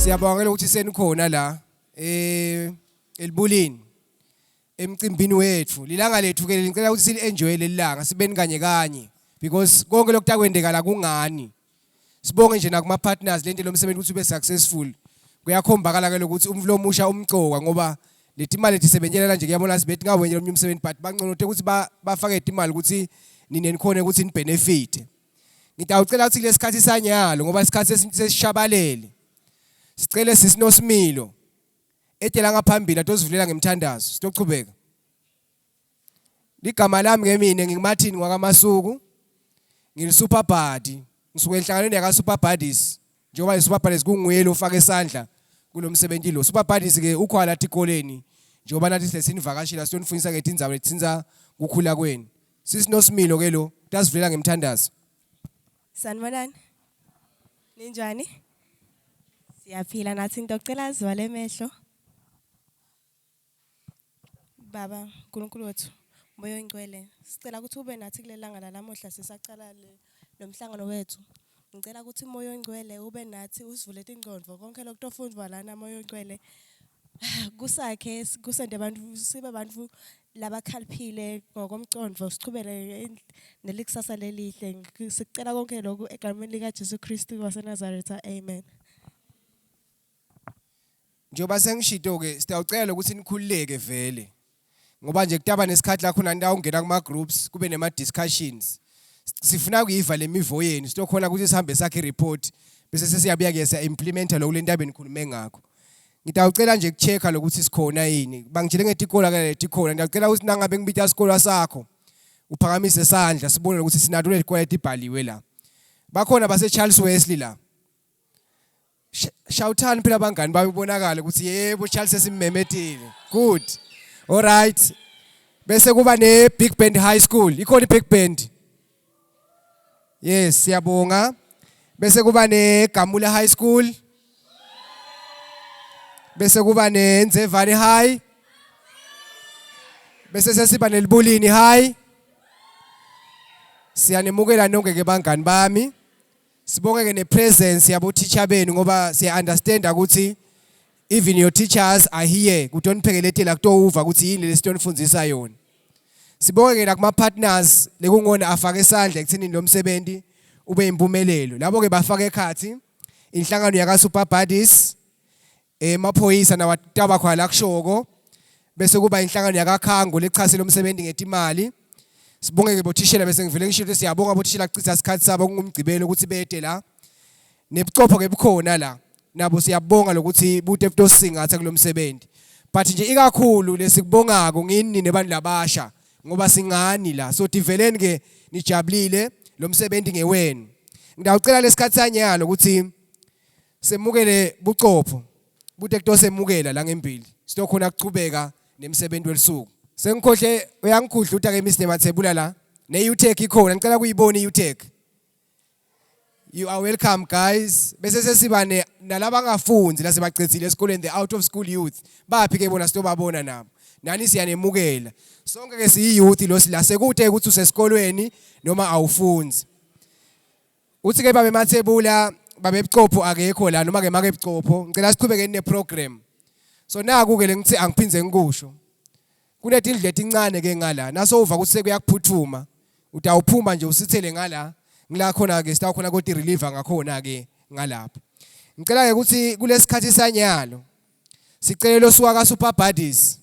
Siyabongela ukuthi senikhona la elibulini emcimbini wethu. Lilanga lethu ke ngicela ukuthi sili-enjoy lelanga sibeni kanye kanye because konke lokutakwendeka la kungani. Sibonge nje nakuma partners lento lomsebenzi ukuthi ube successful. Kuyakhombakala ke ukuthi umvulo omusha umcoka ngoba lethi imali ethisebenzelela nje kuyabona sibethi ngawenye lo umsebenzi but banconothe ukuthi bafake imali ukuthi nine nikhona ukuthi ni benefit. Ngitawucela ukuthi lesikhathi sanyalo ngoba isikhathi sesishabalele. Sicela sisinosimilo etela ngaphambili atosivulela ngemthandazo sitochubeka. Ligama lami ngemine ngingimathini ngwakamasuku ngili-super buddy ngisuke enhlanganweni yaka super buddies njengoba i-super buddies kunguyelo ufaka isandla kulo msebenzi lo. Super buddies ke ukhona lathi ekoleni njengoba nathi sesinivakashila sitonifundisa ngetindzaba lethinza kukhula kweni. Sisinosimilo ke lo tasivulela ngemthandazo. Sanibonani. Ninjani? Siyaphila nathi ngicela zwale emehlo. Baba uNkulunkulu wethu moyo oyingcwele sicela ukuthi ube nathi kulelanga lanamuhla sisaqala lo mhlangano wethu. Ngicela ukuthi moyo oyingcwele ube nathi usivule ingqondo konke lokutofundwa lana moyo oyingcwele kusakhe kusende abantu sibe abantu labakhaliphile ngokomcondo sichubele nelikusasa lelihle. Sicela konke lokho egameni lika Jesu Kristu waseNazaretha. Amen. Njoba sengishito ke sitawucela ukuthi nikhululeke vele. Ngoba nje kutaba nesikhathi la khona ndawo ungena kuma groups kube nema discussions. Sifuna kuyiva lemivo yenu sitokhona ukuthi sihambe sakhe report bese sesiyabuya ke siya implement lo kule ndaba enikhulume ngakho. Ngitawucela nje kuchecka lokuthi sikhona yini. Bangitshele ngetikolo ke letikhona. Ngiyacela ukuthi nangabe ngibita isikolo sakho uphakamise isandla sibone ukuthi sinalo letikolo etibhaliwe la. Bakhona base Charles Wesley la. Shawutani phela bangani babonakala ukuthi yebo Charles sesimemethile. Good. All right. Bese kuba ne Big Band High School. Ikhona i Big Band. Yes, siyabonga. Bese kuba ne Gamula High School. Bese kuba ne Nzevani High. Bese sesiba nelibulini High. Siyanemukela nonke ke bangani bami. Sibonge ke ne presence yabo teacher benu ngoba siya understand ukuthi even your teachers are here kutoniphekeletela kutouva ukuthi yini lesitonifundzisa yona. Sibonge ke nakuma partners lekungona afake isandla ekuthenini lo msebenzi ube impumelelo. Labo ke bafaka ekhathi inhlangano yaka Super Buddies emaphoyisa nawataba khona la kushoko bese kuba inhlangano yaka CANGO lechase lo msebenzi ngetimali. Sibonge ke bothishela bese ngivele ngisho ukuthi siyabonga bothishela kuchitha isikhathi sabo kungumgcibelo ukuthi bede la. Nebuchopho ke bukhona la. Nabo siyabonga lokuthi bute butosingatha kulo msebenzi. But nje ikakhulu lesikubongako ngini nebantu labasha ngoba singani la. So diveleni ke nijabulile lo msebenzi ngewenu. Ngidawucela lesikhathi sanyalo ukuthi semukele buchopho. Bute kutosemukela la ngempili. Sitokhona kuchubeka nemsebenzi welisuku. Sengikhohle uyangikhudluta ke Mr. Mathebula la. Ne UTech ikhona ngicela kuyibona iUTech. You are welcome guys. Bese sesiba nalaba ngafunzi la sebaqedile esikoleni the out of school youth. Baphi ke bona sitobabona nabo. Nani siyanemukela. Sonke ke siyi youth lo sila sekuthe ukuthi usesikolweni noma awufunzi. Uthi ke babe Mathebula babe Buchopho akekho la noma ke make Buchopho. Ngicela siqhubeke ne program. So naku ke lengithi angiphinze ngikusho. Kunetindle etincane ke ngala. Naso uva ukuthi sekuyakuphuthuma. Utawuphuma nje usithele ngala. Ngila khona ke sitaw khona kodwa reliever ngakhona ke ngalapha. Ngicela ke ukuthi kulesikhathi sanyalo sicela lo suka ka Super Buddies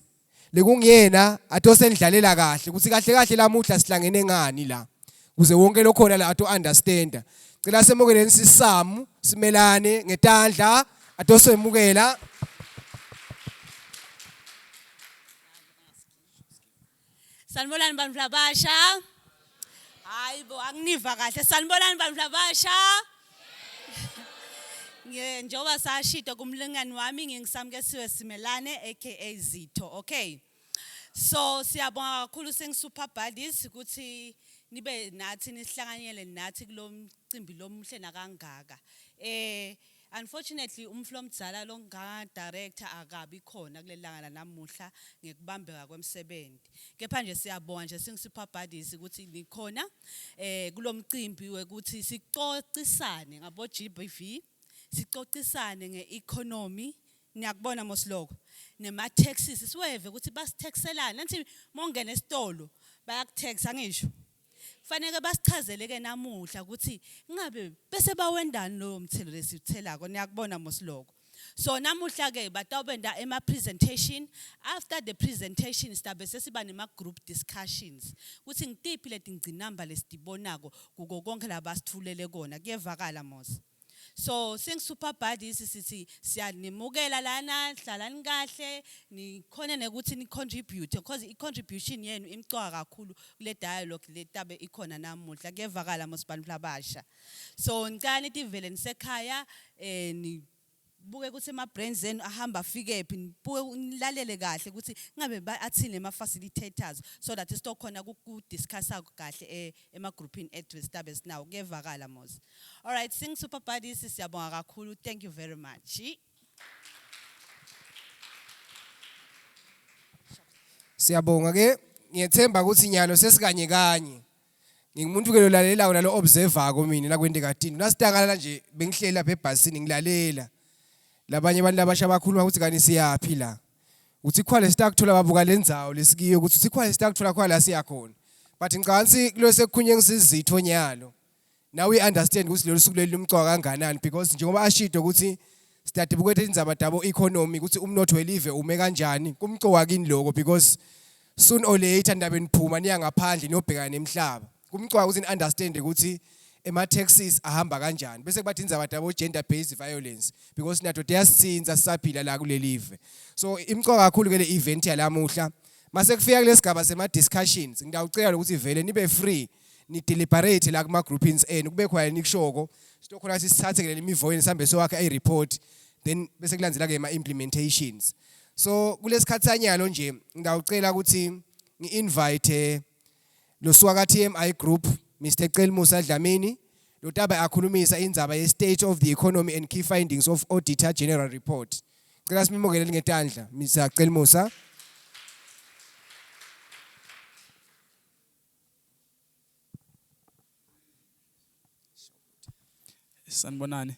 lekungiyena atosendlalela kahle ukuthi kahle kahle lamuhla sihlangene ngani la. Kuze wonke lokhona la ato understand. Ngicela semukeleni sisamu simelane ngetandla atosemukela. Sanibonani bantu labasha. Hayibo anginiva kahle. Sanibonani bantu labasha. Njengoba sashito kumlingani wami ngingisamukesiwe Simelane aka Zitho. Okay. So siyabonga kakhulu Super Buddies ukuthi nibe nathi nisihlanganyele nathi kulo mcimbi lomuhle nakangaka. Unfortunately umflo omdzala lo director akabi khona kulelanga lanamuhla ngekubambeka kwemsebenzi. Kepha nje siyabonga nje Super Buddies ukuthi nikhona kulomcimbi wekuthi sicocisane ngabo GBV sicocisane nge-economy. Niyakubona mosiloko nema-taxes siweve ukuthi basitaxelana nathi mongena esitolo bayakuthexa ngisho kufanele basichazele-ke namuhla ukuthi ngabe bese bawendani lowo mthelo lesithelako niyakubona mosiloko. So namuhla-ke batawubenda ema-presentation. After the presentation sidabe sesiba nema-group discussions ukuthi ngitiphi leti ngcinamba lesitibonako kuko konke labasithulele kona kuyevakala mos. So super buddies sithi siyanimukela lana hlalani kahle nikhona nekuthi ni contribute because i-contribution yenu imcoka kakhulu kule dialogue letabe ikhona namuhla kuyevakala mosibantfu labasha. So ngicela nithi vele nisekhaya ni buke ukuthi ama-brands enu ahamba afikephi nibuke nilalele kahle ukuthi ngabe athini ema-facilitators so that sitokhona kudiscussa kahle ema-groupini ethu esitabe sinawo kuyevakala mos. Alright, super buddies siyabonga kakhulu. Thank you very much. Siyabonga ke ngiyethemba ukuthi nyalo sesikanye kanye. Ngingumuntu ke lolalelayo nalo observer mina la kwende katini. Nasitangala nje bengihlela lapha ebhasini ngilalela. Labanye abantu labasha abakhuluma ukuthi kani siyaphi la. Uthi khwale sitakuthola babuka lendzawo lesikiyo ukuthi uthi khwale sitakuthola khwala la siya khona. But ngicabanga kulo sekukhunye ngisizitho nyalo. Now we understand ukuthi lolu suku leli lumcoka kanganani because njengoba ashido ukuthi start bukwethe indzaba dabo economy ukuthi umnotho welive ume kanjani kumcoka kini lokho because soon or later ndabe niphuma niya ngaphandle niyobhekana nemhlaba. Kumcoka ukuthi ni understand ukuthi ema-taxes ahamba kanjani bese kubathi indzaba dabo gender based violence because nato yasithinza sisaphila la kulelive. So imcoka kakhulu ke le event yalamuhla mase kufika kulesigaba sema discussions ngiyawucela ukuthi vele nibe free ni deliberate la kuma groupings enu kube khona nikushoko sitokhona sisithathe ke lemivoyini sihambe sowakha i-report then bese kulandzela ke ama-implementations. So kulesikhathi sanyalo nje ngiyawucela ukuthi ngi-invite lo suka ka-TMI group Mr. Musa Dlamini lo taba akhulumisa indzaba ye-state of the economy and key findings of auditor general report. Ngicela simimokele ngetandla Mr. Musa. Sanibonani.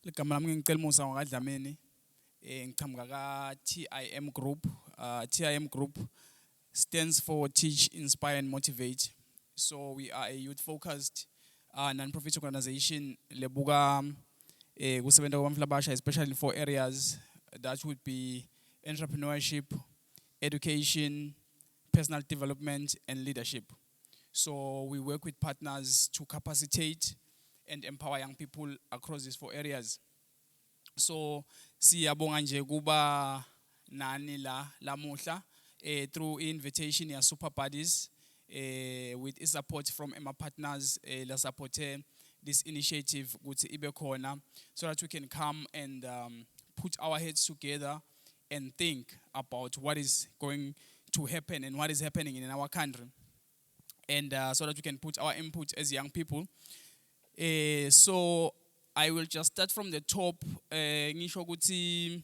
Ligama lami ngicela Musa ngakadlamini. Ngiqhamuka ka TIM Group. TIM Group stands for Teach, Inspire and Motivate. So we are a youth-focused non-profit organization lebuka kusebenza kwabantfu labasha especially in 4 areas that would be entrepreneurship, education, personal development and leadership. So we work with partners to capacitate and empower young people across these 4 areas. So siyabonga nje kuba nani la muhla through invitation ya super buddies with support from Emma partners la support this initiative ukuthi ibe khona so that we can come and put our heads together and think about what is going to happen and what is happening in our country and so that we can put our input as young people. So I will just start from the top. Ngisho ukuthi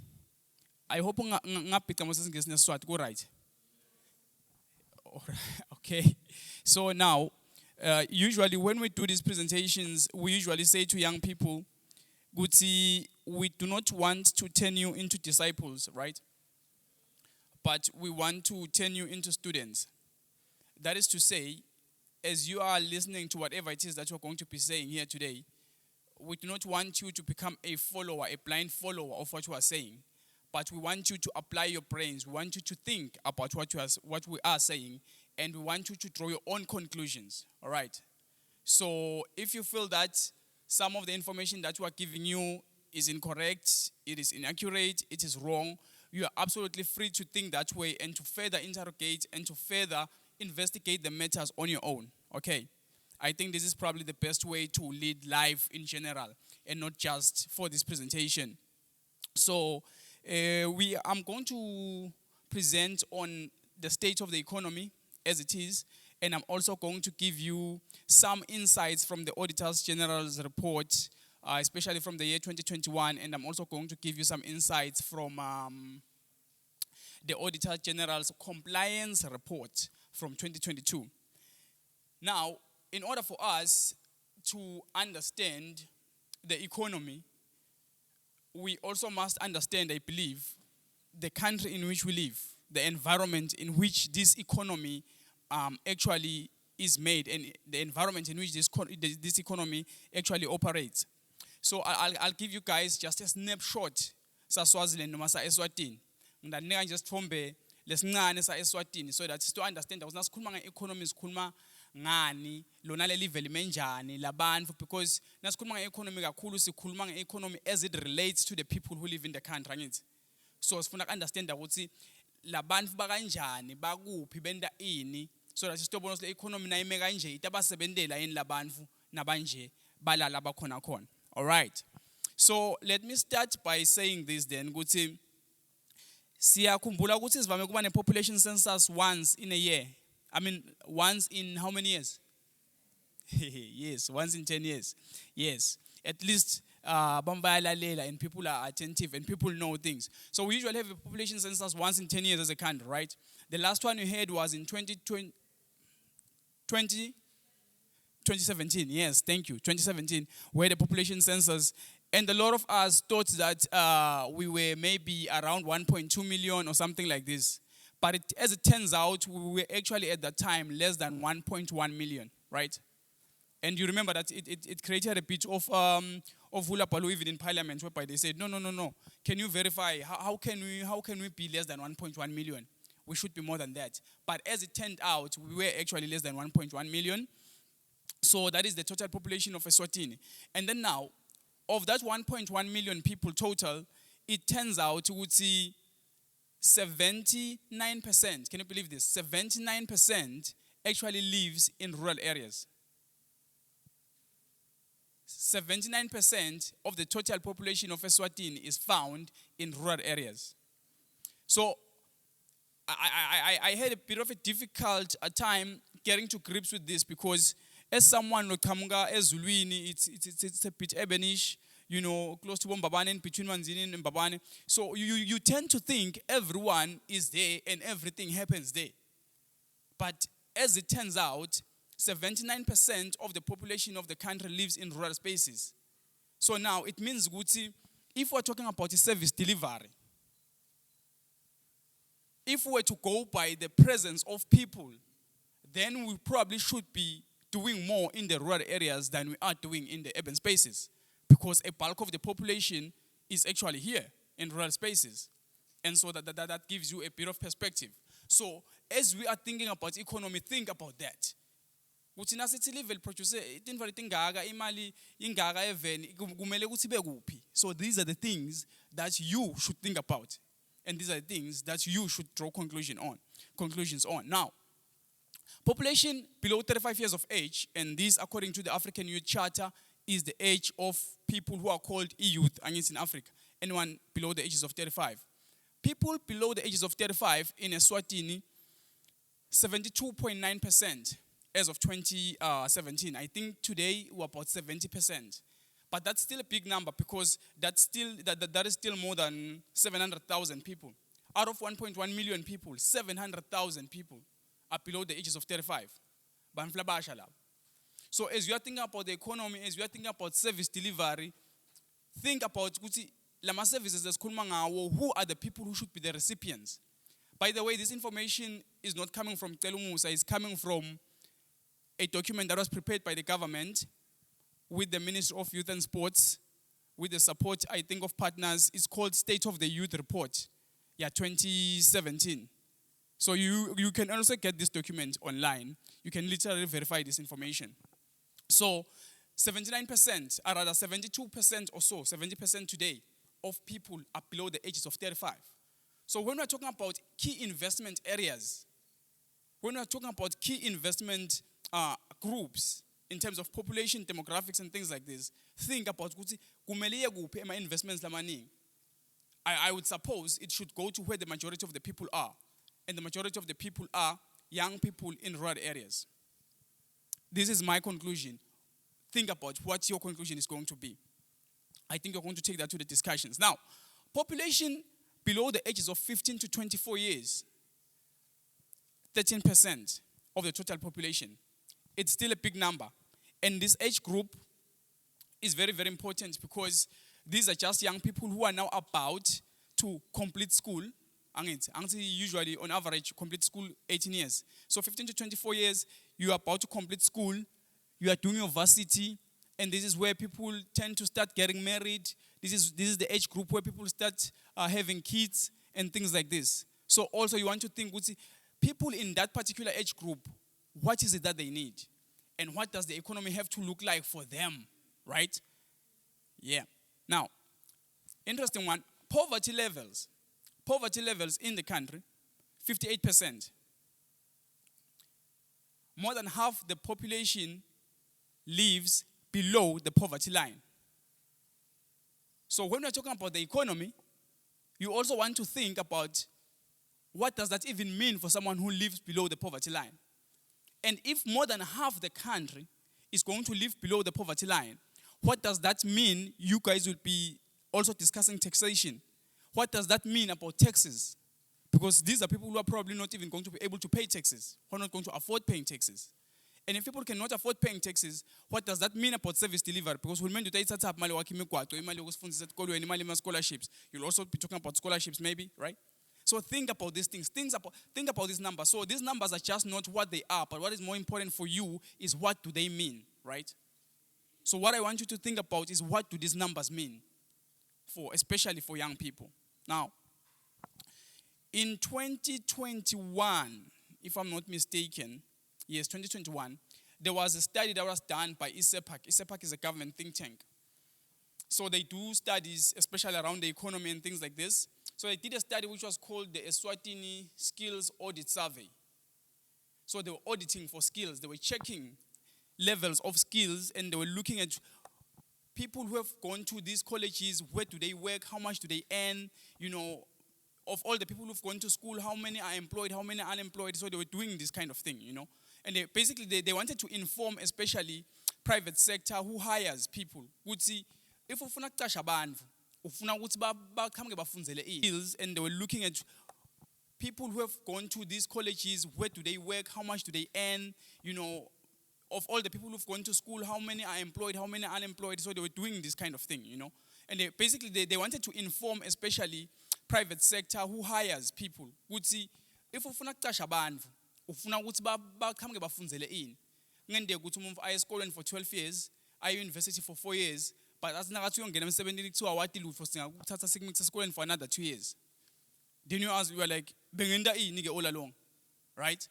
I hope ngaphica mose ngesiswati go right. Okay. So now usually when we do these presentations we usually say to young people ukuthi we do not want to turn you into disciples, right? But we want to turn you into students. That is to say, as you are listening to whatever it is that you're going to be saying here today, we do not want you to become a follower, a blind follower of what you are saying, but we want you to apply your brains. We want you to think about what we are saying, and we want you to draw your own conclusions, all right? So if you feel that some of the information that we are giving you is incorrect, it is inaccurate, it is wrong, you are absolutely free to think that way and to further interrogate and to further investigate the matters on your own, okay? I think this is probably the best way to lead life in general and not just for this presentation. So I'm going to present on the state of the economy as it is, and I'm also going to give you some insights from the Auditors General's report, especially from the year 2021, and I'm also going to give you some insights from the Auditor General's compliance report from 2022. Now, in order for us to understand the economy, we also must understand, I believe, the country in which we live, the environment in which this economy actually is made, and the environment in which this economy actually operates. So I'll give you guys just a snapshot sa Swaziland noma sa Eswatini. Ngidanika just thombe lesincane sa Eswatini so that to understand ukuthi nasikhuluma nge-economy sikhuluma ngani lona le level menjani labantu, because nasikhuluma nge-economy kakhulu sikhuluma nge-economy as it relates to the people who live in the country, angithi. So sifuna understand ukuthi labantu bakanjani bakuphi benda ini so that sitobona ukuthi le-economy nayime kanje itabasebentela yini labantu nabanje balala bakhona khona. All right. So let me start by saying this then, ukuthi siyakhumbula ukuthi sivame kuba ne-population census once in a year. I mean, once in how many years? Yes, once in 10 years. Yes, at least and people are attentive and people know things. So we usually have a population census once in 10 years as a country, right? The last one we had was in 2017. Yes, thank you. 2017, we had a population census. And a lot of us thought that we were maybe around 1.2 million or something like this. But as it turns out, we were actually at that time less than 1.1 million, right? And you remember that it created a bit of hula palu even in parliament, whereby they said, no. Can you verify? How can we be less than 1.1 million? We should be more than that. But as it turned out, we were actually less than 1.1 million. So that is the total population of Eswatini. And then now, of that 1.1 million people total, it turns out to see 79%, can you believe this? 79% actually lives in rural areas. 79% of the total population of Eswatini is found in rural areas. So I had a bit of a difficult time getting to grips with this, because as someone like Kamunga, Ezulwini, it's a bit urbanish, you know, close to Mbabane, between Manzini and Mbabane. So you tend to think everyone is there and everything happens there. But as it turns out, 79% of the population of the country lives in rural spaces. So now it means, Guti, if we're talking about a service delivery, if we were to go by the presence of people, then we probably should be doing more in the rural areas than we are doing in the urban spaces, because a bulk of the population is actually here in rural spaces. And so that gives you a bit of perspective. So as we are thinking about economy, think about that. So these are the things that you should think about. And these are the things that you should draw conclusions on. Now, population below 35 years of age, and this according to the African Youth Charter, is the age of people who are called e-youth, and it's in Africa. Anyone below the ages of 35. People below the ages of 35 in Eswatini, 72.9% as of 2017. I think today we're about 70%. But that's still a big number, because that is still more than 700,000 people. Out of 1.1 million people, 700,000 people are below the ages of 35. So as you are thinking about the economy, as you are thinking about service delivery, think about lama services who are the people who should be the recipients. By the way, this information is not coming from Telumusa, it's coming from a document that was prepared by the government with the Ministry of Youth and Sports, with the support, I think, of partners. It's called State of the Youth Report, 2017. So you can also get this document online. You can literally verify this information. So 79%, or rather 72% or so, 70% today of people are below the ages of 35. So when we're talking about key investment areas, when we're talking about key investment groups, in terms of population, demographics, and things like this, think about investments. I would suppose it should go to where the majority of the people are. And the majority of the people are young people in rural areas. This is my conclusion. Think about what your conclusion is going to be. I think you're going to take that to the discussions. Now, population below the ages of 15 to 24 years, 13% of the total population. it's still a big number. And this age group is very, very important because these are just young people who are now about to complete school. Usually, on average, complete school 18 years. So 15 to 24 years, you are about to complete school, you are doing your varsity, and this is where people tend to start getting married. This is the age group where people start having kids and things like this. So also you want to think, people in that particular age group, what is it that they need? And what does the economy have to look like for them, right? Yeah. Now, interesting one, poverty levels. Poverty levels in the country, 58%. More than half the population lives below the poverty line. So when we're talking about the economy, you also want to think about what does that even mean for someone who lives below the poverty line? And if more than half the country is going to live below the poverty line, what does that mean? You guys will be also discussing taxation. What does that mean about taxes? Because these are people who are probably not even going to be able to pay taxes, who are not going to afford paying taxes. And if people cannot afford paying taxes, what does that mean about service delivery? Because scholarships. You'll also be talking about scholarships maybe, right? So think about these things. Think about these numbers. So these numbers are just not what they are, but what is more important for you is what do they mean, right? So what I want you to think about is what do these numbers mean, especially for young people. Now, in 2021, if I'm not mistaken, yes, 2021, there was a study that was done by ISEPAC. ISEPAC is a government think tank. So they do studies, especially around the economy and things like this. So they did a study which was called the Eswatini Skills Audit Survey. So they were auditing for skills. They were checking levels of skills, and they were looking at people who have gone to these colleges, where do they work, how much do they earn, of all the people who've gone to school, how many are employed, how many are unemployed. So they were doing this kind of thing, And they wanted to inform especially private sector who hires people. Would see if ufuna kuqasha abantu, ufuna ukuthi bakhamke bafundzele skills, and they were looking at people who have gone to these colleges, where do they work, how much do they earn, of all the people who've gone to school, how many are employed, how many are unemployed. So they were doing this kind of thing, And they wanted to inform especially private sector who hires people. Would see if ufuna kuqasha abantu, ufuna ukuthi bakhamke bafundzele ini. Ngende ukuthi umuntu aye esikoleni for 12 years, aye university for 4 years, but asinakathi uyongena emsebenzini kuthiwa wati lutho singakuthatha sikumikisa esikoleni for another 2 years. Then you are like, bengenda ini ke all along, right?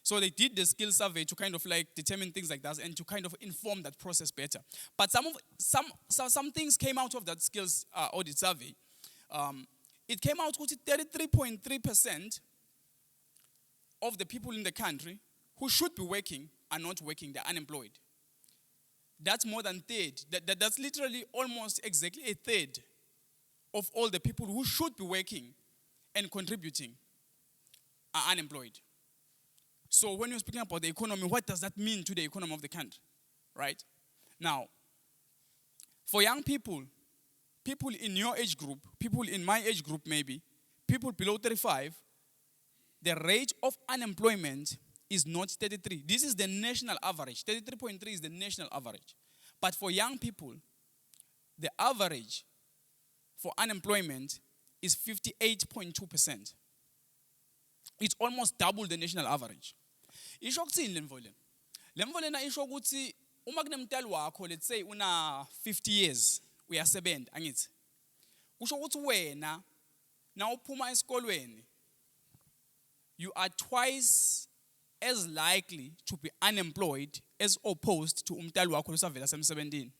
So they did the skill survey to kind of like determine things like that and to kind of inform that process better. But some things came out of that skills audit survey. It came out that 33.3% of the people in the country who should be working are not working, they're unemployed. That's more than a third. That's literally almost exactly a third of all the people who should be working and contributing are unemployed. So when you're speaking about the economy, what does that mean to the economy of the country, right? Now, for young people, people in your age group, people in my age group maybe, people below 35, the rate of unemployment is not 33. This is the national average. 33.3 is the national average. But for young people, the average for unemployment is 58.2%. It's almost double the national average. Isho kuthini le mvo lena? Le mvo lena isho ukuthi uma kunemntali wakho, let's say una 50 years uyasebenza, angithi. Kusho ukuthi wena na uphuma esikolweni, you are twice as likely to be unemployed as opposed to umntali wakho losavela semsebenzini.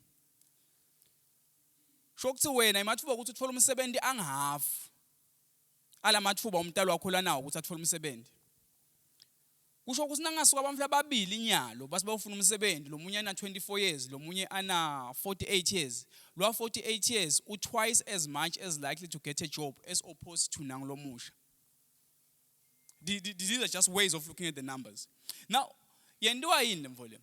Shokuthi wena imathuba ukuthi uthola umsebenzi angahalf alamathuba umntali wakho lanawo ukuthi athole umsebenzi. Kusho ukuthi nangasuka abamfla ababili inyalo base bayofuna umsebenzi, lo munye ana 24 years, lo munye ana 48 years. Lo 48 years u twice as much as likely to get a job as opposed to nang lo musha. These are just ways of looking at the numbers. Now, yendiwa yini le mvo le?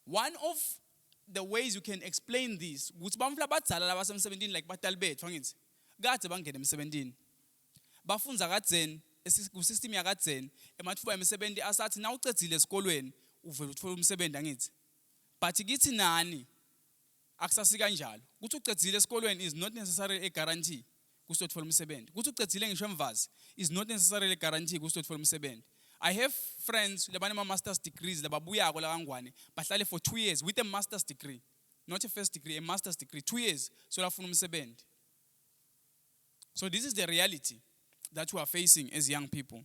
One of the ways you can explain this, ukuthi bamfla abadzala laba semsebenzini like batali bethu angithi, kade bangena emsebenzini. Bafunza kadzeni, ku system yakadzeni, emathuba emisebenzi asathi na ucedzile esikolweni, uvela uthola umsebenzi angithi. But kithi nani akusasi kanjalo. Kuthi uqedzile esikolweni is not necessarily a guarantee ukuthi uthola umsebenzi. Kuthi uqedzile ngisho emvazi is not necessarily a guarantee ukuthi uthola umsebenzi. I have friends labane ma master's degrees lababuyako la kangwane bahlale for 2 years with a master's degree, not a first degree, a master's degree, 2 years so lafuna umsebenzi. So this is the reality that we are facing as young people.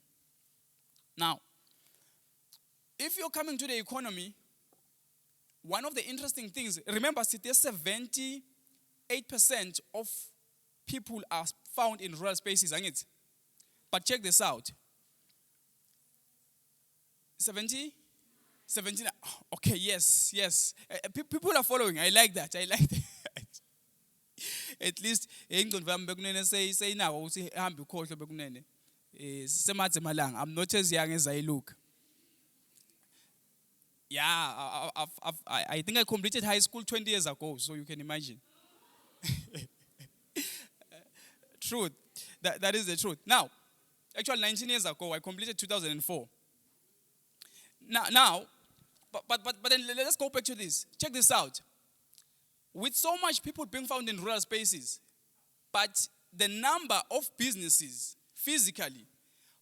Now, if you're coming to the economy, one of the interesting things, remember, 78% of people are found in rural spaces, ain't it? But check this out. 70? Okay, yes. People are following. I like that. At least, I'm not as young as I look. Yeah, I think I completed high school 20 years ago, so you can imagine. Truth. That is the truth. Now, actually 19 years ago, I completed 2004. Now, but then let's go back to this. Check this out. With so much people being found in rural spaces, but the number of businesses, physically,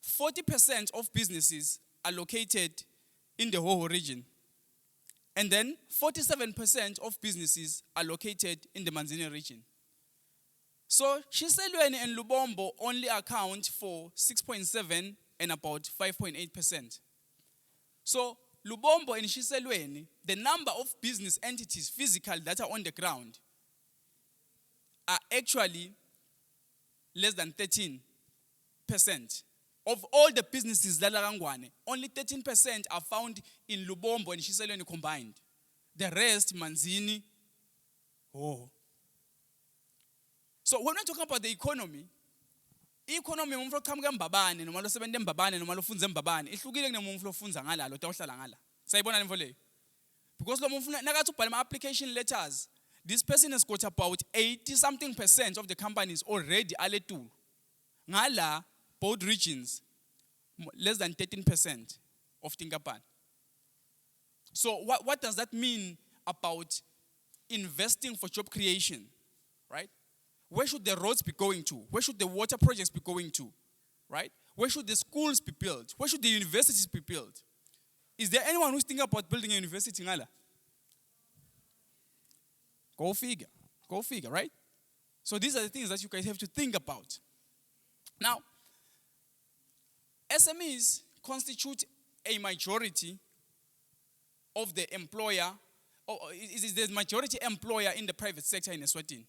40% of businesses are located in the whole region. And then 47% of businesses are located in the Manzini region. So Shiselweni and Lubombo only account for 6.7 and about 5.8%. So Lubombo and Shiselweni, the number of business entities physical that are on the ground are actually less than 13%. Of all the businesses that are Rangwane, only 13% are found in Lubombo and Shiselweni combined. The rest, Manzini. Oh. So when we're talking about the economy umfro qhamuka embabane noma lo sebenza embabane noma lo funza embabane ihlukile kunomfro lo funza ngala lo tawuhlala ngala. Sayibona lemfo leyo? Because lo mfuna nakathi ubhala ama application letters, this person has got about 80% of the companies already aletu. Ngala both regions, less than 13% of Tinkapan. So what does that mean about investing for job creation, right? Where should the roads be going to? Where should the water projects be going to, right? Where should the schools be built? Where should the universities be built? Is there anyone who's thinking about building a university in Ala? Go figure, right? So these are the things that you guys have to think about. Now, SMEs constitute a majority of the employer, or is the majority employer in the private sector in Eswatini.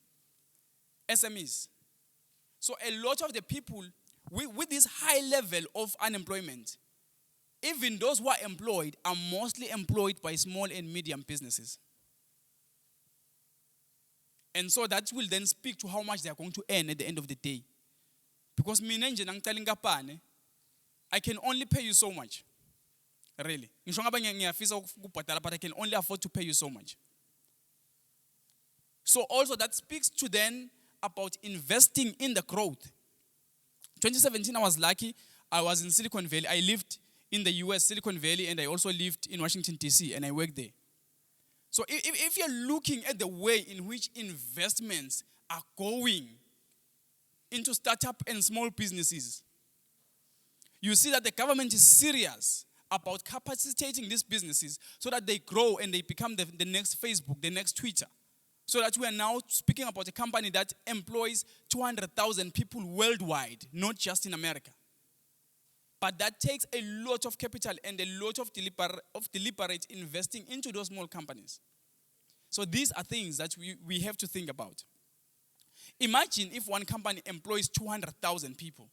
SMEs. So a lot of the people with this high level of unemployment, even those who are employed are mostly employed by small and medium businesses. And so that will then speak to how much they are going to earn at the end of the day. Because I can only pay you so much. Really. But I can only afford to pay you so much. So also that speaks to then about investing in the growth. 2017, I was lucky. I was in Silicon Valley. I lived in the US, Silicon Valley, and I also lived in Washington, D.C., and I worked there. So if you're looking at the way in which investments are going into startup and small businesses, you see that the government is serious about capacitating these businesses so that they grow and they become the next Facebook, the next Twitter. So that we are now speaking about a company that employs 200,000 people worldwide, not just in America. But that takes a lot of capital and a lot of deliberate investing into those small companies. So these are things that we have to think about. Imagine if one company employs 200,000 people.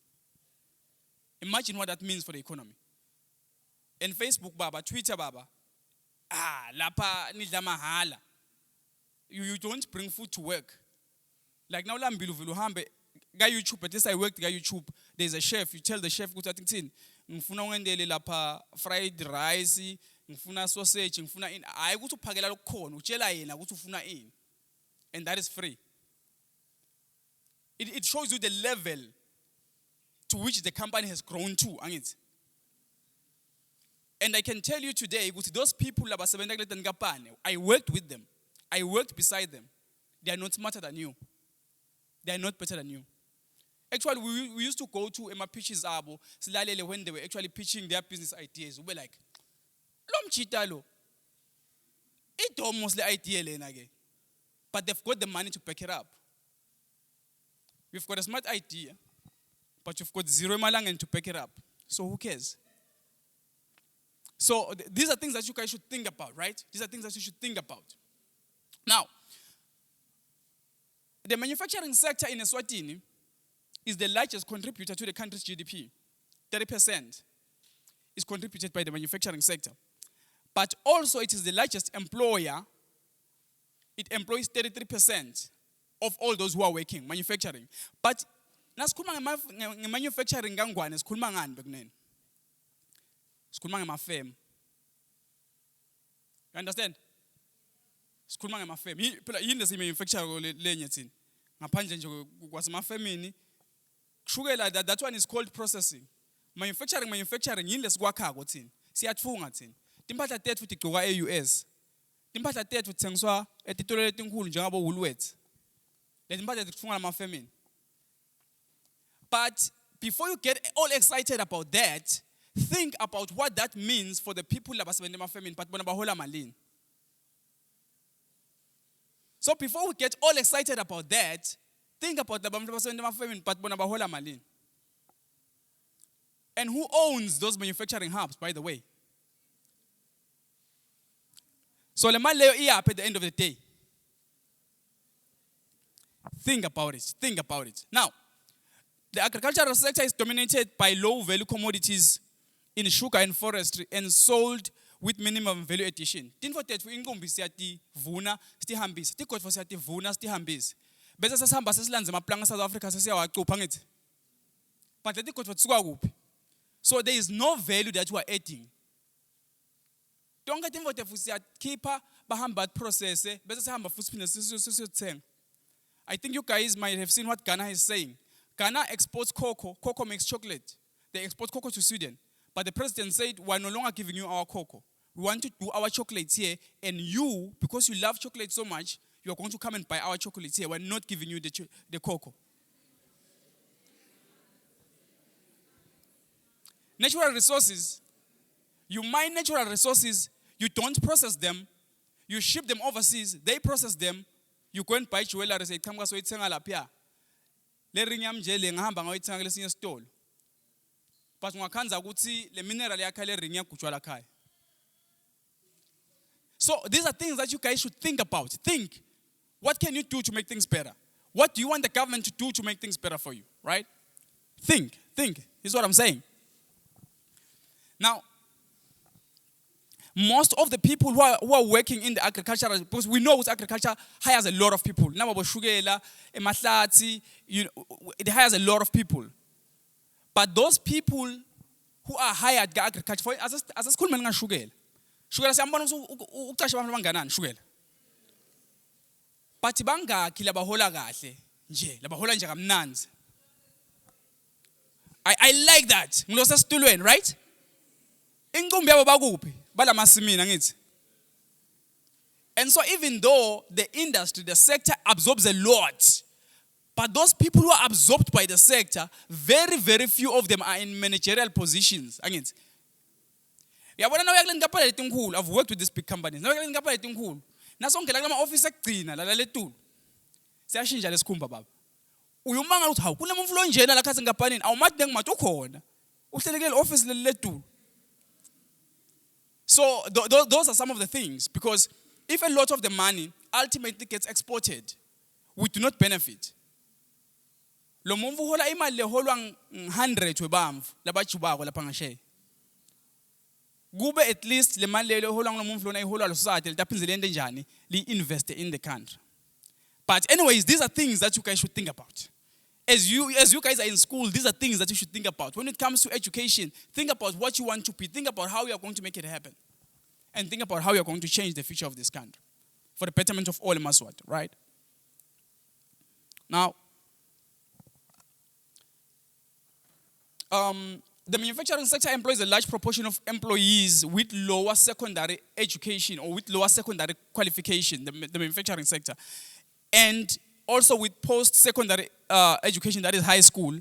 Imagine what that means for the economy. And Facebook baba, Twitter baba, lapa nidla mahala. You don't bring food to work. Like now, hambe ga YouTube. At least I worked ga YouTube. There's a chef. You tell the chef, "Go to thing. Ngfuna wendele lapa fried rice, ngfuna sausage, ngfuna in. I go to pagela lo corn. Uchela yena go to funa in, and that is free. It shows you the level to which the company has grown to, And I can tell you today, with those people, I worked with them. I worked beside them. They are not smarter than you. They are not better than you. Actually, we used to go to Emma Pitch's abo, when they were actually pitching their business ideas. We were like, Lom chitalo. It's almost the idea, but they've got the money to back it up. We've got a smart idea, but you've got zero malangan to back it up. So who cares? So these are things that you guys should think about, right? These are things that you should think about. Now, the manufacturing sector in Eswatini is the largest contributor to the country's GDP. 30% is contributed by the manufacturing sector. But also it is the largest employer. It employs 33% of all those who are working, manufacturing. But manufacturing ngangwane sikhuluma ngani bekunene? Sikhuluma ngemafirm. You understand? Sikhuluma ngemafirm. Phela yini lesimanufacture lenye thina? Ngaphandle nje kwasemafemini. Kushukela that one is called processing. Manufacturing yini lesikwakhako thina? Siyatfunga thina. Timpahla tethu tigqoka e-US. Timpahla tethu tithengiswa etitolo letinkulu njengabo Woolworths. Letimpahla titfunga namafemini. But before you get all excited about that, think about what that means for the people abasebenzela amafemini but bona bahola malini. So before we get all excited about that, think about the abantu abasebenzela amafemini but bona bahola malini. And who owns those manufacturing hubs, by the way? So le mali leyo iyaphi at the end of the day. Think about it. Think about it. Now, the agricultural sector is dominated by low-value commodities in sugar and forestry and sold with minimum value addition. Tinfo tethu inqumbi siyativuna sitihambise, tigodfo siyativuna sitihambise. Bese sesihamba sesilanze amaplanga South Africa sesiyawacupha ngithi. But leti godfo tsuka kuphi? So there is no value that you are adding. Tonke tinfo tethu siyakhipha bahamba process bese sihamba futhi phinde sisiyothenga. I think you guys might have seen what Ghana is saying. Ghana exports cocoa. Cocoa makes chocolate. They export cocoa to Sweden. But the president said, we're no longer giving you our cocoa. We want to do our chocolates here. And you, because you love chocolate so much, you're going to come and buy our chocolates here. We're not giving you the cocoa. Natural resources. You mine natural resources. You don't process them. You ship them overseas. They process them. You go and buy jewelry. Say, come so it's le ring yami nje le ngihamba ngayoyithenga lesinye isitolo. But ngakhanza ukuthi le mineral yakhe le ring yagujwa la khaya. So these are things that you guys should think about. Think, what can you do to make things better? What do you want the government to do to make things better for you, right? Think. This is what I'm saying. Now, most of the people who are working in the agriculture, because we know agriculture hires a lot of people. Now, shugela, emahlati, it hires a lot of people. But those people who are hired by agriculture, for as a school man, shugela siyambona uqasha abantu banganani shugela. But banga kila bahola kahle nje, labahola nje kamnanzi. I like that. Ngilose situlweni, right? Inqumbi yabo bakuphi? Balamasimini ngithi. And so even though the industry, the sector absorbs a lot, but those people who are absorbed by the sector, very, very few of them are in managerial positions. Angithi. Yabona nawe yakule ngaphala letinkulu. I've worked with these big companies. Nawe yakule ngaphala letinkulu. Nasongela kula ma-office ekugcina la letulu. Siyashintsha lesikhumba baba. Uyumanga ukuthi hawu kunemuntu lo njena la khathi ngaphanini awumathi nengimathi ukhona. Uhlelekele office letulu. So those are some of the things, because if a lot of the money ultimately gets exported, we do not benefit. Lo muntu uhola imali leholwa 100 webamvu labajubako lapha ngashe. Kube at least le mali leholwa lo muntu lona iholwa lo society litaphinze lento njani li invest in the country. But anyways, these are things that you guys should think about. As you guys are in school, these are things that you should think about. When it comes to education, think about what you want to be. Think about how you are going to make it happen. And think about how you are going to change the future of this country for the betterment of all in Maswat, right? Now, the manufacturing sector employs a large proportion of employees with lower secondary education or with lower secondary qualification, the manufacturing sector, and also with post-secondary education, that is high school,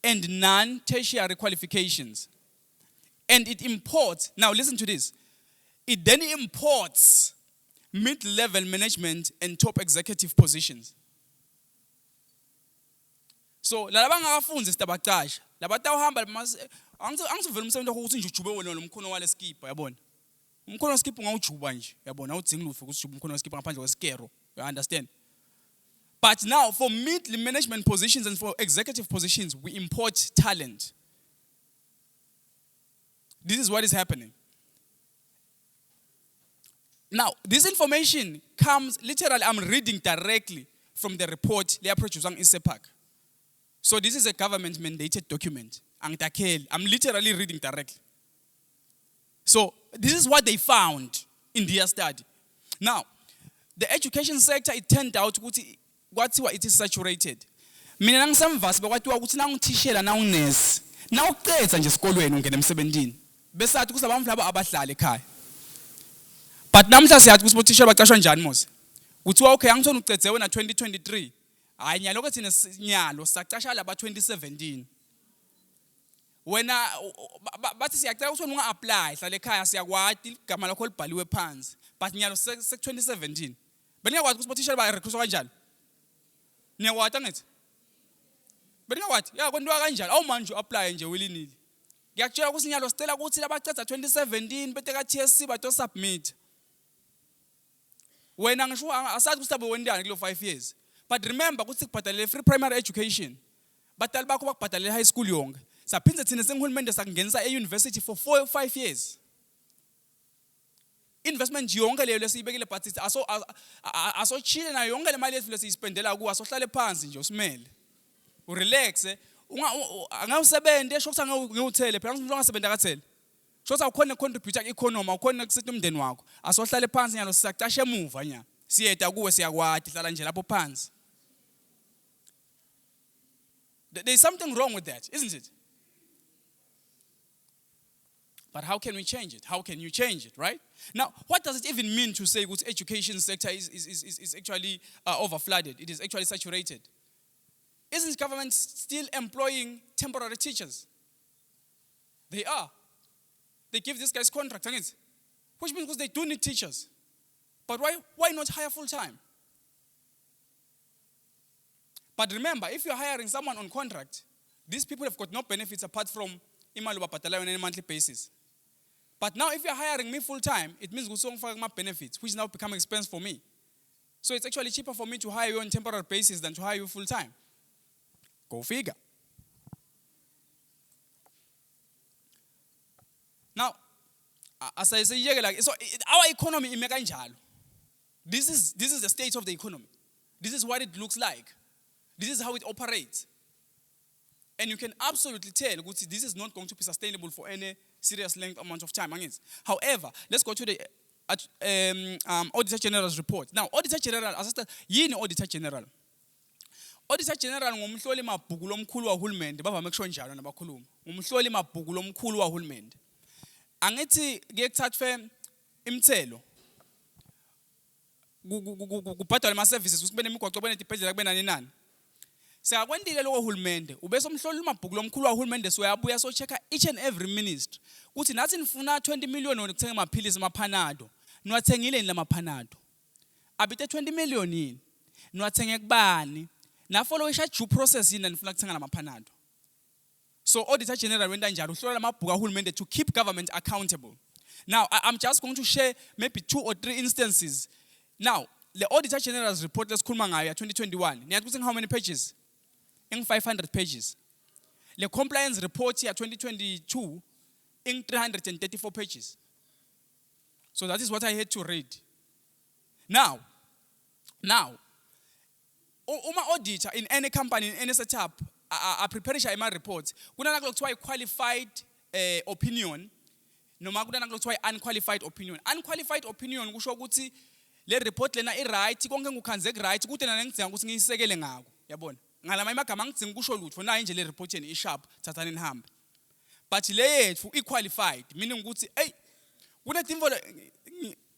and non-tertiary qualifications. And it imports, now listen to this, it then imports mid-level management and top executive positions. So, laba ngakafunzi sitabaqasha, laba tawuhamba angisivela umsebenzi wakho ukuthi nje ujube wena lomkhono wale skipper, yabona. Umkhono wa skipper ngawujuba nje, yabona, awudzingi lutho ukuthi ujube umkhono wa skipper ngaphandle kweskero, you understand? But now, for mid-management positions and for executive positions, we import talent. This is what is happening. Now, this information comes, literally, I'm reading directly from the report they are producing in ISEPAC. So this is a government-mandated document. I'm literally reading directly. So this is what they found in their study. Now, the education sector, it turned out it is saturated. Mina nangisamvasi bekwathiwa ukuthi nangithishela nawunesi. Nawuqedza nje esikolweni ungena emsebenzini. Bese athi kusabamfu labo abahlala ekhaya. But namhla siyathi ukuthi bothishela baqashwa njani mose? Kuthiwa okay angithona ucedze wena 2023. Hayi nyalo ke thina nyalo saqasha laba 2017. Wena bathi siyacela ukuthi unga apply hlala ekhaya siyakwati igama lakho libhaliwe phansi. But nyalo se 2017. Beningakwazi ukuthi bothishela ba recruitwa kanjani? Niyakwati angithi? Beningakwathi? Ya kwenziwa kanjani? Awumanje apply nje welinile. Ngiyakutshela ukuthi nyalo sicela ukuthi labaceda 2017 bete ka TSC bato submit. Wena ngisho asathi kusabe wendani kulo 5 years. But remember ukuthi kubhadalele free primary education. Batali bakho bakubhadalele high school yonke. Saphindze thina senguhulumende sakungenisa e-university for 5 years. Investment yonke leyo lesiyibekile but aso chile na yonke le mali yethu lesiyispendela ku asohlale phansi nje usimele. Urelaxe, angawusebenze shokuthi angewuthele phela ngisho ungasebenza kathele. Shokuthi awukhona contribute ku-economy, awukhona kusetha umndeni wakho. Asohlale phansi nyalo sisaqasha emuva nya. Siyeda kuwe siyakwadi hlala nje lapho phansi. There's something wrong with that, isn't it? But how can we change it? How can you change it, right? Now, what does it even mean to say that the education sector is actually overflooded? It is actually saturated. Isn't government still employing temporary teachers? They are. They give these guys contracts, which means because they do need teachers. But why not hire full-time? But remember, if you're hiring someone on contract, these people have got no benefits apart from imali bapatala on a monthly basis. But now if you're hiring me full-time, it means my benefits, which now become expense for me. So it's actually cheaper for me to hire you on temporary basis than to hire you full-time. Go figure. Now, as I say, so our economy is kanjalo. This is the state of the economy. This is what it looks like. This is how it operates. And you can absolutely tell this is not going to be sustainable for any serious length amount of time. However, let's go to the Auditor General's report. Now, Auditor General, yini Auditor General? Auditor General ngumhloli mabhuku lomkhulu wahulumende bavame kusho njalo nabakhuluma. Ngumhloli mabhuku lomkhulu wahulumende. Angithi kuyekuthathwe imthelo kubhadala ama services kube nemigwaqo kube netibhedlela kube nani nani. Sekakwendile lokho hulumende ubese umhloli mabhuku lomkhulu wahulumende soyabuya so checka each and every ministry ukuthi nathi nifuna 20 million ukuthenga amaphilisi amaphanado niwathengile ni lamaphanado abite 20 million yini niwathenge kubani na followisha due process yini nifuna ukuthenga lamaphanado. So Auditor General wenda njalo uhlola lamabhuku kahulumende to keep government accountable. Now I'm just going to share maybe 2 or 3 instances. Now the Auditor General's report lesikhuluma ngayo 2021 niyathi ukuthi how many pages? In 500 pages. The compliance report here 2022 in 334 pages. So that is what I had to read. Now, uma auditor in any company, in any setup, are preparing my reports. Kuna nakuthiwa qualified opinion, noma kuna nakuthiwa unqualified opinion. Unqualified opinion kusho ukuthi le report lena i-right konke ngukhanze right kuthi nana ngidzinga ukuthi ngiyisekele ngako. Yabona? Ngalama imagama ngidzinga kusho lutho nayo nje le report yeni i-sharp thathani nihambe. But le yethu i-qualified, meaning ukuthi hey kunetimvo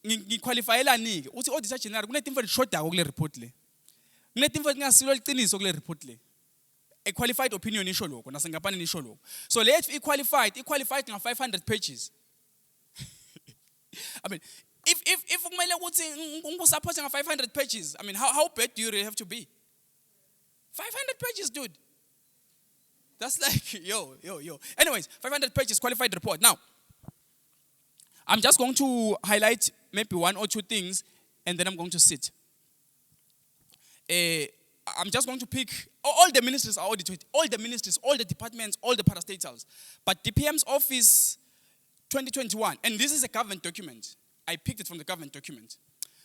ngiqualifyela ke uthi auditor general kunetimvo lishodako kule report le. Kunetimvo lingasilo liqiniso kule report le. A qualified opinion isho lokho nasengapani nisho lokho. So le yethu i-qualified nga 500 pages. I mean if kumele ukuthi ngikusupport nga 500 pages, I mean how bad do you really have to be? 500 pages, dude. That's like, yo. Anyways, 500 pages qualified report. Now, I'm just going to highlight maybe one or two things, and then I'm going to sit. I'm just going to pick, all the ministries are audited, all the ministries, all the departments, all the parastatals. But DPM's office 2021, and this is a government document. I picked it from the government document.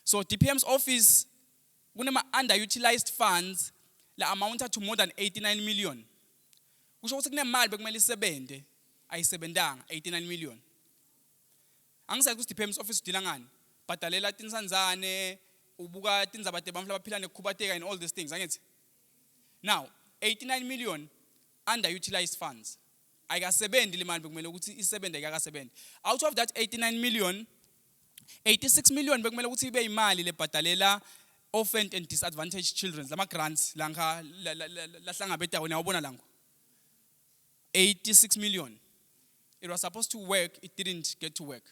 So DPM's office, underutilized funds, la amounted to more than 89 million. Kusho ukuthi kunemali bekumele isebende ayisebendanga 89 million. Angisayi ukuthi DPM's office udila ngani, bhadalela tinsanzane, ubuka tindzaba tebantfu labaphila nekukhubateka and all these things, angithi? Now, 89 million underutilized funds. Ayikasebendi le mali bekumele ukuthi isebende ayikasebendi. Out of that 89 million, 86 million bekumele ukuthi ibe imali lebhadalela orphaned and disadvantaged children, lama grants la hlangabetayo niyawubona la. 86 million. It was supposed to work, it didn't get to work.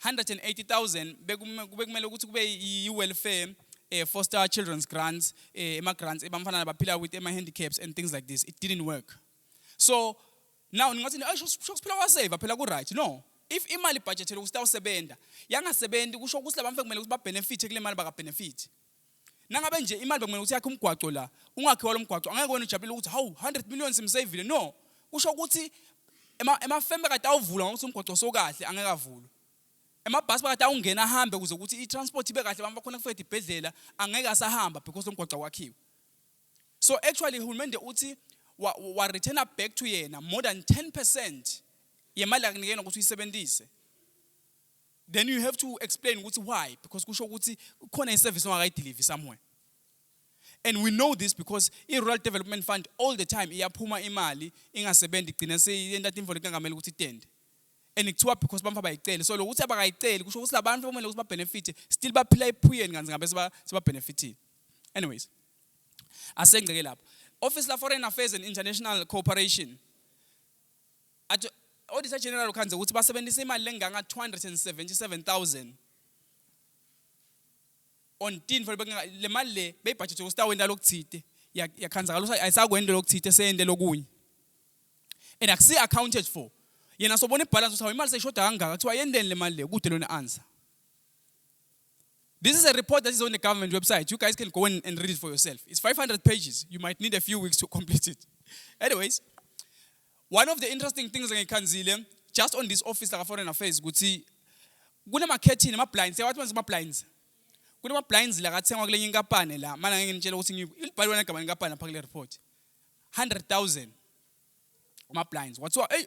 180,000 bekumele ukuthi kube i-welfare, foster children's grants, grants ebamfana nabaphila with handicaps and things like this. It didn't work. So now ningathi shokuphila kwasave phela ku right. No. If imali budget usitawusebenda, yangasebendi kusho ukuthi labamfana kumele ukuthi ba benefit kule mali baka benefit. Nangabe nje imali bekumele ukuthi yakhe umgwaqo la, ungakhiwa lo mgwaqo angeke wena ujabule ukuthi hawu 100 million simsavile. No. Kusho ukuthi emafembe kade awuvula ngokuthi umgwaqo so kahle angeke avulwe. Emabhasi bakade awungena ahambe kuze ukuthi i-transport ibe kahle abantu bakhona kufika ibhedlela angeke asahamba because umgwaqo wakhiwe. So actually uhulumende uthi wa return back to yena more than 10% yemali akunikena ukuthi uyisebenzise. Then you have to explain why, because kusho ukuthi khona i-service ongakayideliver somewhere. And we know this because i-Rural Development Fund all the time iyaphuma imali ingasebenzi igcina seyiyenta imvo lekangamela ukuthi itende. And kuthiwa because bamfa bayicela. So lokuthi abakayiceli kusho ukuthi labantu kumele ukuthi ba benefit still baphila ephuyeni kanzi ngabe siba benefit. Anyways, asengceke lapho. Office la Foreign Affairs and International Cooperation. Auditor General ukhanze ukuthi basebenzisa imali lenganga 277,000 on tin for le mali le bebudget ukustawenda lokuthide yakhanza kalusa ayisakwenda lokuthide seyende lokunye. And akusi accounted for. Yena sobona ibalance ukuthi imali seyishoda kangaka kuthiwa yendeni le mali le kude lona answer. This is a report that is on the government website. You guys can go and read it for yourself. It's 500 pages. You might need a few weeks to complete it. Anyways, one of the interesting things ngikanzile just on this office like Foreign Affairs ukuthi kunema curtain ama blinds. What means ama blinds? Kunema blinds la kathengwa kule inkampani la. Mana ngeke ngitshela ukuthi ilibhalwe negama lenkampani lapha kule report. 100,000 ama blinds. Wathiwa hey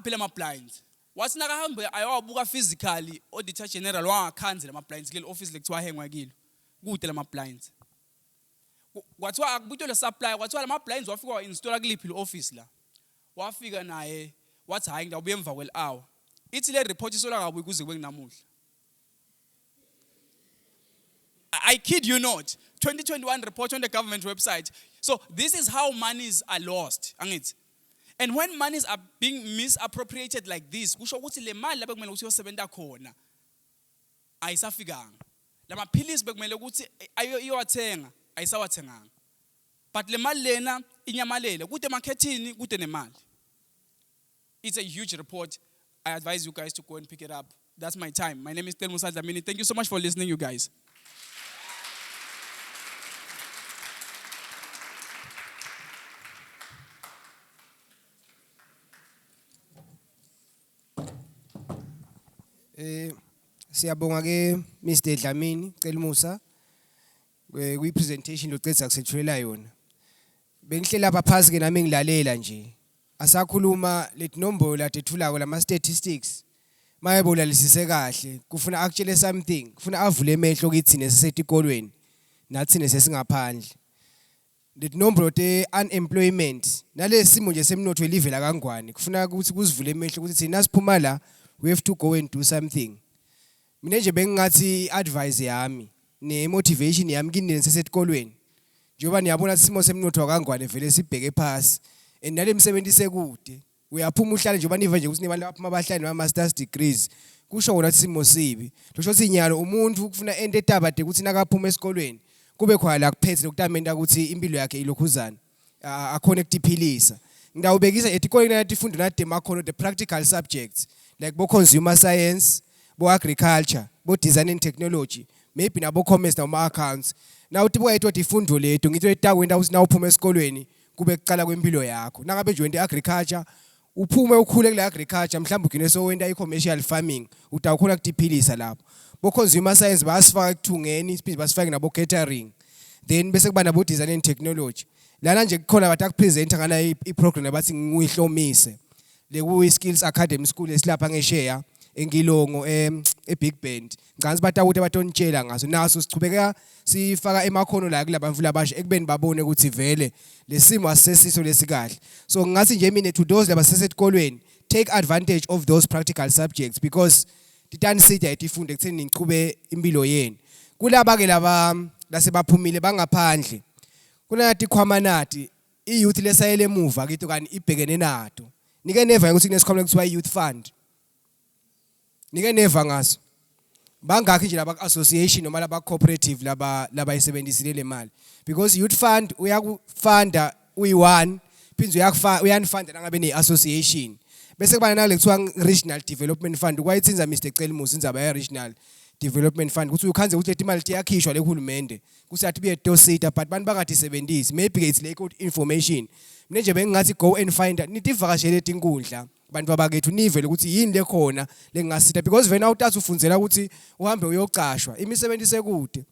phela ama blinds. Wathi nakahambe ayowabuka physically auditor general wangakhanzi lama blinds kule office lekuthiwa hengwa kilo. Kude lama blinds. Wathiwa akubutho le supply wathiwa lama blinds wafika install kuliphi le office la. Wafika naye wathi hayi ngiyawubuya emva kwele hour. Ithi le report isola kabuyi kuze kube kunamuhla. I kid you not. 2021 report on the government website. So this is how monies are lost. Angithi. And when monies are being misappropriated like this, kusho ukuthi le mali lapho kumele ukuthi yosebenza khona ayisafikanga. Lama philisi bekumele ukuthi ayowathenga ayisawathenganga. But le mali lena inyamalele kude marketini kude nemali. It's a huge report. I advise you guys to go and pick it up. That's my time. My name is Musa Dlamini. Thank you so much for listening, you guys. Siyabonga ke Mr. Dlamini Musa kwi presentation loqedza kusethula yona. Bengihlela lapha phansi ke nami ngilalela nje. Asakhuluma lethi nombolo ladethulako lama statistics. Mayebolalisise kahle, kufuna akutshele something, kufuna avule emehlo kithi nesesetikolweni. Nathi nesesingaphandle. the number the unemployment nalesimo nje semnotho elive la kangwane kufuna ukuthi kuzivule emehlo ukuthi thina siphuma la we have to go and do something. Mina nje bengingathi advice yami ne motivation yami kini nesesetikolweni njengoba niyabona isimo semnotho kangwane vele sibheke phansi and nale msebenzi sekude uyaphuma uhlale njengoba niva nje ukuthi nibantu abaphuma abahlali nama masters degrees kusho ukuthi simo sibi kusho ukuthi inyalo umuntu kufuna ente etaba de ukuthi nakaphuma esikolweni kube khona la kuphethe lokutamenta ukuthi impilo yakhe ilokhuzana aconnect iphilisa ngidawubekisa etikoleni nathi ifundo nade makhono the practical subjects like bo consumer science bo agriculture bo design and technology maybe nabo commerce noma accounts now uthi buka ifundo lethu ngitho etakwenda ukuthi na uphuma esikolweni kube kuqala kwempilo yakho nangabe nje wenda agriculture uphume ukhule kule agriculture mhlawumbe ugcine so wenda i-commercial farming utawukhona kudiphilisa lapho bo consumer science basifaka ekuthungeni siphinde basifake nabo catering then bese kuba nabo design and technology lana nje kukhona bathi akupresenta ngana i-program abathi ngiyihlomise le ku skills academy school esilapha ngeShare eNgilongo eBig Bend ngicela bathi ukuthi abatonitshela ngaso naso sichubeka sifaka emakhono la kulabamfula abasha ekubeni babone ukuthi vele lesimo asisiso lesikahle so ngathi nje mina to those labasesetikolweni take advantage of those practical subjects because titanisida etifunde ekutheni nichube impilo yenu kulaba ke laba lasebaphumile bangaphandle kunathi khwamanati i-youth lesayele emuva kithi kani ibhekene nato nike neva ukuthi kunesikhwama ekuthiwa youth fund nike neva ngaso bangakho nje laba association noma laba cooperative laba isebenzisile le mali because youth fund uyakufunda uyi1 phinze uyanifunda nangabe ne association bese kuba nale kuthiwa regional development fund kwayithinza Mr Celimus indzaba ya regional development fund ukuthi ukhanze ukuthi lethi imali iyakhishwa lehulumende kusathi buye dosita but bantu bangadisebenzisi maybe it's like information mina nje bengingathi go and find nitivakashele tinkundla bantu babakethu nive ukuthi yini lekhona lengasita because vena awutazi ufundzela ukuthi uhambe uyocashwa imisebenzi sekude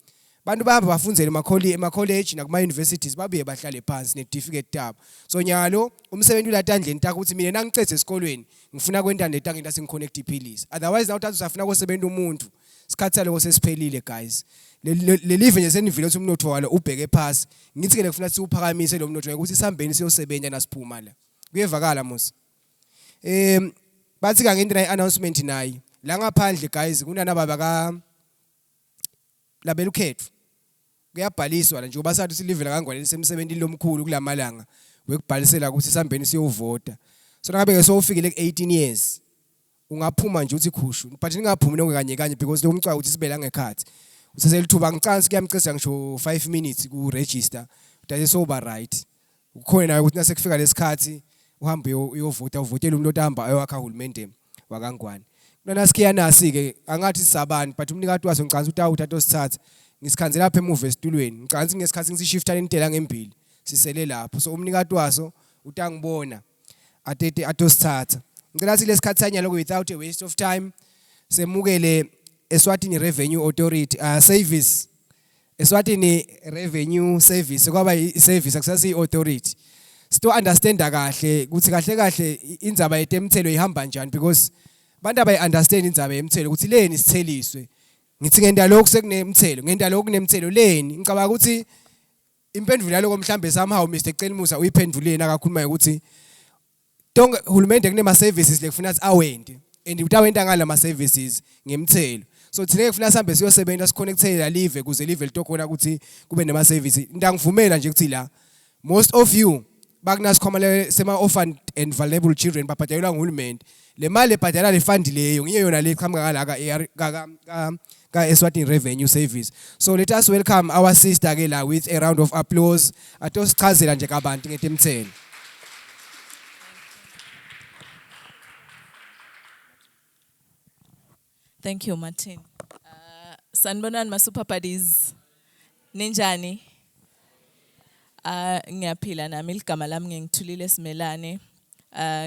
bantu bahamba bafundzele ema college nakuma universities babuye bahlale phansi ne certificate tabo so nyalo umsebenzi ulatandleni takho ukuthi mina nangicetse esikolweni ngifuna kwenta netangeni lasengiconnect iphilisi otherwise na utazi usafuna kosebenza umuntu sikhathi lokho sesiphelile guys le live nje senivile ukuthi umnotho walo ubheke phansi ngithi ke ngifuna siuphakamise lo mnotho ukuthi sihambeni siyosebenza nasiphuma la kuyevakala musa bathi kangendina i-announcement nayi la ngaphandle guys kunana baba ka labelukhethu kuyabhaliswa la nje basathi silivela kangwane lisemsebenzini lomkhulu kulamalanga wekubhalisela ukuthi sihambeni siyovota so ngabe ke sowufikile ku18 years ungaphuma nje uthi khushu but ningaphumi nokanye kanye because lo mcwa uthi sibela ngekhathi useselithuba ngicansi kuyamcisa ngisho 5 minutes ku register utase soba right ukhona nayo ukuthi nasekufika lesikhathi uhambe uyovota uvotela umuntu ohamba ayowakha uhulumende wakangwane kunana sikiyanasi ke angathi sisabani but umnikati waso ngicansi utawuthatha osithatha ngisikhanze lapha emuva esitulweni ngicansi ngesikhathi ngisishifta intela ngempili sisele lapho so umnikati waso utangibona atete atosithatha ngicela sithi lesikhathi sanyalo without a waste of time semukele Eswatini Revenue Authority service Eswatini Revenue Service kwaba i-service akusasi i-authority sto understand kahle ukuthi kahle indzaba yetemthelo ihamba njani because bantu abayi-understand indzaba yemthelo ukuthi leni sitheliswe ngithi ngenda lokho sekunemthelo ngenda lokho kunemthelo leni ngicabanga ukuthi impendulo yaloko mhlambe somehow Mr Celimusa uyiphenduleni akakhuluma ukuthi tonke hulumende kunema services lekufuna athi awende and utawenda ngala ma services ngemthelo so thina kufuna sihambe siyosebenza siconnectele la live kuze live litokhona ukuthi kube nema services ngiyangivumela nje ukuthi la most of you bakunasikhomela sema orphan and vulnerable children babhadalelwa nguhulumende le mali ebhadala le fund leyo ngiyo yona le qhamuka ngala ka Eswatini Revenue Service so let us welcome our sister ke la with a round of applause atosichazela nje kabantu ngetemthelo. Thank you, Martin. Sanibonani ma-super buddies. Ninjani? Ngiyaphila nami igama lami ngithulile Simelane.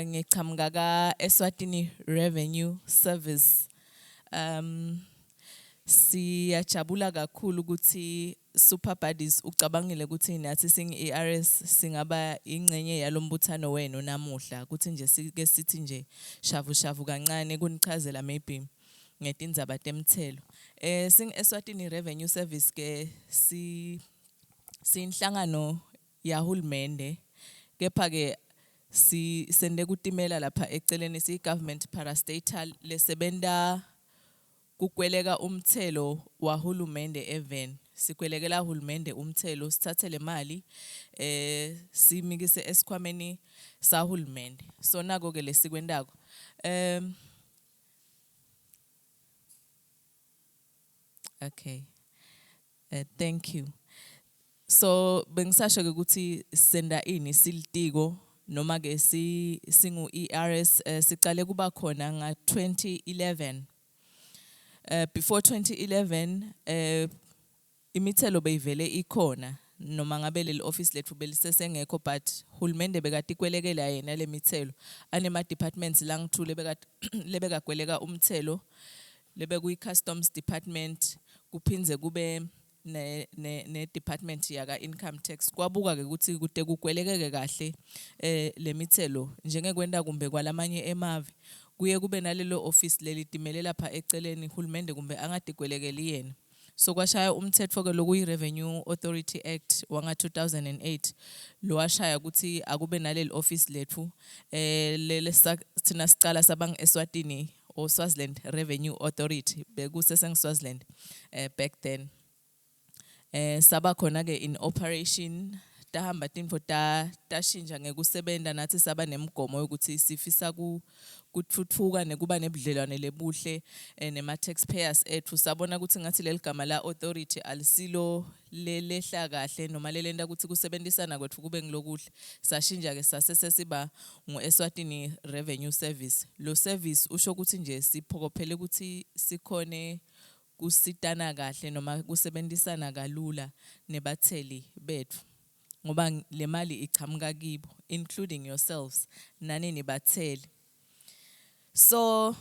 Ngichamuka ka Eswatini Revenue Service. Siyajabula kakhulu ukuthi super buddies ucabangile ukuthi nathi singi-ARS singaba ingcenye yalombuthano wenu namuhla ukuthi nje sike sithi nje shavu kancane kunichazela maybe ngetindzaba temthelo Eswatini Revenue Service ke sinhlangano yahulumende kepha ke si sende kutimela lapha eceleni si government parastatal lesebenta kukweleka umthelo wahulumende even sikwelekela hulumende umthelo sithathe le mali simikise esikhwameni sahulumende so nako ke lesikwendako okay thank you so bengisasho ke ukuthi senda ini silitiko noma ke singu ERS siqale kuba khona nga 2011 before 2011 imithelo beyivele ikhona noma ngabe leli office lethu belisesengekho but hulumende bekade ikwelekela yena lemithelo anema departments la ngithule lebekakweleka umthelo lebe kuyi customs department kuphinze kube ne department yaka income tax kwabuka ke ukuthi kude kukwelekeke kahle lemithelo njengekwenda kumbe kwalamanye emave kuye kube nalelo office lelitimele lapha eceleni hulumende kumbe angadikwelekeli yena so kwashaya umthetho ke lokuyi Revenue Authority Act wanga 2008 lo washaya ukuthi akube naleli office lethu thina sicala sabang Eswatini or Swaziland Revenue Authority bekuseseng Swaziland back then saba khona ke in operation tahamba tinfo tashinja ngekusebenta nathi saba nemigomo ukuthi sifisa kuthuthuka nekuba nebudlelwane lebuhle nema taxpayers ethu sabona ukuthi ngathi leligama la authority alisilo lelehla kahle noma lelenda ukuthi kusebenzisana kwethu kube ngilokuhle sashinja ke sasesiba ngoEswatini Revenue Service lo service usho ukuthi nje siphokophele ukuthi sikhone kusitana kahle noma kusebenzisana kalula nebatheli bethu ngoba le mali ichamuka kibo including yourselves nani nibatheli so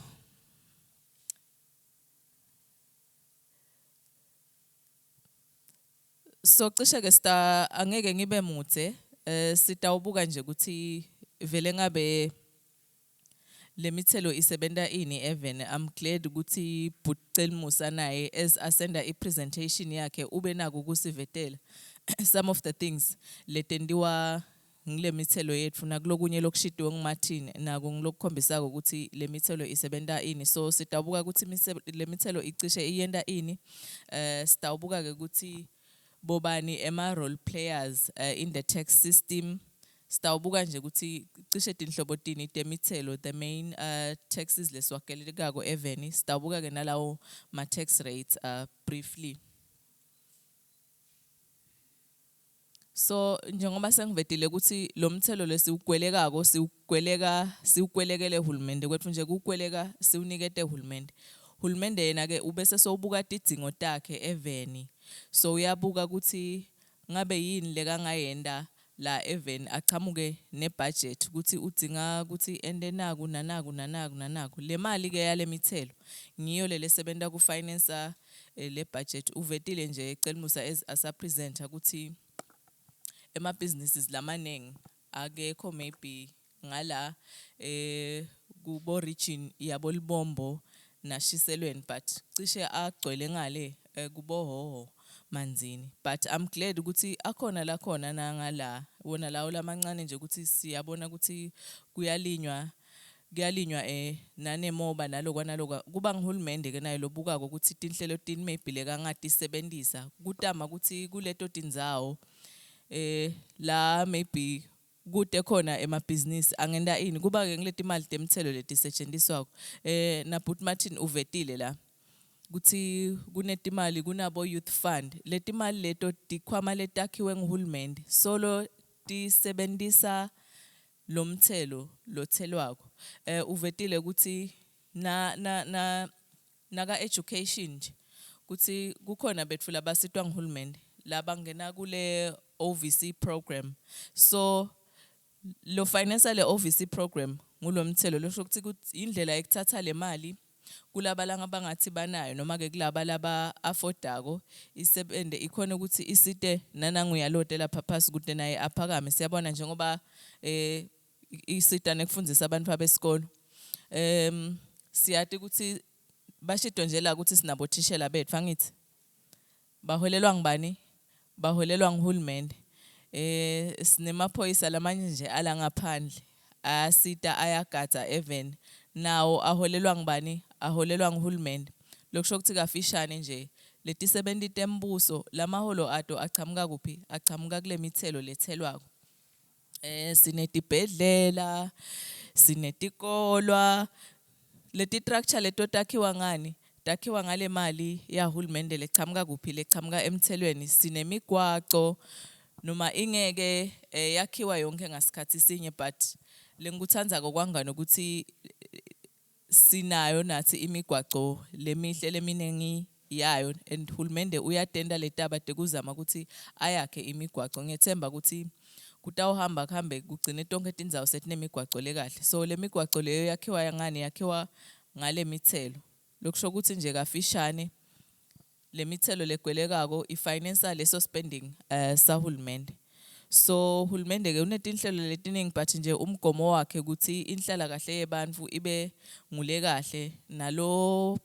cishe ke angeke ngibe muthe sitawubuka nje ukuthi vele ngabe lemithelo isebenta ini even I'm glad ukuthi Butcel Musa naye as asenda ipresentation yakhe ube nako ukusivetela some of the things letendiwa ngile mithelo yethu nakulokunye lokushidiwe nguMartin nako ngilokukhombisa ukuthi le mithelo isebenta ini so sitawubuka ukuthi le mithelo icishe iyenda ini sitawubuka ke ukuthi bobani ema role players in the tax system sitawubuka nje ukuthi cishe tinhlobo tini temithelo the main taxes leswakelekako even sitawubuka ke nalawo ma tax rates briefly so njengoba sengivedile ukuthi lo mthelo lesiukwelekako siukwelekele hulumende kwethu nje kukweleka siunikete hulumende yena ke ubese sobuka tidzingo takhe even so uyabuka ukuthi ngabe yini lekangayenda la even achamuke nebudget ukuthi udzinga ukuthi ende naku nanaku le mali ke yale mithelo ngiyo lesebenta ku finance le budget uvetile nje ecela musa asa presenter ukuthi ema businesses lamanengi akekho maybe ngala kubo region yabo Lubombo nashiselweni but cishe agcwele ngale kubo hoho manzini but I'm glad ukuthi akhona la khona nangala wona lawo lamancane nje ukuthi siyabona ukuthi kuyalinywa nanemoba nalokwa kuba ngihulumende ke naye lobukako ukuthi tinhlelo tini maybe leka ngatisebenzisa kutama ukuthi kuleto tindzawo la maybe kude khona emabhizinisi angenda ini kuba ke ngileti imali temthelo letisetshenziswa na but Martin uvetile la kuthi kunetimali kunabo youth fund letimali leto dikhwama letakhiwe nguhulumende solo tisebenzisa lo mthelo lothelwako uvetile ukuthi naka education nje kuthi kukhona bethu labasitwa nguhulumende labangena kule OVC program so lo financial OVC program ngulomthelo losho ukuthi indlela ekuthatha le mali kulaba abangathi banayo noma ke kulaba laba affordako isebende ikhona ukuthi isite nanangu yalote lapha phasi kude naye aphakame siyabona njengoba isita nekufundisa abantu abesikolo siyathi ukuthi bashidwe nje la ukuthi sinabo thishela bethu angithi baholelwa ngibani baholelwa nguhulumende sinemaphoyisa lamanye nje ala ngaphandle asita ayagada even nawo aholelwa ngibani aholelwa nguhulumende lokusho ukuthi kafishane nje leti 70 tembuso lamaholo ato achamuka kuphi achamuka kule mithelo lethelwako sinetibhedlela sinetikolwa leti structure leto takhiwa ngani takhiwa ngale mali yahulumende lechamuka kuphi lechamuka emthelweni sinemigwaco noma ingeke yakhiwa yonke ngasikhathi sinye but lengikuthandza kokwangani ukuthi sinayo nathi imigwaco lemihle leminengi yayo and hulumende uyatenda letaba tekuzama ukuthi ayakhe imigwaco ngiyethemba ukuthi kutawuhamba kuhambe kugcine tonke tindzawo setinemigwaco lekahle so lemigwaco leyo yakhiwa ngani yakhiwa ngale mithelo lokusho ukuthi nje kafishane lemithelo legwelekako ifinance leso spending sahulumende so hulumende ke unetinhlelo letiningi but nje umgomo wakhe ukuthi inhlala kahle yebantfu ibe ngule kahle nalo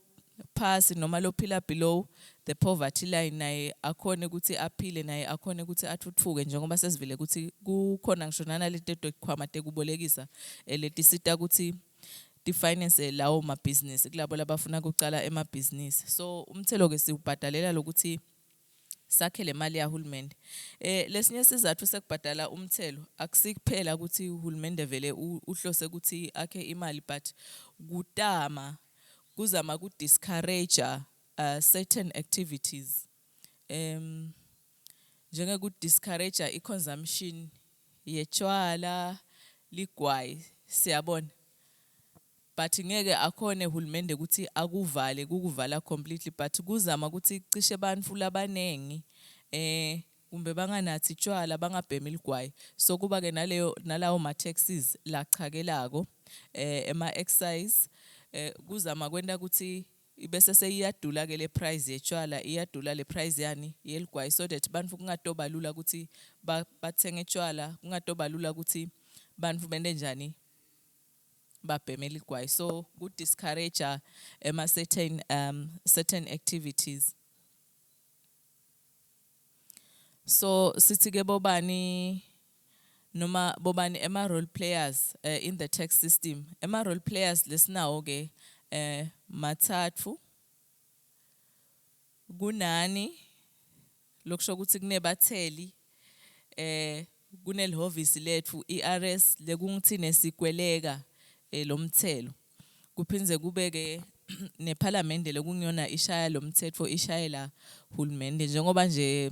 phasi noma lo phila below the poverty line naye akhone ukuthi aphile naye akhone ukuthi athuthuke njengoba sesivile ukuthi kukhona ngisho naleti khwama tekubolekisa letisita ukuthi finance lawo business kulabo labafuna ukucala business so umthelo ke siubhadalela lokuthi sakhe le mali yahulumende lesinye sizathu sekubhadala umthelo akusikuphela ukuthi uhulumende vele uhlose ukuthi akhe imali but kuzama ku discourage certain activities njenge ku discourage i-consumption yetshwala ligwayi siyabona but ngeke akhone hulumende ukuthi akuvale kukuvala completely but kuzama ukuthi cishe bantfu labanengi kumbe banganathi tshwala bangabhemi ligwayi so kuba ke nalawo ma taxes lachakelako ema excise kuzama kwenta ukuthi ibese seyiyadula ke le price yetshwala iyadula le price yani yeligwayi so that bantfu kungatoba lula ukuthi bathenge tshwala kungatoba lula ukuthi bantfu bende njani babheme ligwayi so ku discourage ema certain activities so sithi ke bobani noma bobani ema role players in the tax system ema role players lesinawo ke mathathu kunani lokusho ukuthi kunebatheli kunelihhovisi lethu iRS lekungithine sikweleka lomthelo kuphinze kubeke neparlamente lekungiyona ishaya lomthetho ishayela hulumende njengoba nje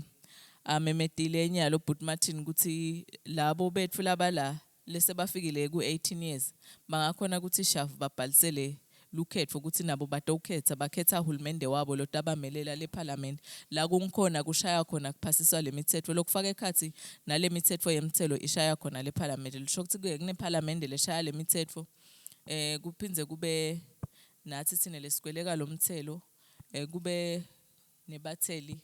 amemetile enyalo but Martin ukuthi labo bethu labala lesebafikile ku18 years bangakhona ukuthi shafu babhalisele lukhetho ukuthi nabo batokhetha bakhetha hulumende wabo lo tabamelela leparlament la kungikhona kushaya khona kuphasiswa lemithetho lokufaka ekhathi nale mithetho yemthelo ishaya khona leparlament lisho ukuthi kuye kuneparlament leshaya lemithetho kuphinze kube nathi thina lesikweleka lomthelo kube nebatheli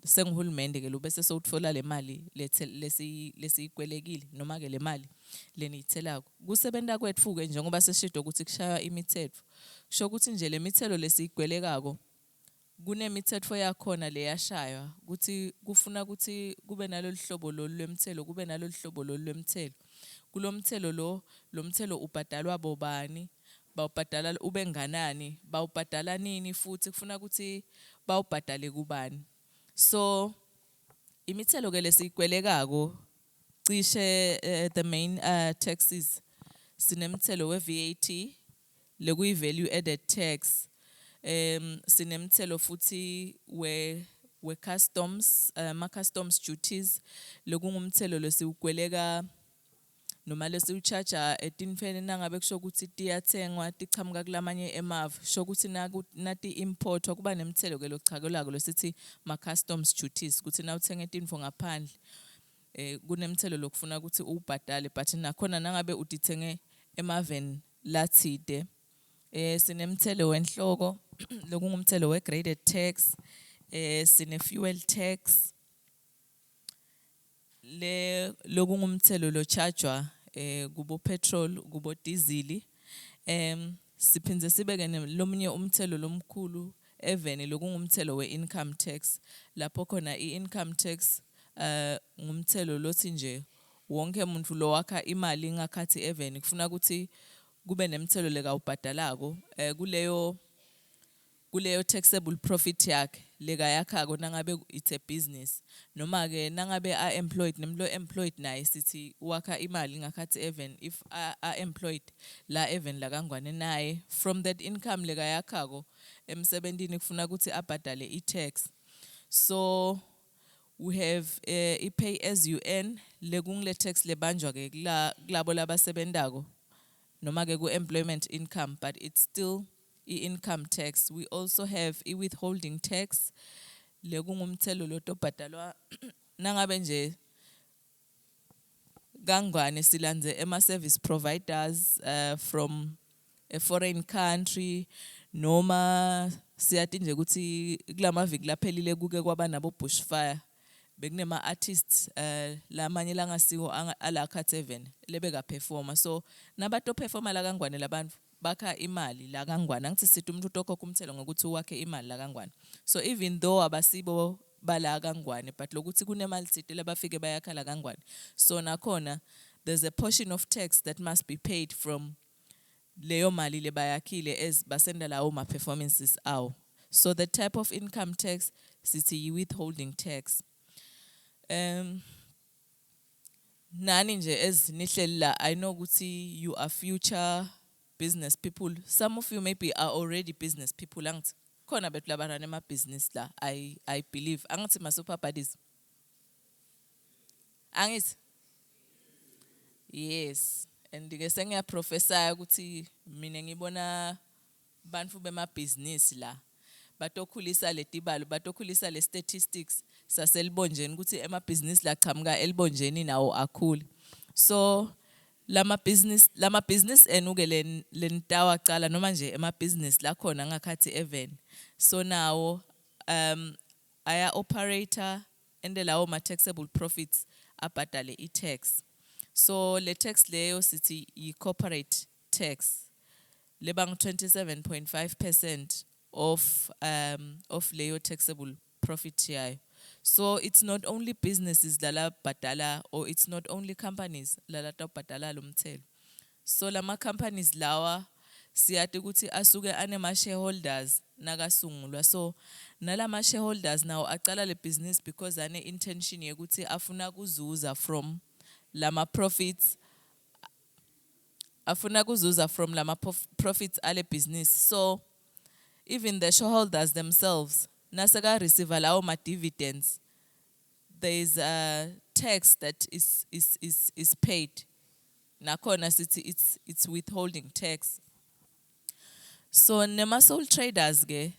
senguhulumende ke lo bese sowutfola le mali lesiyikwelekile noma ke le mali leniyithelako kusebenta kwethu ke njengoba sesishido ukuthi kushaya imithetho kusho ukuthi nje le mithelo lesiyigwelekako kunemithetho yakhona leyashaywa ukuthi kufuna ukuthi kube nalo hlobo lwemthelo kube nalo hlobo lwemthelo kulomthelo lo mthelo ubhadalwa bobani bawubhadala ube nganani bawubhadala nini futhi kufuna ukuthi bawubhadale kubani so imithelo ke lesiyigwelekako cishe the main taxes sinemthelo we-VAT lekuyi value added tax sinemthelo futhi we customs customs duties lokungumthelo lesiugweleka noma lesiucharge etinfene nangabe kusho ukuthi tiyathengwa tichamuka kulamanye emave sho ukuthi nati import kuba nemthelo ke lochakelako lesithi ma customs duties ukuthi na uthenga izinto ngaphandle kunemthelo lokufuna ukuthi ubhadale but nakhona nangabe utithenge emaven lathide sinemthelo wenhloko lokungumthelo we graded tax sine fuel tax lokungumthelo lo chargewa kubo petrol kubo diesel siphinze sibeke lomunye umthelo lomkhulu even lokungumthelo we income tax lapho khona i income tax ngumthelo lothi nje wonke umuntu lo wakha imali ngakhathi even kufuna ukuthi kube nemthelo leka ubhadalako kuleyo taxable profit yakhe leka yakhako nangabe it's a business noma ke nangabe employed nemlo employed naye sithi wakha imali ngakhathi even if employed la even la kangwane naye from that income leka yakhako emsebentini kufuna ukuthi abhadale i-tax. So we have i-pay as you earn lekungile tax lebanjwa ke kulabo labasebentako noma ke ku-employment income, but it's still i-income tax. We also have i-withholding tax lekungumthelo lotobhadalwa nangabe nje kangwane silandze ema-service providers from a foreign country noma siyathi nje ukuthi kulamaviki laphelile kuke kwaba nabo bushfire bekunema artists lamanye langasiko ala khatheven lebeka performa, so nabato performa la kangwane labantu bakha imali la kangwane angithi sithi umuntu utokhokha umthelo ngokuthi wakhe imali la kangwane. So even though abasibo bala kangwane but lokuthi kunemali thile labafike bayakha la kangwane, so nakhona there's a portion of tax that must be paid from leyo mali lebayakhile as basenda lawo ma performances awo. So the type of income tax sithi withholding tax. Nani nje as nihleli la, I know ukuthi you are future business people. Some of you maybe are already business people. Angithi khona bethu labarana ema business la, I believe angithi ma super buddies. Angithi yes, and ke sengiya prophesy ukuthi mina ngibona bantu bema business la batokhulisa letibalo, batokhulisa le statistics saselibonjeni ukuthi ema business la qhamuka elibonjeni nawo akhule. So lama business enuke lentawa cala noma nje ema business la khona ngakhathi even, so nawo aya operator ende lawo ma taxable profits abhadale i-tax. So le tax leyo sithi i-corporate tax lebang 27.5% of leyo taxable profit yayo. So it's not only businesses lala badala, or it's not only companies lala badala lumthelo. So lama companies lawa siyathi ukuthi asuke anema shareholders nakasungulwa. So nalama shareholders now aqala le business because ane intention yokuthi afuna kuzuza from lama profits, afuna kuzuza from lama profits ale business. So even the shareholders themselves nasaka receive lawo ma dividends, there is a tax that is paid. Nakhona sithi it's withholding tax. So nema sole traders ke,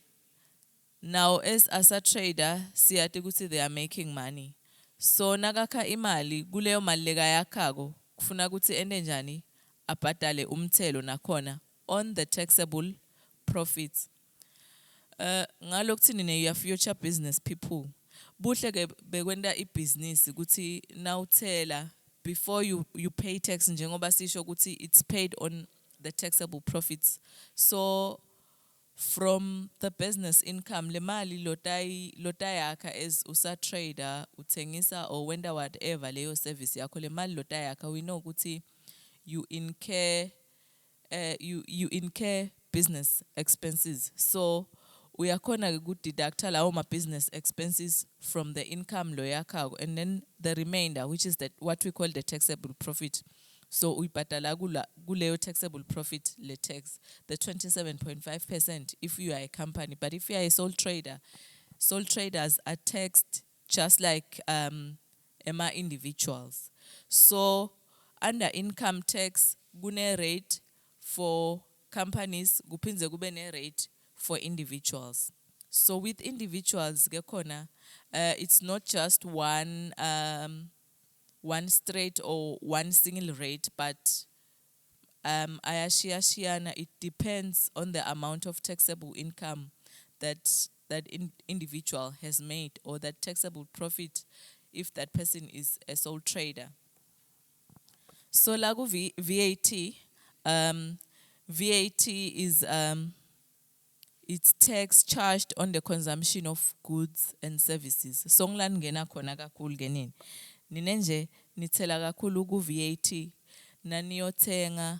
now as a trader siyathi ukuthi they are making money. So nakakha imali kuleyo mali leka yakhako kufuna ukuthi ende njani abhadale umthelo nakhona on the taxable profits. Ngalokuthini ne you are future business people. Buhle ke bekwenda ibusiness ukuthi nawuthela before you pay tax njengoba sisho ukuthi it's paid on the taxable profits. So from the business income le mali lotayakha as usa trader uthengisa or wenda whatever leyo service yakho, le mali lotayakha we know ukuthi you incur business expenses. So uyakhona ku deduct lawo ma business expenses from the income lo yakhako, and then the remainder, which is what we call the taxable profit. So uyibhadala kuleyo taxable profit le tax the 27.5% if you are a company. But if you are a sole trader, sole traders are taxed just like ema individuals. So under income tax gune rate for companies, kupinze kube ne rate for individuals. So with individuals gekhona it's not just one straight or one single rate, but ayashiana. It depends on the amount of taxable income that individual has made, or that taxable profit if that person is a sole trader. So lagu VAT, VAT it's tax charged on the consumption of goods and services. So ngilani ngena khona kakhulu genini. Nine nje nithela kakhulu ku VAT naniyothenga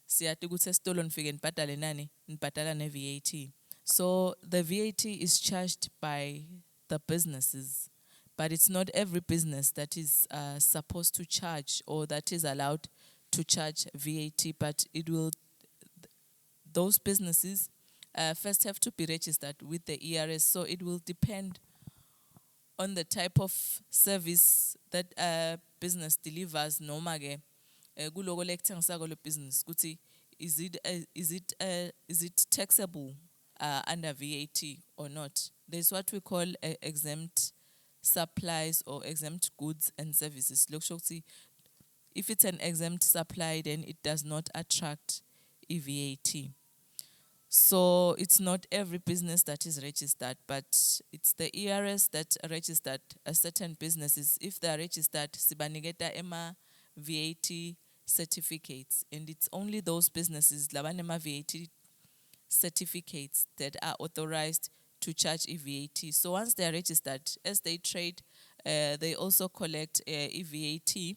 siyathi ukuthi esitolo nifike nibhadale nani nibhadala ne VAT. So the VAT is charged by the businesses, but it's not every business that is supposed to charge or that is allowed to charge VAT, but it will, those businesses first have to be registered with the ERS, so it will depend on the type of service that business delivers. Noma ke kuloko lekuthengiswa kwelo business kuthi is it taxable under VAT or not? There's what we call exempt supplies or exempt goods and services. If it's an exempt supply, then it does not attract VAT. So it's not every business that is registered, but it's the ERS that registered certain businesses. If they are registered, sibanigeta ema VAT certificates, and it's only those businesses labanema VAT certificates that are authorized to charge VAT. So once they are registered, as they trade, they also collect VAT,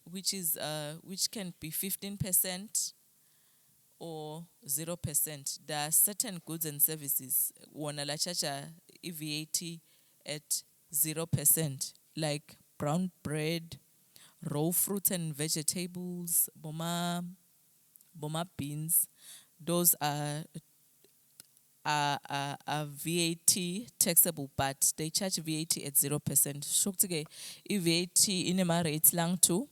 which can be 15% or 0%. There are certain goods and services wanna la charge VAT at 0%, like brown bread, raw fruits and vegetables, boma beans. Those are VAT taxable, but they charge VAT at 0%. Shoktige, VAT inema rates lang too.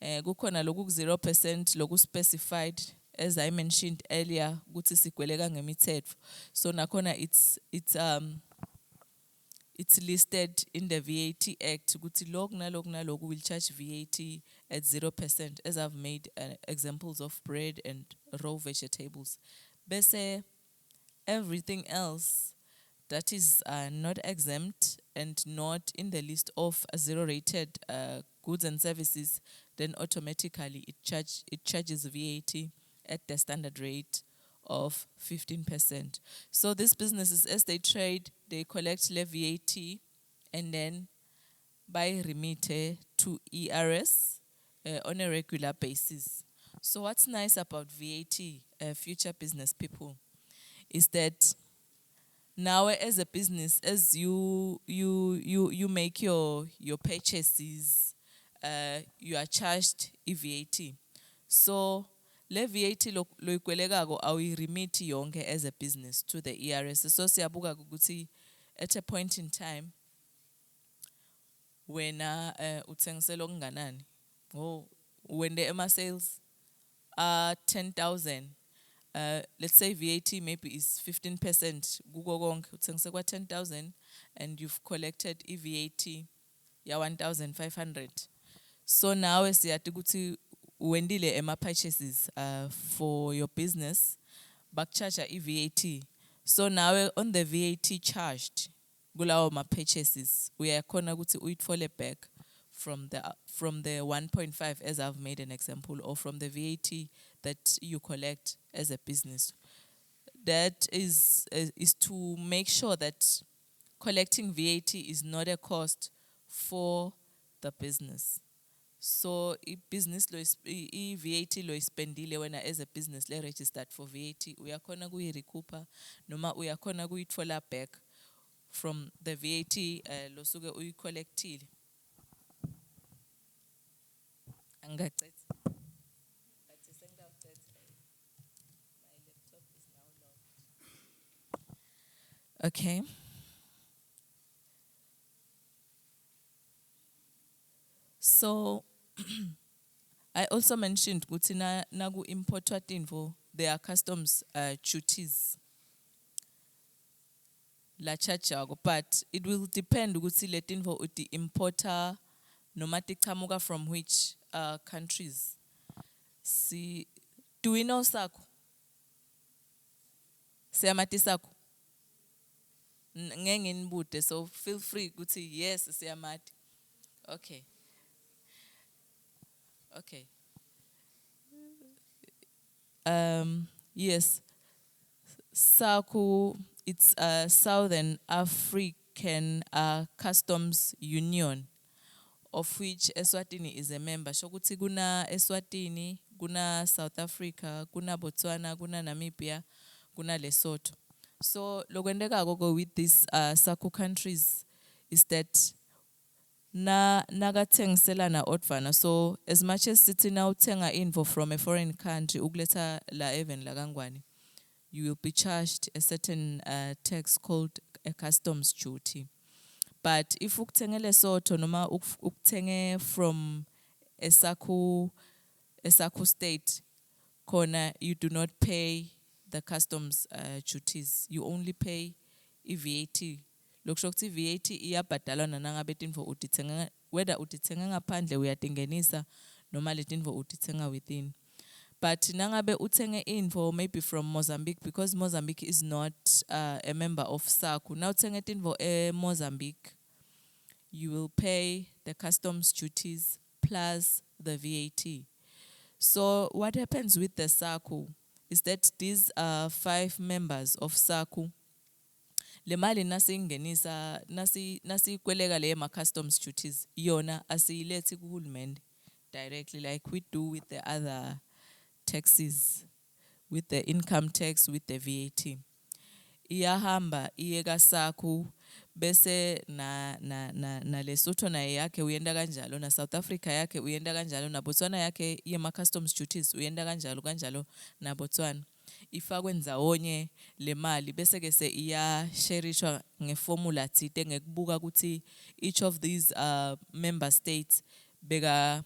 Gukona loku 0% loku specified, as I mentioned earlier, guti sikweleka ngemithetho. So nakona it's listed in the VAT Act. Guti log na logu will charge VAT at 0%, as I've made examples of bread and raw vegetables. Bese everything else that is not exempt and not in the list of zero-rated goods and services, then automatically it charges VAT at the standard rate of 15%. So these businesses, as they trade, they collect the VAT and then by remit to ERS on a regular basis. So what's nice about VAT, future business people, is that now as a business, as you make your purchases, you are charged VAT. So le VAT lo ikwelekago awu remit yonke as a business to the ERS. So siyabuka ukuthi at a point in time when uthengisela okunganani, when the MA sales are 10,000, let's say VAT maybe is 15%, kuko konke uthengise kwa 10,000 and you've collected VAT ya 1,500. So now siyathi ukuthi wendile ema purchases for your business bakcharge VAT. So now on the VAT charged kulawo ma purchases uyakhona ukuthi uyithole back from the 1.5, as I've made an example, or from the VAT that you collect as a business. That is to make sure that collecting VAT is not a cost for the business. So business VAT lo ispendile wena as a business le registered for VAT uyakhona kuyirecuper noma uyakhona kuyithola back from the VAT lo suke uyicollectile. Angacet. Okay. So I also mentioned ukuthi nagu importwa tinvo, there are customs duties la chargeago, but it will depend ukuthi le tinvo uti importer noma tiqhamuka from which countries. Do we know Sako? Siyamati Sako? Ngenge nibute, so feel free ukuthi yes siyamati. Okay. Okay. Yes. SACU, it's a Southern African Customs Union, of which Eswatini is a member. Shokuthi kuna Eswatini, kuna South Africa, kuna Botswana, kuna Namibia, kuna Lesotho. So lokwendeka go with these SACU countries is that nagathengiselana odvana. So as much as sithi na uthenga info from a foreign country ukuleta la even la kangwane, you will be charged a certain tax called a customs duty. But if ukuthenge Lesotho noma ukuthenge from a SACU state, khona you do not pay the customs duties. You only pay VAT. Lokusho ukuthi VAT iyabhadalwa nangabe tinfo utithenga, whether utithenga ngaphandle uyatingenisa noma letinfo utithenga within. But nangabe uthenge info maybe from Mozambique, because Mozambique is not a member of SACU. Now uthenge info Mozambique, you will pay the customs duties plus the VAT. So what happens with the SACU is that these 5 members of SACU, le mali nasingenisa nasi kwelega le ma customs duties yona asiyilethi kuhulumende directly like we do with the other taxes, with the income tax, with the VAT. Iyahamba iyeka SACU bese na Lesotho na yake uyenda kanjalo, na South Africa yake uyenda kanjalo, na Botswana yake yema customs duties uyenda kanjalo na Botswana. Ifakwe ndzawonye le mali bese ke se iyasharishwa ngeformula thite ngekubuka ukuthi each of these member states beka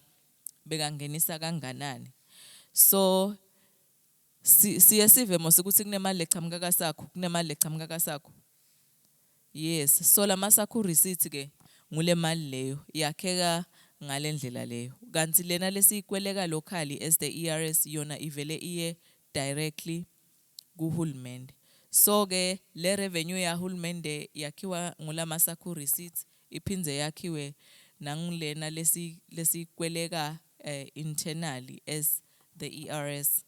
ngenisa kanganani. So sive mose ukuthi kunemali leqhamuka kaSACU, kunemali leqhamuka kaSACU. Yes, so la SACU receipt ke ngule mali leyo yakheka ngalendlela leyo. Kanti lena lesikweleka locally as the ERS yona ivele iye directly kuhulumende. So ke le revenue ya hulumende yakhiwa ngula SACU receipts iphindze yakhiwe nangulena lesikweleka internally as the ERS.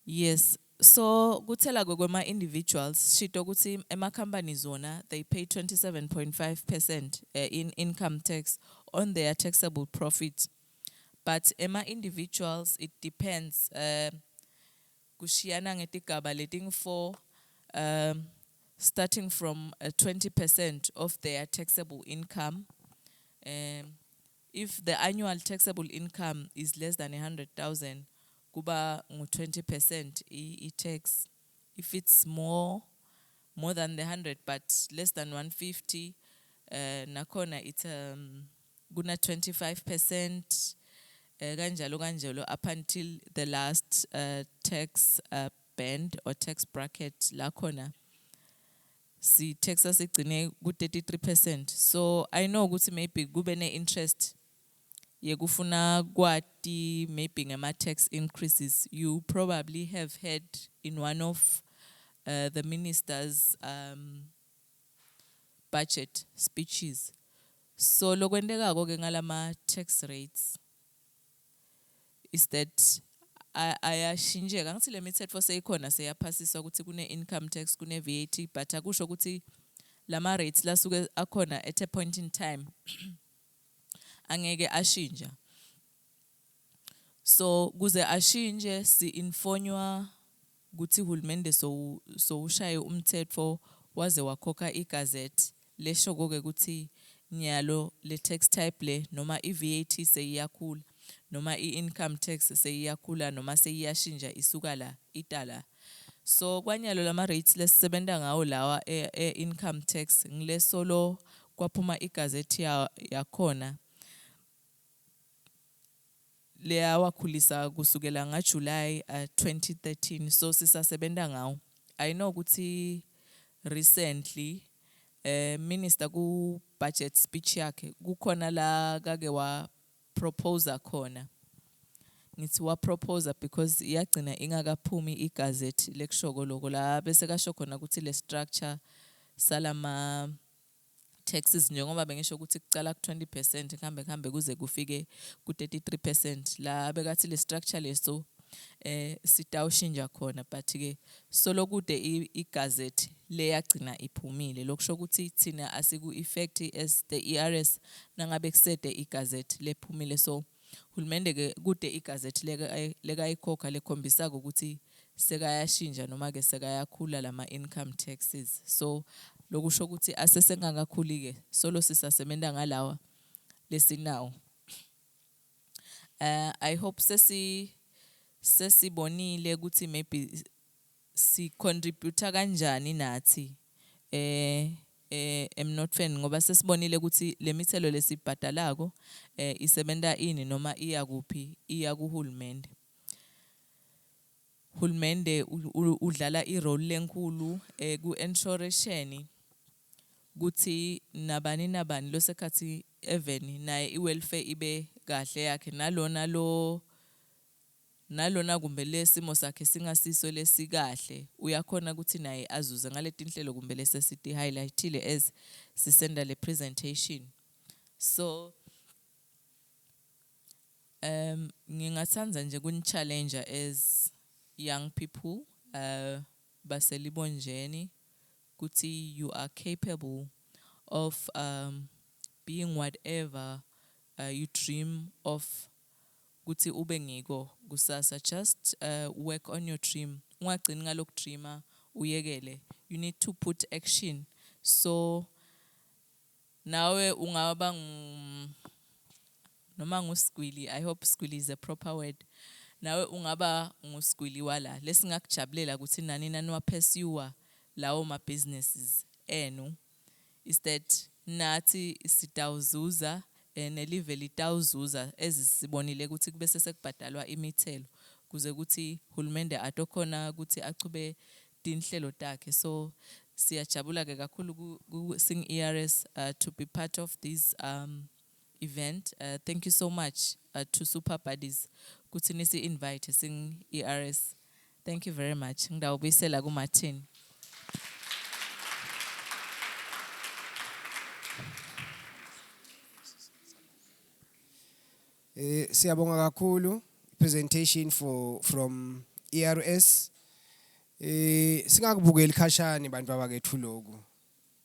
Yes, so kuthela kwema individuals shito ukuthi ema companies zona they pay 27.5% in income tax on their taxable profit, but ema individuals it depends kushiyana ngetigaba leting4 starting from 20% of their taxable income. If the annual taxable income is less than 100,000, kuba 20% tax. If it's more than the 100 but less than 150, nakona it's guna 25%, ganjalo up until the last tax band or tax bracket lakona. Si Texas igcine ku 33%. So I know ukuthi maybe kube ne interest yekufuna kwati maybe ngama tax increases. You probably have heard in one of the minister's budget speeches. So lokwendekako ke ngalama tax rates is that ayashinjeka ngithi le mithetho seyikhona seyaphasiswa ukuthi kune income tax, kune VAT, but akusho ukuthi lama rates lasuke akhona at a point in time angeke ashinja. So kuze ashinje si infonywa ukuthi hulumende so ushaye umthetho waze wakhokha igazette lesho ke ukuthi nyalo le tax type le noma iVAT seyiyakhula noma income tax seyiyakhula noma seyiyashinja isuka la itala. So kwanyalo lama rates lesisebenta ngawo lawa income tax ngilesolo kwaphuma igazette yakhona leya wakhulisa kusukela ngaJuly 2013. So sisasebenta ngawo. I know ukuthi recently minister ku budget speech yakhe kukhona la kake wa proposer khona. Ngithi wa proposer because iyagcina ingakaphumi igazette lekushoko lokho la bese kasho khona ukuthi le structure salama taxes njengoba bengisho ukuthi kucala ku 20% kuhambe kuze kufike ku 33% la bekathi le structure leso sitawushintsha khona but ke solokude igazette leyagcina iphumile lokusho ukuthi thina asiku effect as the ERS nangabe kusede igazette lephumile so hulumende ke kude igazette lekayikhokha lekhombisa ukuthi sekayashintsha noma ke sekayakhula lama income taxes so lokusho ukuthi asesengakakhuli ke solo sisasebenza ngalawa lesinawo I hope sesibonile ukuthi maybe si contribute kanjani nathi emnothweni ngoba sesibonile ukuthi lemithelo lesibhadalako isebenta ini noma iya kuphi iya kuhulumende hulumende udlala irole lenkulu ku insurance kuthi nabani losekhathi even naye iwelfare ibe kahle yakhe nalona kumbe lesimo sakhe singasiso lesikahle uyakhona ukuthi naye azuze ngaletinhlelo kumbe lesesithi highlightile as sisenda le presentation so ngingathanda nje kun challenger as young people baselibonjeni kuti you are capable of being whatever you dream of kuti ube ngiko kusasa just work on your dream ungagcini ngalokho dreama uyekele you need to put action so nawe ungaba noma nguskwili I hope skwili is a proper word nawe ungaba nguskwili wala lesingakujabulela ukuthi nani wa pursue lawo ma businesses enu is that nathi sitawuzuza nelive litawuzuza ezisibonile ukuthi kube sesekubhadalwa imithelo kuze ukuthi hulumende atokhona ukuthi achube tinhlelo takhe so siyajabula ke kakhulu ku Sing ERS to be part of this event thank you so much to Super Buddies ukuthi nisi invite Sing ERS thank you very much ngidawubuyisela ku Martin siyabonga kakhulu presentation from ERS singakubukeli khashani bantu abakethu lokho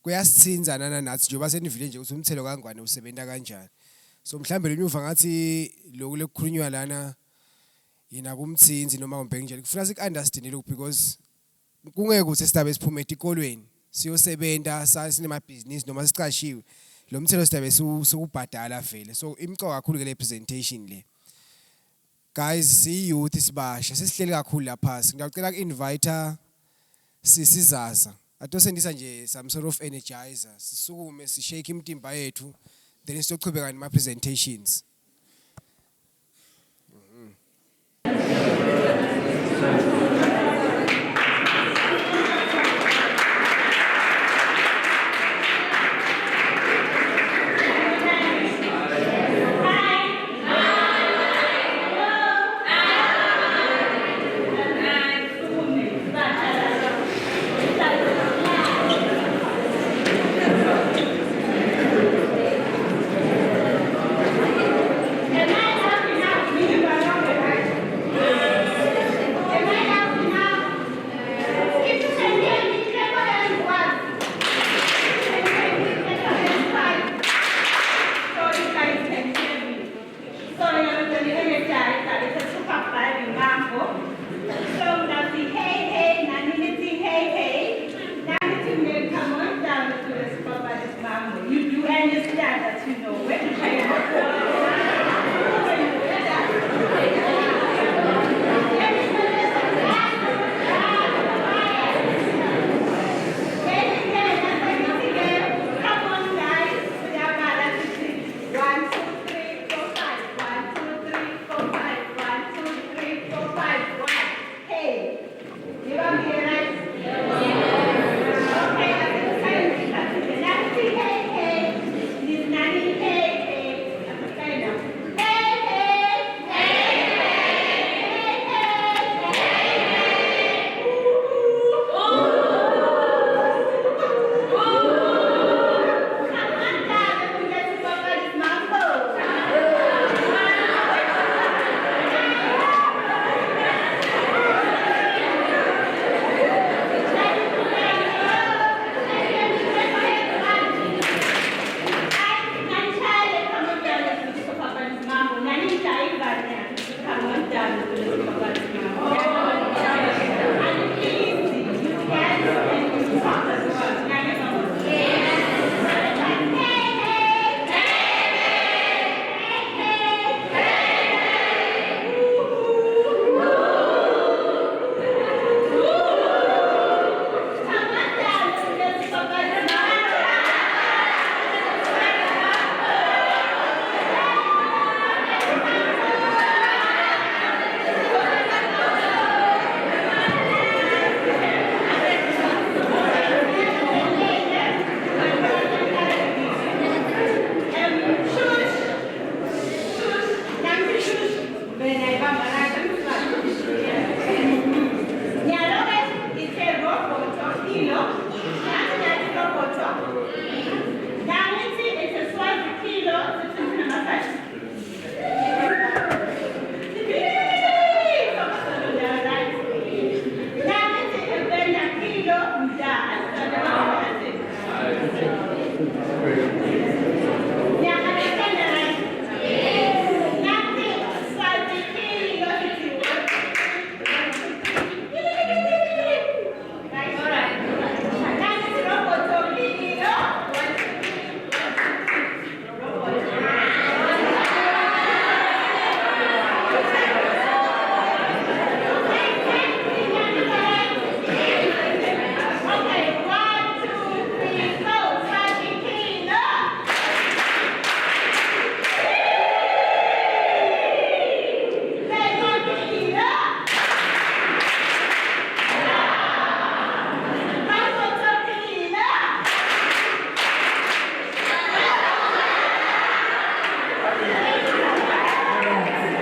kuyasithinza nathi njengoba senivile nje ukuthi umthelo kangwane usebenza kanjani so mhlambe lenyuva ngathi lokhu lekukhulunywa lana yina kumthinzi noma umbheki nje kufuna sikunderstand lokho because kungeke ukuthi sidabe siphume etikolweni siyosebenza sinema business noma sicashiwe lo mthelo sidabe sokubhadala vele so imcoka kakhulu ke le presentation le guys si youth sibasha sesihleli kakhulu lapha ngiyacela uku-invite sisizaza atosendisa nje some sort of energizer sisukume sishake imtimba yethu then sizochubeka nama presentations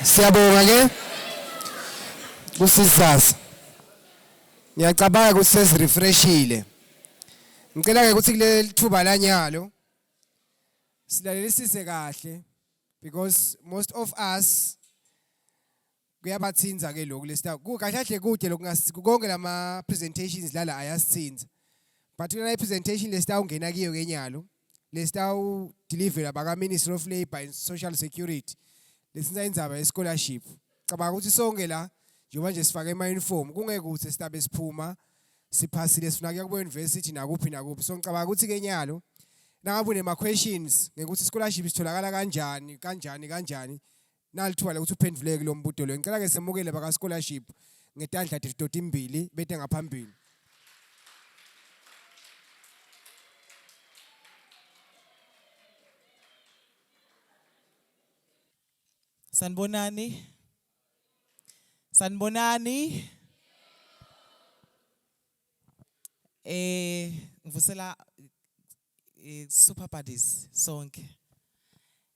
Siyabonga ke kusisasa. Ngiyacabanga ukuthi sesirefreshile. Ngicela ke ukuthi kule thuba lanyalo silalelisise kahle because most of us kuyabathinza ke lokhu lesita kahle kude lokhu konke lama presentations lala ayasithinza. But kuna presentation lesita ungena kiyo kenyalo lesita u deliver abaka Ministry of Labour and Social Security lesinza indzaba ye scholarship. Cabanga ukuthi sonke la njengoba nje sifake ama uniform kungeke ukuthi sitabe siphuma siphasile sifuna kuya ku university nakuphi. So ngicabanga ukuthi kenyalo nangabe une ma questions ngekuthi scholarship sitholakala kanjani nalithuba ukuthi uphendule lo mbuto lo. Ngicela ke semukele baka scholarship ngetandla .2 bete ngaphambili. Sanibonani. Ngivusela super buddies sonke.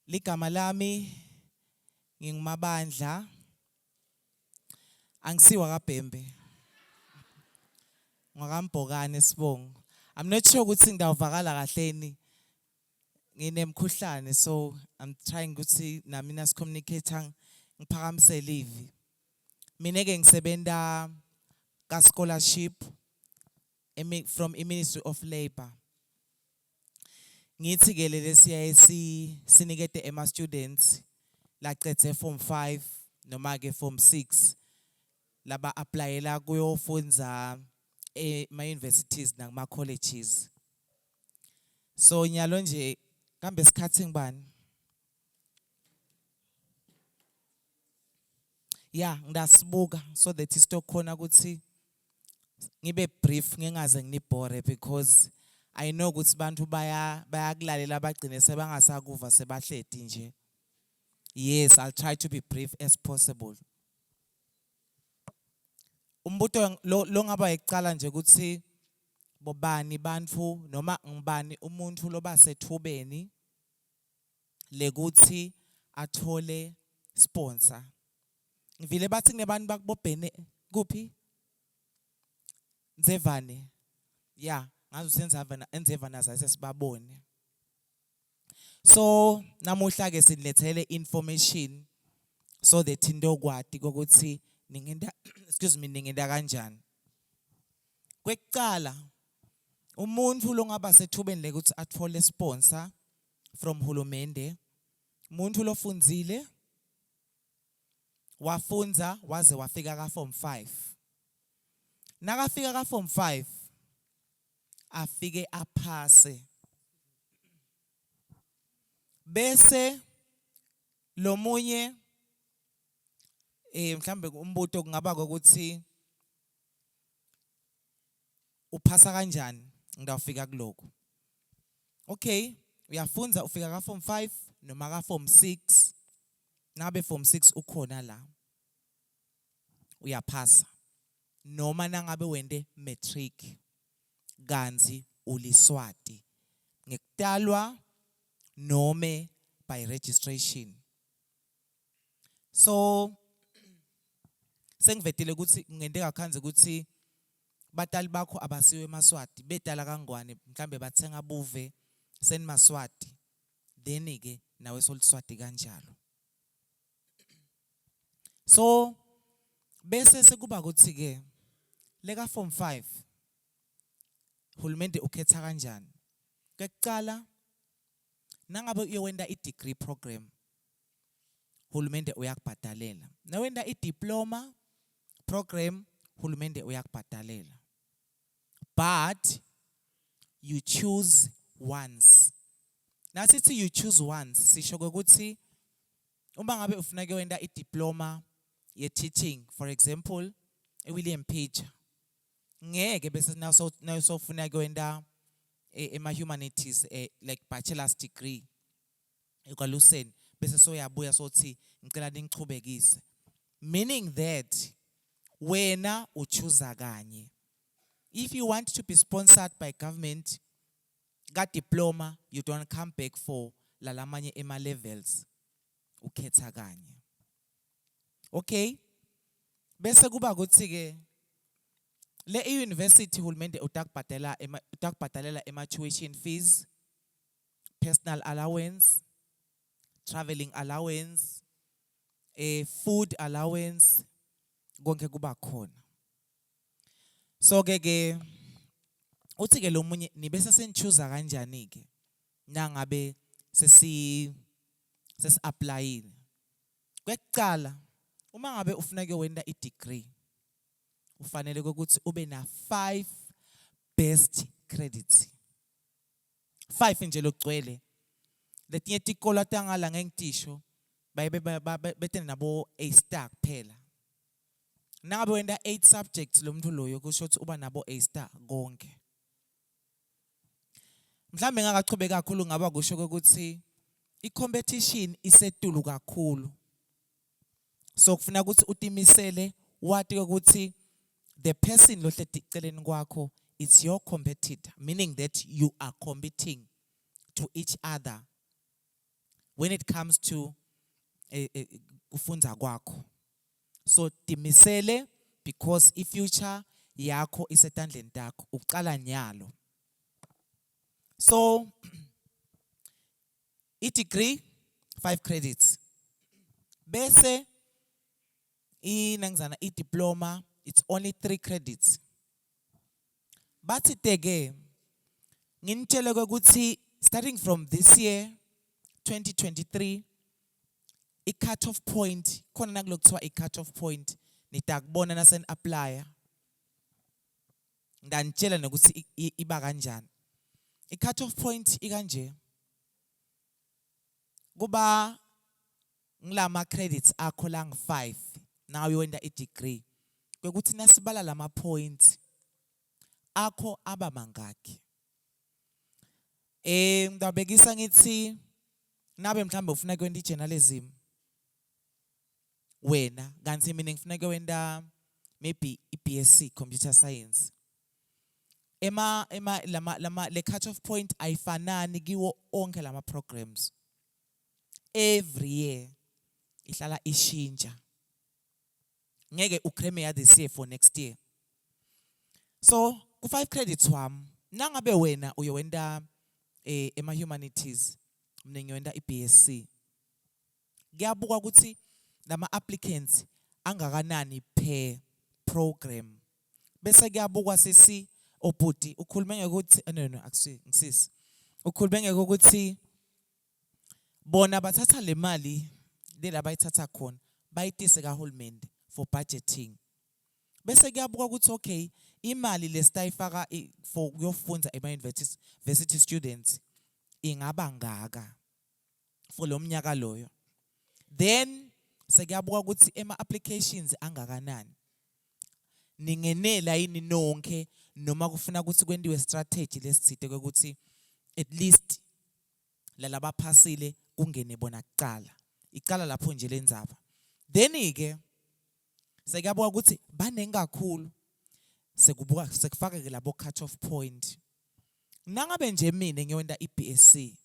Ligama lami ngingumabandla. Angisiwa kaBhembe. Ngakambhokane Sibongo. I'm not sure ukuthi ngidawuvakala kahleni. Nginemkhuhlane so I'm trying ukuthi nami nasicommunicate ngiphakamise live. Mina ke ngisebenta ka scholarship from Ministry of Labour. Ngithi ke leli siyaye sinikete ema students laqedze form 5 noma ke form 6 laba applyela kuyofundza ema universities nakuma colleges. So nyalo nje kambe isikhathi ngibani? Yeah, ngidasibuka so that istokhona ukuthi ngibe brief ngingaze nginibhore because I know ukuthi bantu bayakulalela bagcine sebangasakuva sebahleti nje. Yes, I'll try to be brief as possible. Umbuto lo ngaba ecala nje ukuthi bobani bantu noma ngibani umuntu loba sethubeni lekuthi athole sponsor. Ngivile bathi kunebantu bakubobhene kuphi? Nzevane. Yeah, ngazo enzevana zase sibabone. So namuhla ke sinilethele information so that into kwati ukuthi ningenda ningenda kanjani. Kwekucala umuntu lo ngaba sethubeni lekuthi athole sponsor from hulumende, umuntu lofundzile wafunza waze wafika ka form 5. Nakafika ka form 5 afike aphase. Bese lo munye mhlambe umbuto kungaba ukuthi uphasa kanjani ngidawufika kuloko. Okay, uyafunza ufika ka form 5 noma ka form 6. Nabe form 6 ukhona la. Uyaphasa. Noma nangabe wende matric kanzi uliswati ngekutalwa nome by registration. So sengivetile ukuthi ngendeka khanze ukuthi batali bakho abasiwe eMaswati betala kangwane mhlambe bathenga buve senMaswati then ke nawe soliswati kanjalo. So bese sekuba ukuthi ke leka form 5 hulumende ukhetha kanjani? Kekucala nangabe uyowenda i-degree program hulumende uyakubhadalela. Nawenda i-diploma program hulumende uyakubhadalela. But you choose once. Nasithi you choose once sisho ukuthi uma ngabe ufuna ke wenda i-diploma ye teaching for example eWilliam Page ngeke bese nawusofuna ke wenda ema humanities like bachelor's degree ekwaLuseni bese soyabuya sothi ngicela ningichubekise, meaning that wena uchoose kanye. If you want to be sponsored by government got diploma, you don't come back for lalamanye ema levels ukhetha kanye. Okay? Bese kuba ukuthi ke le university hulumende utakubhadalela tuition fees, personal allowance, traveling allowance, food allowance, konke kuba khona. So ke uthi ke lo munye nibese senchuza kanjani ke nangabe sesi-applyile. Kwekucala uma ngabe ufuna ke wenda i-degree ufanele ukuthi ube na 5 best credits. 5 nje lokugcwele. Letinye tikolo tangala ngengitisho betene nabo A-star kuphela. Nangabe wenda 8 subjects lo muntu loyo kusho ukuthi uba nabo A-star konke. Mhlambe ngakachubeka kakhulu ngaba kusho ukuthi i-competition isetulu kakhulu. So kufuna ukuthi utimisele wathi ukuthi the person lo hleti eceleni kwakho it's your competitor, meaning that you are competing to each other when it comes to kufunda kwakho. So timisele because i-future yakho isetandleni takho uqala nyalo. So i-degree 5 credits. Bese i-diploma it's only 3 credits. Bathi tege nginitshele ukuthi starting from this year 2023 i-cut-off point khona nakulokuthiwa i-cut-off point nitakubona nasen applya. Ndanitshela nokuthi iba kanjani. I-cut-off point ikanje. Kuba ngilama credits akho lang 5 now you wenda i-degree. Kwekuthi nasibala lama points akho aba mangaki. Ngidabekisa ngithi nabe mhlambe ufuna kwenda i-journalism wena kanti mina ngifuna kwenda maybe i-BSc computer science. Le cut-off point ayifanani kiwo onke lama programs. Every year ihlala ishintsha. Ngeke ukreme this year for next year. So ku 5 credits wami nangabe wena uyowenda ema-humanities mina ngiyowenda i-BSc. Kuyabuka ukuthi lama applicants angakanani per program. Bese kuyabuka sesi obhuti ukhulume ngokuthi no akusi ngisisi. Ukhulume ngokuthi bona bathatha le mali lela bayithatha khona bayitise kahulumende for budgeting. Bese kuyabuka ukuthi okay imali lesitayifaka for kuyofunda ema-university students ingaba ngaka for lo mnyaka loyo. Then sekuyabuka ukuthi ema-applications angakanani. Ningenela yini nonke noma kufuna ukuthi kwendiwe strategy lesithite ukuthi at least lalaba phasile kungene bona kuqala. Iqala lapho nje lenzaba. Then ke sekuyabuka ukuthi baningi kakhulu sekubuka sekufaka ke labo cut off point. Nangabe nje mina ngiyowenda i-BSc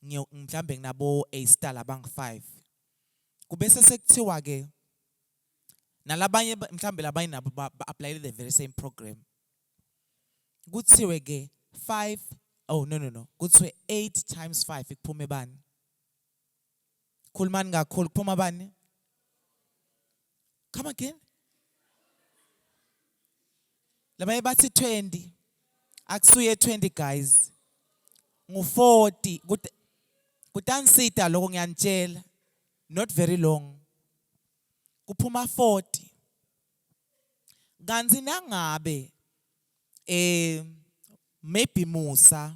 mhlambe nginabo A-star labang 5. Kubese sekuthiwa ke nalabanye mhlambe labanye nabo ba-apply the very same program. Kuthiwe ke 5 no kuthiwe 8 times 5 ikuphume bani? Khulumani kakhulu kuphuma bani? Come again? Labanye bathi 20. Akusuye 20 guys. Ngu-40 kutansita lokho ngiyanitshela. Not very long. Kuphuma 40. Kanti nangabe maybe Musa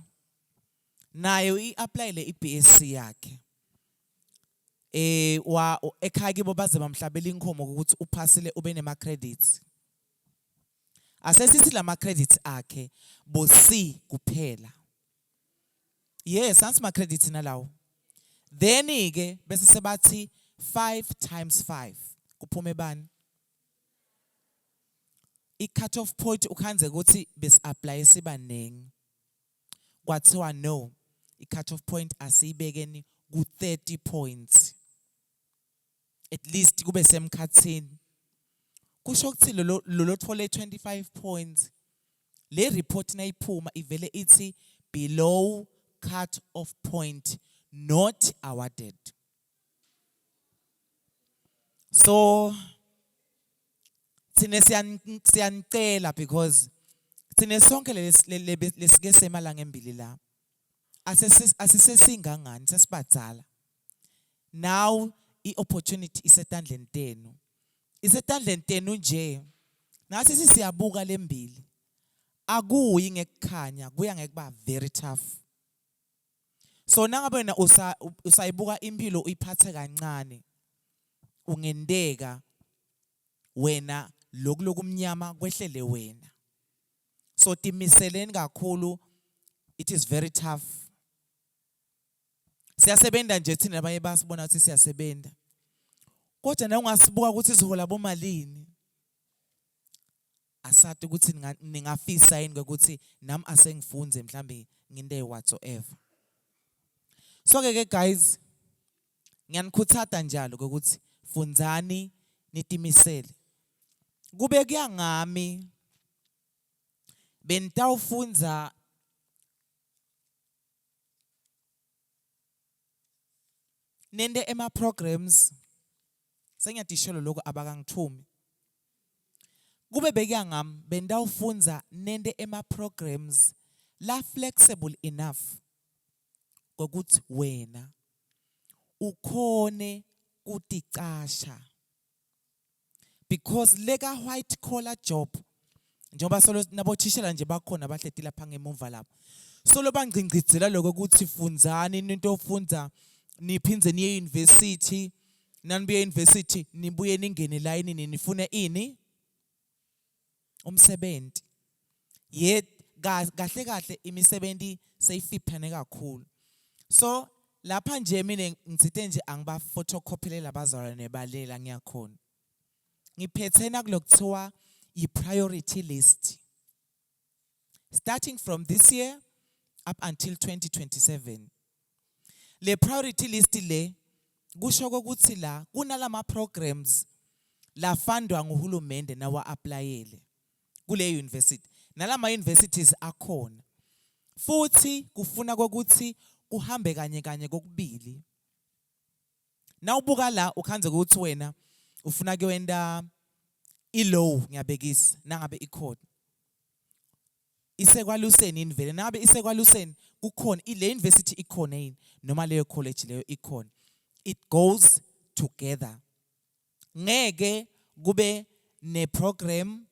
nayo i-apply le i-BSc yakhe. Ekhaya kibo baze bamhlabela inkomo ukuthi uphasile ube nema credits. Asesithi lama credits akhe bo C kuphela. Yes, ansi ma credits nalawo. Then ke bese sebathi 5 times 5 kuphume bani? I-cut off point ukhanze ukuthi besi-apply sibanengi. Kwathiwa no, i-cut off point asiyibekeni ku 30 points. at least kube semkhathini. Kusho ukuthi lo thole 25 points. Le report nayiphuma ivele ithi below cut off point, not awarded. So sine siyanicela because sine sonke lesike semalanga embili la asisesingangani sesibadzala. Now i-opportunity isetandleni tenu. Isetandleni tenu nje. Nasi siyabuka lembili. Akuyi ngekukhanya, kuya ngekuba very tough. So nangabe wena usayibuka impilo uyiphathe kancane. Ungendeka wena lokumnyama kwehlele wena. So timiseleni kakhulu, it is very tough. Siyasebenda nje thina abanye basibona ukuthi siyasebenda. Kodwa na ungasibuka ukuthi sizola bomalini. Asathi ukuthi ningafisa yini ukuthi nami asengifunze mhlambe nginde whatsoever. So ke guys, ngiyanikhuthaza njalo ukuthi funzani nitimisele. Kube kuyangami bentawufunza nende ema programs sengiyadisholo lokho abakangithumi. Kube bekuyangami bentawufunza nende ema programs la flexible enough kokuthi wena ukhone kuticasha. Because lega white collar job njengoba solo nabothishela nje bakhona abahledile lapha ngemuva lapho. Solo bangcingcizela lokho ukuthi funzani into ofunza niphinze niye university nanibuye university nibuye ningene line nifune ini umsebenzi. Yet kahle imisebenzi seyifiphane kakhulu. So lapha nje mina ngitsithe nje angiba photocopy labazalwane balela ngiyakhona. Ngiphethena kulokuthiwa i-priority list. Starting from this year up until 2027. Le priority list le kusho ukuthi la kunalama programs la fundwa nguhulumende nawa applyele kule university. Nalama universities akhona. Futhi kufuna ukuthi uhambe kanye kokubili. Nawubuka la ukhanze ukuthi wena ufuna kwenda i-law ngiyabekisa nangabe ikhona. Isekwaluseni invele nangabe isekwaluseni kukhona ile university ikhona yini noma leyo college leyo ikhona. It goes together. Ngeke kube ne program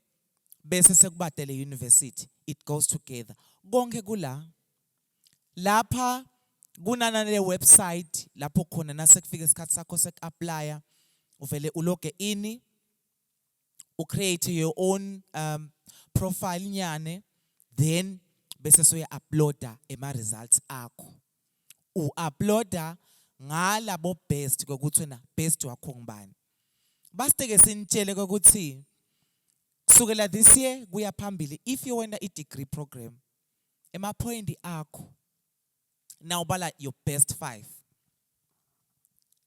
bese sekubadele university. It goes together. Konke kula lapha kunana le website lapho khona nasekufika isikhathi sakho sek-apply uvele uloge in ucreate your own profile nyane then bese soya-uploada ema results akho. U-uploada ngalabo best kokuthi wena best wakho ngubani. Basiteke sinitshele ukuthi kusukela this year kuya phambili if you wenda i-degree program ema point akho now bala your best 5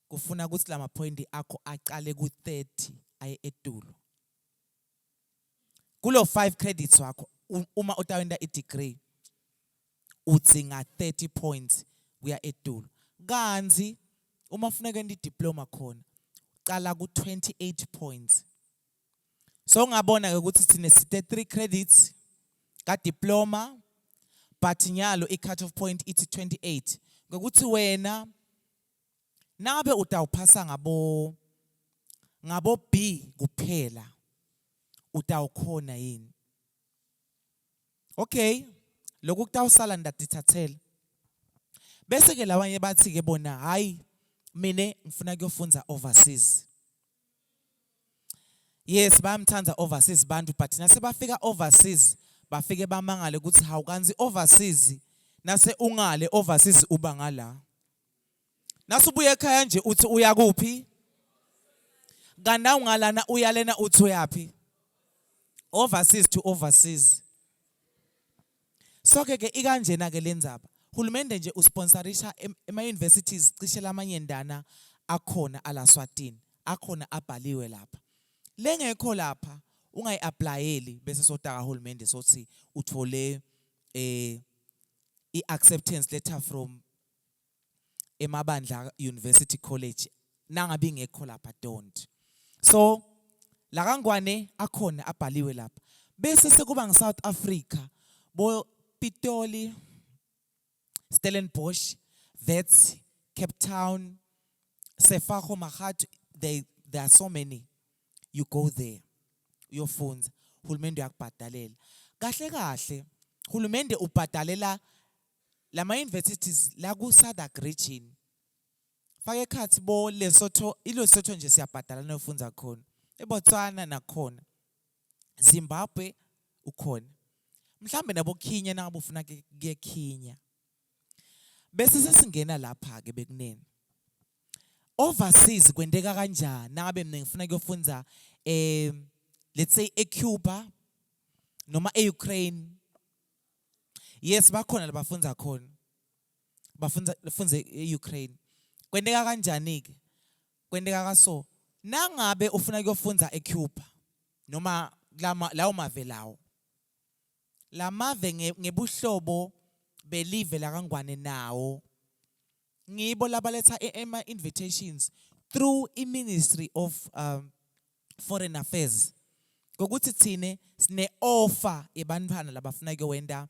kufuna ukuthi lama point akho aqale ku-30 aye etulo. Kulo 5 credits wakho uma utawenda i-degree uthi nga 30 points kuya etulo. Kanzi uma ufuna kwenda i-diploma khona qala ku-28 points. So ngabona ukuthi sine site 3 credits ka diploma but nyalo i-cut off point ithi 28. Ngokuthi wena nabe utawuphasa ngabo B kuphela utawukhona yini. Okay, lokhu kutawusala ndatithathela. Bese ke labanye bathi ke bona hayi mine ngifuna kuyofunza overseas. Yes, bayamthanda overseas bantu but nase bafika overseas bafike bamangale ukuthi hawu kanzi overseas nase ungale overseas uba ngala. Nasubuye ekhaya nje uthi uya kuphi? Kana ungalana uyalena uthi uyapi? Overseas to overseas. So ke ikanjena ke lenzaba. Hulumende nje usponsorisha ema universities cishe lamanye ndana akhona ala Swatini akhona abhaliwe lapha. Lengekho lapha ungayi-applyeli bese sotaka uhulumende sothi uthole i-acceptance letter from emabandla University College. Nangabe ingekho lapha, don't. So la kangwane akhona abhaliwe lapha. Bese sekuba nge-South Africa, bo Pitoli, Stellenbosch, Wits, Cape Town, Sefago, Magat, there are so many. You go there. Uyofunza. Hulumende uyakubhadalela. Kahle kahle, hulumende ubhadalela lama universities la ku Southern region. Fake ekhathi bo Lesotho, iLesotho nje siyabhadala nofunza khona. eBotswana nakhona. Zimbabwe ukhona. Mhlambe nabo Kenya nangabe ufuna ke Kenya. Bese sesingena lapha ke bekunene. Overseas kwendeka kanjani? Nangabe mina ngifuna kuyofunza let's say eCuba noma eUkraine. Yes, bakhona labafunza khona. Bafunze eUkraine. Kwendeka kanjani ke? Kwendeka kaso. Nangabe ufuna kuyofunza eCuba noma lawo mave lawo. La mave ngebuhlobo believe la kangwane nawo. Ngibo labaletha ema invitations through iMinistry of Foreign Affairs. Ngokuthi thine sine offer ebantwana labafuna kuyowenda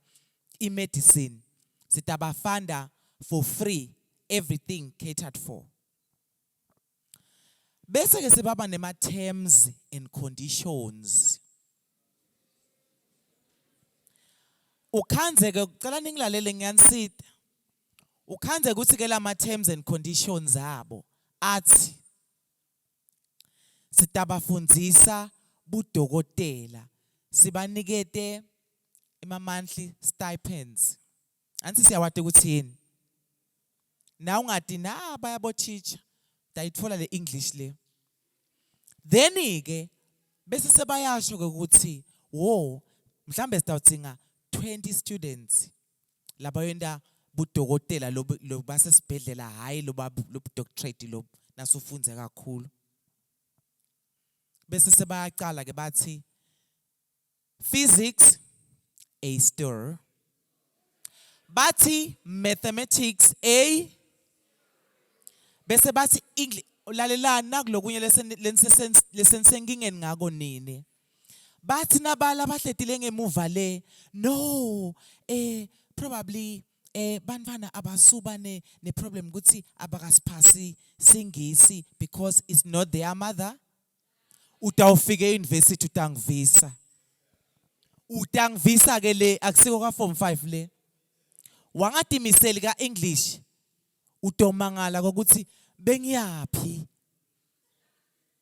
imedicine. Sitabafanda for free, everything catered for. Bese ke sebaba nema terms and conditions. Ukhanze ke ucela ningilalele ngiyanisida. Ukhanze ukuthi ke lama terms and conditions abo athi sitabafundzisa budokotela, sibanikete ima monthly stipends. Anti siyawade ukuthi yini? Na ungathi na bayabo teacher dayithola le English le. Then ke bese sebayasho ke ukuthi wo mhlambe sitawuthinga 20 students labayenda budokotela lo basesibhedlela hayi lo doctorate lo nasufunze kakhulu. Bese sebayaqala ke bathi physics A star, bathi mathematics A, bese bathi English lalelana kulokunye lesensengingeni ngako nini. Bathi nabala bahledile ngemuva le no probably bantwana abasuba ne problem ukuthi abakasiphasi singisi because it's not their mother. Utawufika euniversity utangivisa. Utangivisa ke le akusiko ka form 5 le. Wangatimiseli ka English. Utomangala ukuthi bengiyapi.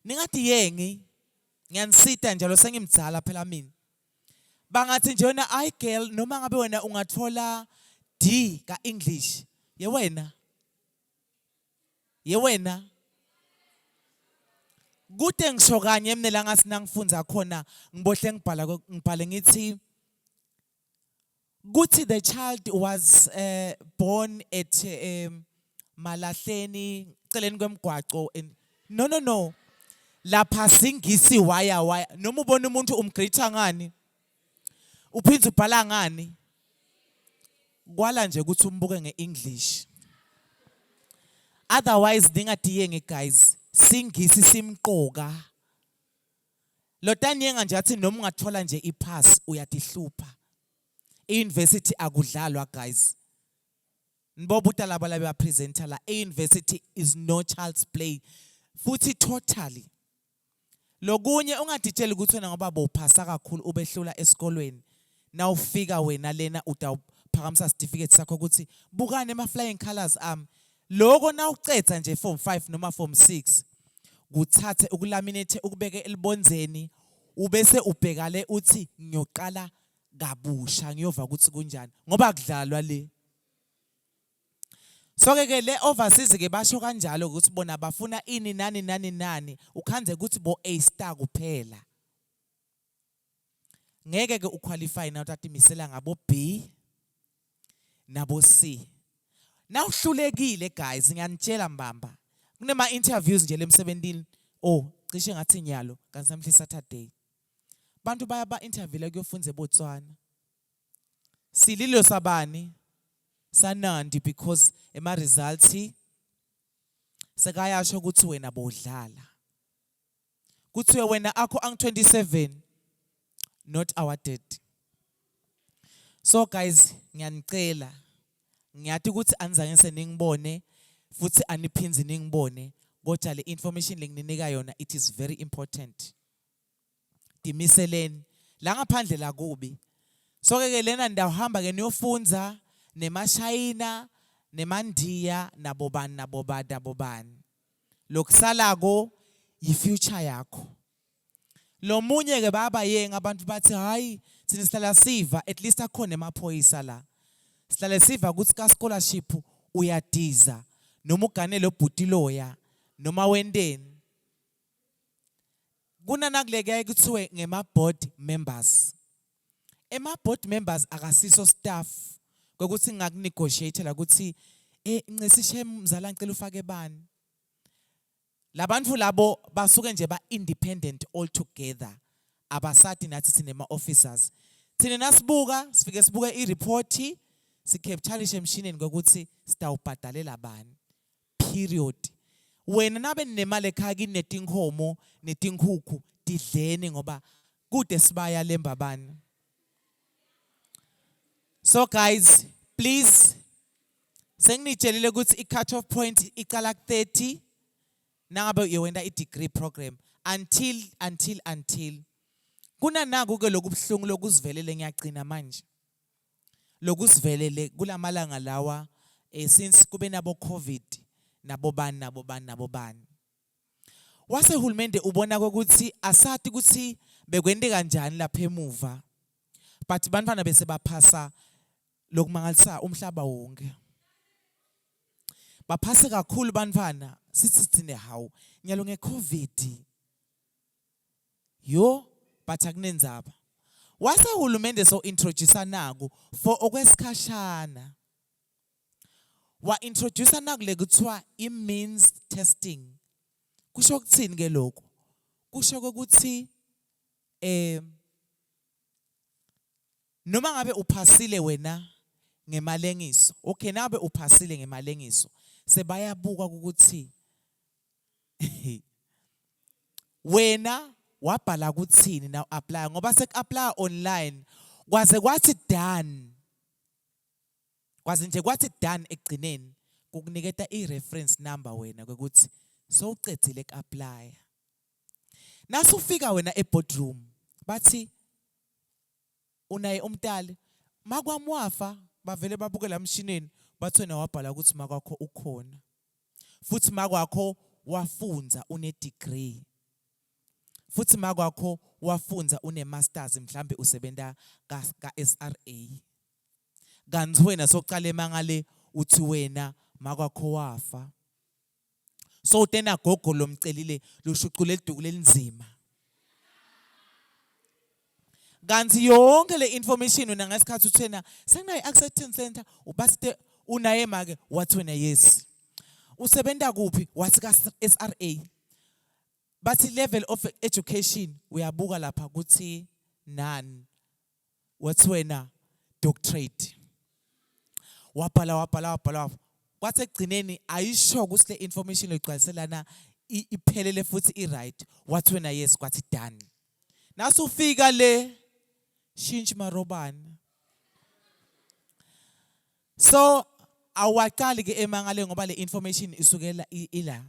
Ningathi yengi ngiyanisita njalo sengimdzala phela mina. Bangathi nje wena I girl noma ngabe wena ungathola D ka English. Ye wena. Kude ngisho kanye mina la ngasi nangifunza khona ngibohle ngibhale ngithi kuthi the child was born at Malahleni celeni kwemgwaco no lapha singisi waya noma ubona umuntu umgreeta ngani uphinza ubhala ngani kwala nje ukuthi umbuke ngeEnglish. Otherwise ningadiyenge guys singisi simqoka. Lotani nje athi noma ungathola nje ipass uyatihlupha. University akudlalwa guys. Nibobuta laba la presenter la university is no child's play. Futhi totally. Lokunye ungaditshela ukuthi wena ngoba bowuphasa kakhulu ubehlula esikolweni. Na ufika wena lena utawuphakamisa certificate sakho ukuthi bukane ama flying colors lokho na ucetha nje form 5 noma form 6 kuthathe ukulaminate ukubeke elibonzeni ubese ubhekale uthi ngiyoqala kabusha ngiyova ukuthi kunjani ngoba kudlalwa le. So ke le overseas ke basho kanjalo ukuthi bona bafuna ini nani ukhanze ukuthi bo A star kuphela. Ngeke ke uqualify na utathi misela ngabo B nabo C. Na uhlulekile guys ngiyanitshela mbamba. Kunema interviews nje lemsebentini oh cishe ngathi nyalo kanti namhla Saturday bantu baya interview kuyofundza eBotswana sililo sabani sanandi because ema results sekayasho ukuthi wena bodlala kuthiwe wena akho ang 27 not our dad. So guys ngiyanicela ngiyathi ukuthi anizange seningibone futhi aniphinzi ningibone kodwa le information lengininika yona it is very important. Dimiseleni la ngaphandle la kubi. So ke lena ndahamba ke niyofunza nemashayina nemandiya nabobani lokusalako yifuture yakho. Lo munye ke baba yenga abantu bathi hayi sina sihlala siva at least akhona emaphoyisa la. Sihlala siva ukuthi ka scholarship uyadiza noma uganele obhuti loya noma wendeni. Kuna nakuleke kuthiwe ngema board members. Ema board members akasiso staff ukuthi ngakunegotiate la ukuthi ncisishe mzala ngicela ufake bani. Labantu labo basuke nje ba independent all together abasathi nathi sinema officers thina nasibuka sifike sibuke ireport sikapturishe emshineni ngokuthi sitawubhadalela bani period. Wena nabe nemali ekhaya kinetinkomo netinkukhu didleni ngoba kude sibaya lemba bani. So guys please senginijelile ukuthi i-cut off point iqala ku-30 nangabe uyewenda i-degree program until kuna naku ke lokubuhlungu lokuzivelele ngiyagcina manje lokuzivelele kulamalanga lawa since kube nabo covid nabobani wase hulumende ubona ukuthi asathi ukuthi bekwende kanjani lapha emuva but bantwana bese baphasa lokumangalisa umhlaba wonke baphase kakhulu bantwana sithi sithine hawu nyalo ngecovid yo but akunenzaba wase hulumende so introduce naku for okwesikhashana wa introduce naku lekuthiwa i-means testing kusho ukuthini ke lokho kusho ukuthi noma ngabe uphasile wena ngemalengiso okay nabe uphasile ngemalengiso sebayabuka ukuthi wena wabhala kuthini now apply ngoba sek-apply online kwaze kwathi done kwaze nje kwathi done ekugcineni kukuniketa i-reference number wena ukuthi sowucedzile ku-apply nasufika wena e-boardroom bathi unaye umtali makwami wafa bavele babuke la mshineni bathi wena wabhala ukuthi makwakho ukhona futhi makwakho wafunza une-degree futhi makwakho wafunza une-masters mhlambe usebenta ka-SRA kanti wena sokuqala emangale uthi wena makwakho wafa so utena gogo lomcelile lushuqule iduku lelinzima kanti yonke le information wena ngesikhathi uthena sekunayo acceptance center ubasite unaye make wathi wena yes usebenta kuphi wathi ka SRA bathi level of education uyabuka lapha ukuthi none wathi wena doctorate wabhala kwathi ekugcineni ayisho ukuthi le information egcwaliselana iphelele futhi i-right wathi wena yes kwathi done nasufika le shintsha marobani so awaqali ke emangale ngoba le information isukela ila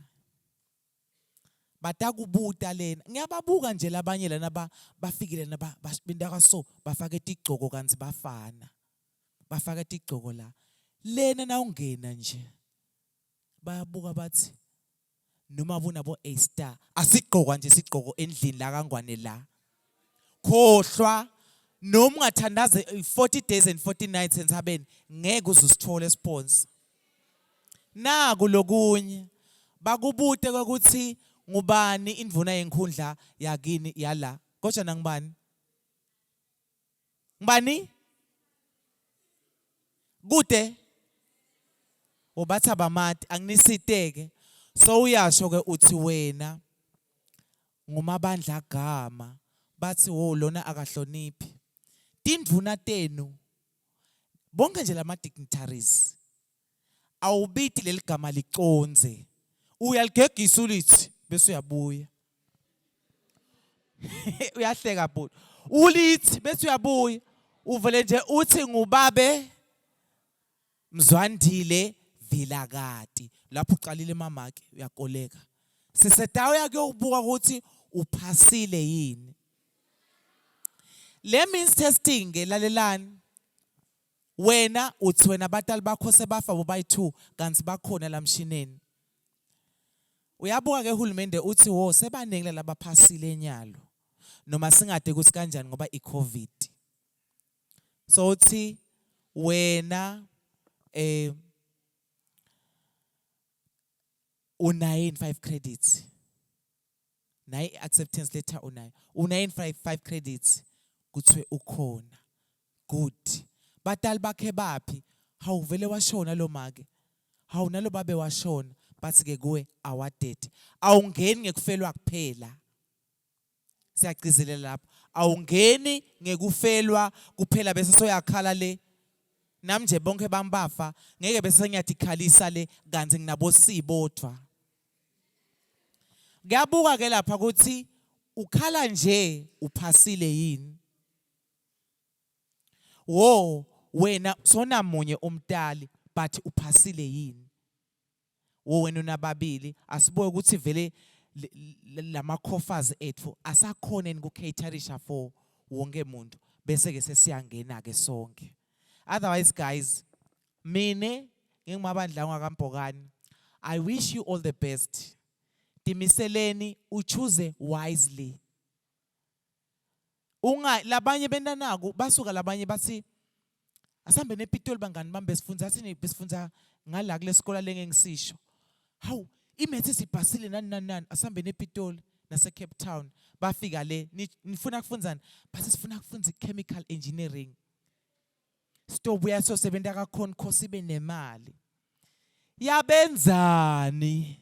batakubuta lena ngiyababuka nje labanye lana bafikile lana bendaka so bafaka itigcoko kanzi bafana bafaka itigcoko la lena na ungena nje bayabuka bathi noma bunabo A star asigqoka nje sigqoko endlini la kangwane la khohlwa noma ungathandaze 40 days and 40 nights entsabeni ngeke uzusithola sponsor naku lokunye bakubute ukuthi ngubani indvuna yenkhundla yakini yala kodwa nangibani kude ubathi abamati anginisiteke so uyasho ke uthi wena ngumabandla gama bathi wo lona akahloniphi tindvuna tenu bonke nje lama dignitaries awubiti leligama liconze uyaligegisa ulithi bese uyabuya uyahleka bhuti ulithi bese uyabuya uvele nje uthi ngubabe Mzwandile Vilakati lapho uqalile mamake uyakoleka sisetayo yake ukubuka ukuthi uphasile yini le means testing ke lalelani wena uthi wena abatali bakho sebafa bobayi2 kanti bakhona lamshineni uyabuka ke uhulumende uthi wo sebaningi labaphasile enyalo noma singade ukuthi kanjani ngoba iCovid so uthi wena unayo 5 credits nayi acceptance letter unayo 5 credits kuthiwe ukhona good batali bakhe baphi hawuvele washona lo make hawunalo babe washona bathi ke kuwe awarded awungeni ngekufelwa kuphela siyagcizelela lapho awungeni ngekufelwa kuphela bese soyakhala le nami nje bonke bambafa ngeke bese ngiyadikhalisa le kanti nginabo sibodwa kuyabuka ke lapha ukuthi ukhala nje uphasile yini wo wena sona munye umtali but uphasile yini wo wena unababili asibuke ukuthi vele lama coffers ethu asakhona ku caterisha for wonke umuntu bese ke sesiyangena ke sonke otherwise guys mine ngingumabandla ngakampokani I wish you all the best timiseleni uchoose wisely labanye benanaku basuka labanye bathi asambe nePitoli bangani bambe sifunza athini besifunza ngala kulesikole lengengisisho hawu imethe sibhasile nani asambe nePitoli nase Cape Town bafika le nifuna kufunzani bathi sifuna kufunza chemical engineering stobuya sosebenza kakhona khosi benemali yabenzani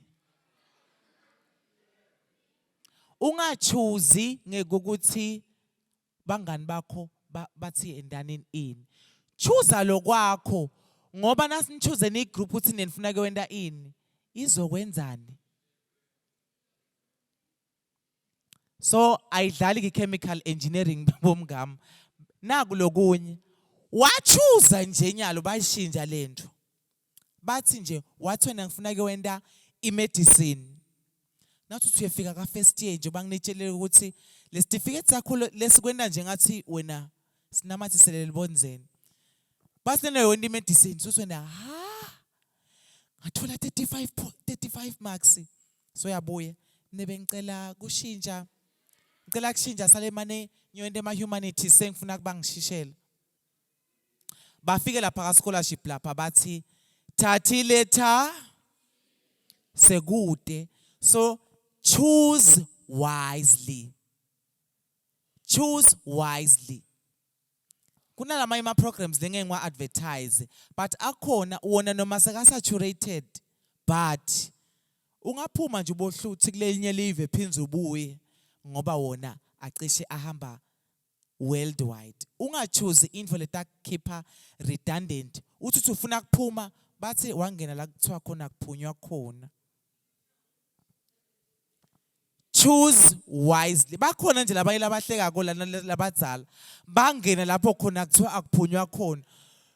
ungachuzi ngekukuthi bangani bakho bathi endaneni ini choose lokwakho ngoba nasinichoose ni group uthi nenifuna ke wenda ini izokwenzani so ayidlali ke chemical engineering bomngam naku lokunye wachuza nje nyalo bayishinja lento bathi nje wathi wena ngifuna ke wenda imedicine nathi uyefika ka first year nje banginetshele ukuthi le certificate sakho lesikwenda nje ngathi wena sinamathisele libonzeni basene wena imedicine so wena ngathola 35 marks so yabuye nebe ngicela kushintsha ngicela kushintsha sale mane ngiyoende ema humanities sengifuna kubangishishela bafike lapha ka scholarship lapha bathi thathi letter sekude so choose wisely kunalama ima programs lenge ngwa advertise but akhona wona noma sekasaturated but ungaphuma nje ubohluthi kulelinye live phinza ubuye ngoba wona acishe ahamba worldwide ungachoose info letakhipha redundant uthi ufuna kuphuma bathi wangena la kuthiwa khona kuphunywa khona choose wisely bakhona nje labanye labahleka ko labadzala bangena lapho khona kuthiwa akuphunywa khona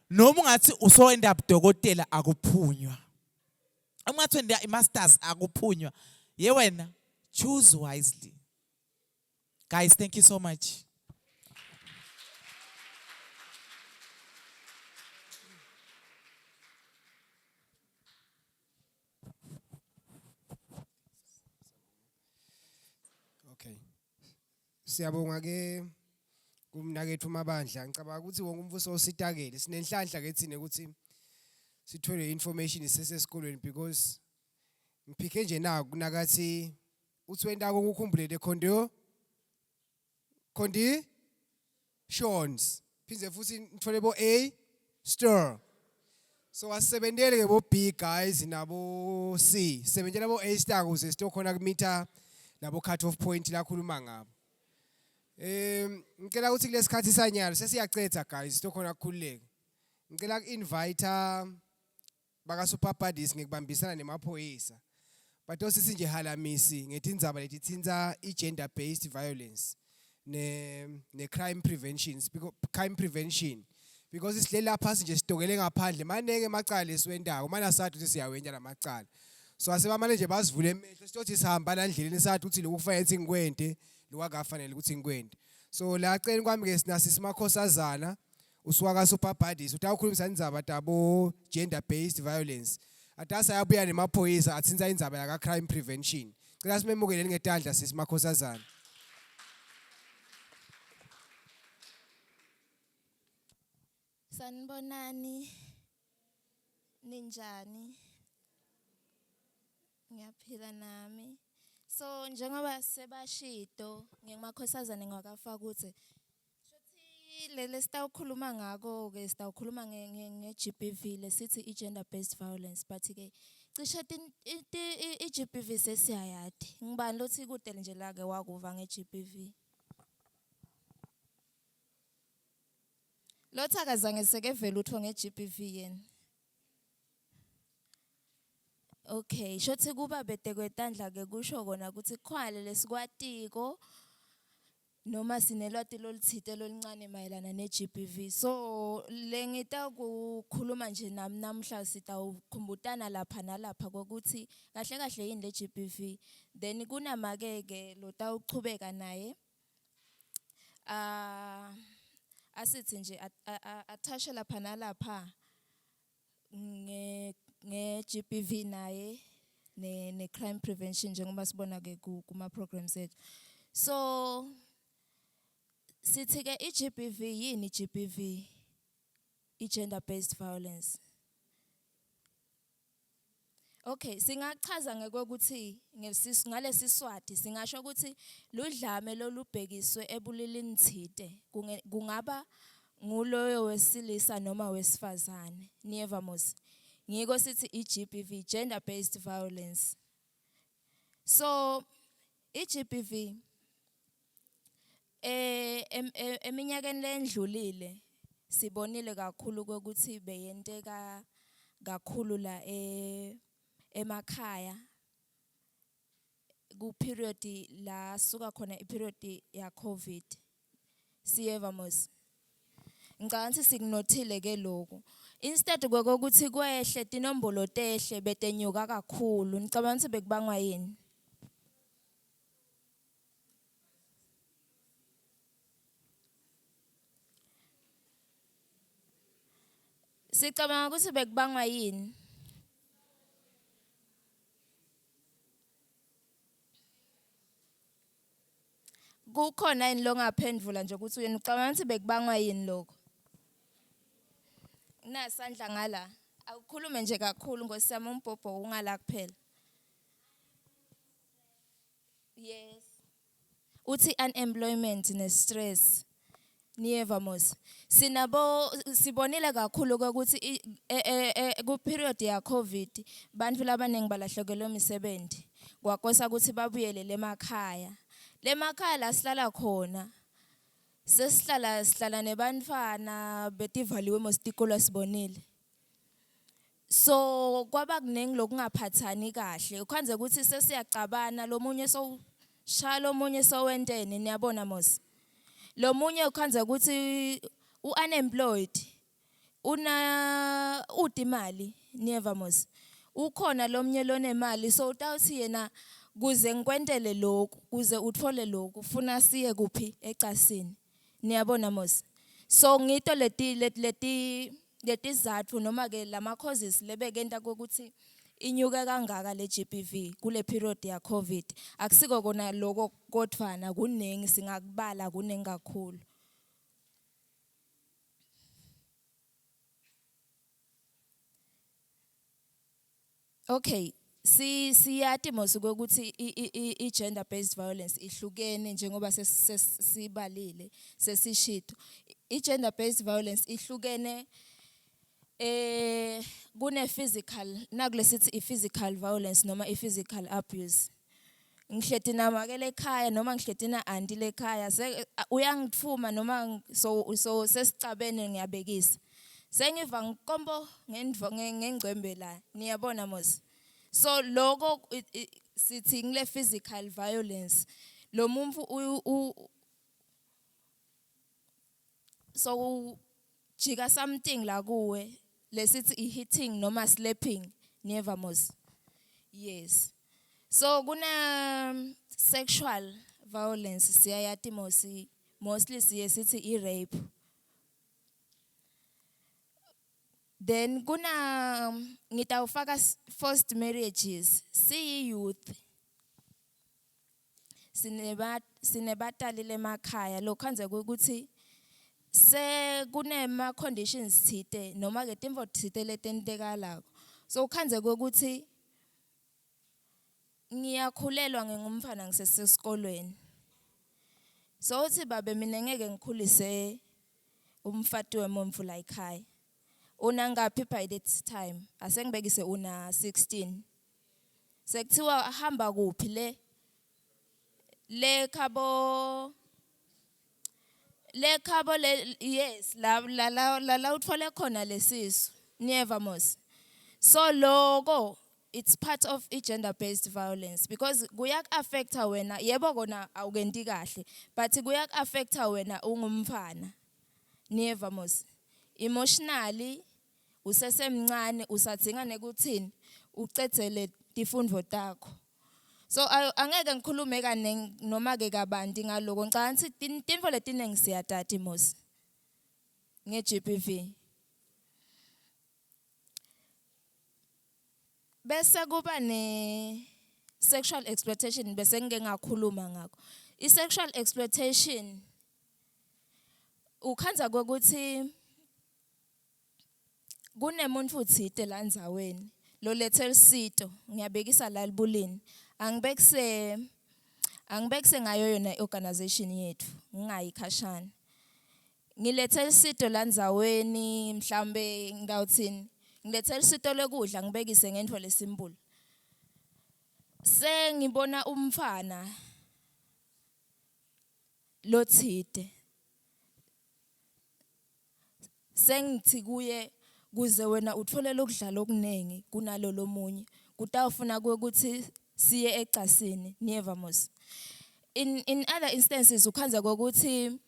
noma ungathi uso end up dokotela akuphunywa ungathi wenda masters akuphunywa ye wena choose wisely guys thank you so much Okay. Siyabonga ke kumnakethu mabandla ngicabanga ukuthi wonke umvuso ositakele sinenhlanhla ke thina ukuthi sithole information isesesikolweni because ngiphike nje na kunakathi uthi wenda ukukhumbule le conditions phinze futhi nithole bo A star so asebenzele ke bo B guys nabo C sebenzela bo A star ukuze sitokhona kumitha nabo cut off point la khuluma ngabo. Ngicela ukuthi kulesikhathi sanyalo sesiyacetha guys sizokhona ukukhululeka. Ngicela uku-invite baka super buddies ngikubambisana nemaphoyisa. Batosisi nje halamisi ngethi indzaba leti tsinza i-gender based violence ne crime prevention because isihleli lapha nje sitokele ngaphandle maneke emacala esiwendayo mana sathi ukuthi siyawenya lamacala. So asebamane nje basivule emehlo sithi sihamba la ndleleni sathi ukuthi lokufanele ukuthi ngikwente lokwakafanele ukuthi ngikwente. So la cela kwami ke sinasi simakhosazana uswaka super buddies utawukhulumisa indzaba tabo gender based violence. Atasa yabuya nemaphoyisa atsinza indzaba yaka crime prevention. Cela simemukeleni ngetandla sisimakhosazana. Sanibonani ninjani ngiyaphila nami so njengoba sebashito ngemakhosazana ngwakafaka ukuthi shothi lele sitawukhuluma ngako ke sitawukhuluma nge-GBV lesithi i-gender based violence but ke cishe i-GBV sesiyayadi ngibani lothi kude nje la ke wakuva nge-GBV Lothakazange sekevela utho nge-GBV yena. Okay, shothi kuba bede kwetandla ke kusho kona ukuthi khwale lesikwatiko noma sinelwati loluthite loluncane mayelana ne-GBV. So lengita ukukhuluma nje nami namhla sitawukhumbutana lapha nalapha kokuthi kahle kahle yini le-GBV. Then kunamake lotawuchubeka naye. Asithi nje athashe lapha nalapha nge-GBV naye ne crime prevention njengoba sibona ke kuma programs ethu. So sithi ke i-GBV yini i-GBV i-gender based violence. Okay, singachaza ngekweukuthi ngalesi Swati singasho ukuthi ludlame lolubhekiswe ebulilini thite kungaba nguloyo wesilisa noma wesifazane niyevamos ngiko sithi i-GBV gender based violence. So i-GBV eminyakeni lendlulile sibonile kakhulu ukuthi beyenteka kakhulu la emakhaya ku period la suka khona I period ya COVID siyevamos ngicabanga sikunothile ke lokho instead kokuthi kwehle tinombolo tehle betenyuka kakhulu ngicabanga ukuthi bekubangwa yini sicabanga ukuthi bekubangwa yini kukhona yini lo ngaphendvula nje ukuthi wena ucabanga ukuthi bekubangwa yini lokho nasandla ngala akukhulume nje kakhulu ngosiyami umbhobho ungala kuphela yes uthi unemployment ne stress niyevamos sibonile kakhulu ukuthi ku period ya COVID bantu labaningi balahlekelwe imisebenzi kwakosa ukuthi babuyele emakhaya lemakhaya la sihlala khona sihlala nebantwana betivaliwe mositikolo sibonile so kwaba kuningi lokungaphathani kahle ukhanze ukuthi sesiyacabana lomunye sowushaya lomunye sowentene niyabona mos lomunye ukhanze ukuthi unemployed una udimali niyevamos ukhona lomnye lonemali so utawuthi yena kuze ngikwentele lokhu kuze uthole lokhu ufuna siye kuphi ecasini niyabona mos so ngito letizathu noma ke lama causes lebekenta ukuthi inyuke kangaka le GBV kule period ya COVID akusiko kona lokho kodvana kuningi singakubala kuningi kakhulu okay siyati mos ukuthi i-gender based violence ihlukene njengoba sesibalile sesishito i-gender based violence ihlukene kune physical nakulesithi i-physical violence noma i-physical abuse ngihleti namakele ekhaya noma ngihleti na anti lekhaya uyangithuma noma so sesicabene ngiyabekisa sengiva ngikombo ngengcwembe la niyabona mos so lokho sithi ngile physical violence lo muntu so jika something la kuwe lesithi hitting noma slapping never mos yes so kuna sexual violence siyayati mostly siye sithi i-rape then kuna ngitawufaka forced marriages youth sinebatali lemakhaya lokhanze ukuthi kunema conditions thite noma ke timvo thite letentekalako so ukhanze ukuthi ngiyakhulelwa ngingumfana ngisesesikolweni so uthi babe mina ngeke ngikhulise umfati wemuntu la ekhaya una ngaphi by that time asengibekise una 16 sekuthiwa ahamba kuphi le khabo yes la uthole khona lesisu never mos so logo it's part of gender based violence because kuyak affecta wena yebo kona awukenti kahle but kuyak affecta wena ungumfana never mos emotionally usesemncane usadzinga nekuthini ucedzele tifundvo takho so angeke ngikhulume kane noma ke kabanti ngaloko ngicabanga ukuthi tintfo letinengi siyatati mos nge-GBV bese kuba ne-sexual exploitation bese ngike ngakhuluma ngakho i-sexual exploitation ukhanza kokuthi kunemuntu uthite la ndzaweni lo lethe lisito ngiyabekisa la libulini angibekise ngayo yona i-organization yethu ngingayikhashana ngilethe lisito la ndzaweni mhlambe ngawuthini ngilethe lisito lokudla ngibekise ngentfo lesimple sengibona umfana lothite sengithi kuye kuze wena uthole lokudla lokunengi kunalo lomunye kutawufuna ukuthi siye ecasini never mos in other instances ukhanza kokuthi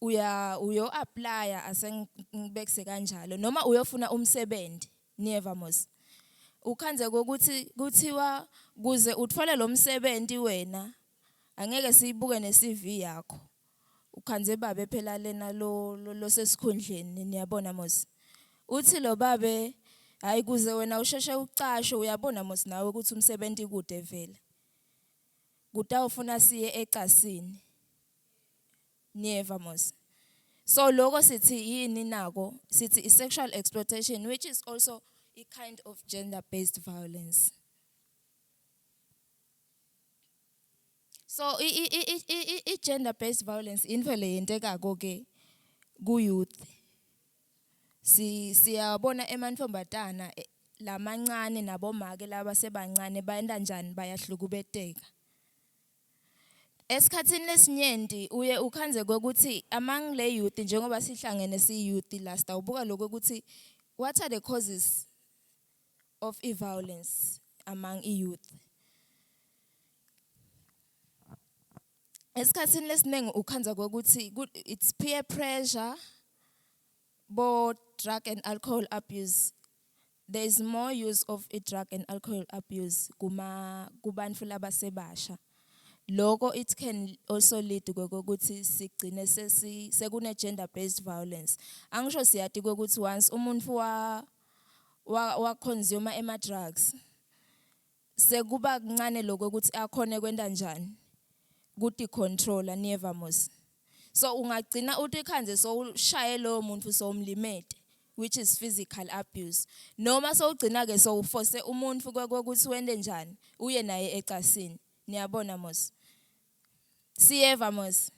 uyo applya asengibekise kanjalo noma uyofuna umsebenzi never mos ukhanze kokuthi kuthiwa kuze uthole lo msebenzi wena angeke siyibuke ne-CV yakho ukhanze babe phela lena lo sesikhundleni niyabona mos uthi lo babe hayi kuze wena usheshe ucashe uyabona mos nawe ukuthi umsebenzi kude vele kutawufuna siye ecasini never mos so lokho sithi yini nako sithi i-sexual exploitation which is also a kind of gender based violence so i-gender based violence into le yentekako ke ku-youth siyabona emantfombatana lamancane nabomake laba sebancane bayenda njani bayahlukubeteka esikhathini lesinyenti uye ukhanze kokuthi among le youth njengoba sihlangene si-youth la sitawubuka lokho ukuthi what are the causes of violence among youth esikhathini lesinengi ukhanza kokuthi it's peer pressure drug and alcohol abuse there is more use of drug and alcohol abuse kubantu labasebasha lokho it can also lead kokuthi sigcine sekune gender based violence angisho siyati kokuthi once umuntu wa consumer ema drugs sekuba kancane lokho ukuthi akhone kwenda njani kuti controller never mos so ungagcina uthi khanze so ushaye lo muntu so umlimete which is physical abuse noma so ugcina ke so uforce umuntu kokuthi wende njani uye naye ecasini niyabona mos siyeva mos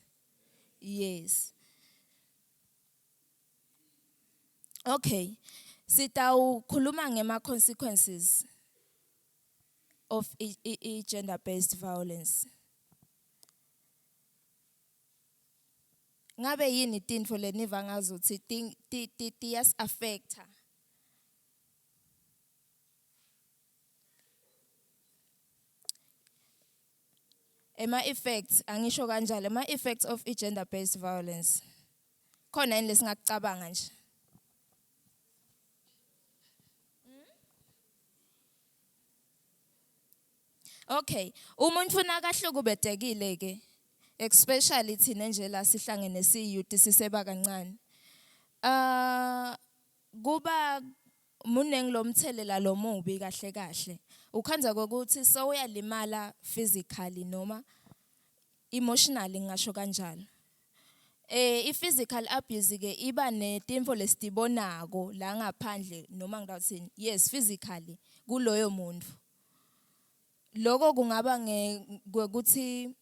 yes okay sitawukhuluma ngema consequences of gender-based violence. Ngabe yini tintfo leniva ngazo ukuthi tiyas affecta. Ema effects angisho kanjalo, ema effects of gender-based violence. Khona yini lesingakucabanga nje? Okay, umuntu nakahlukubetekile ke, especially thina nje la sihlangene siyouth siseba kancane. Kuba muneng lomthelela lomubi kahle kahle. Ukhanza kokuthi so uyalimala physically noma emotionally ngisho kanjalo. I-physical abuse ke iba netimfo lesitibonako la ngaphandle noma ngidawuthini, yes physically kuloyo muntu. Lokho kungaba ngokuthi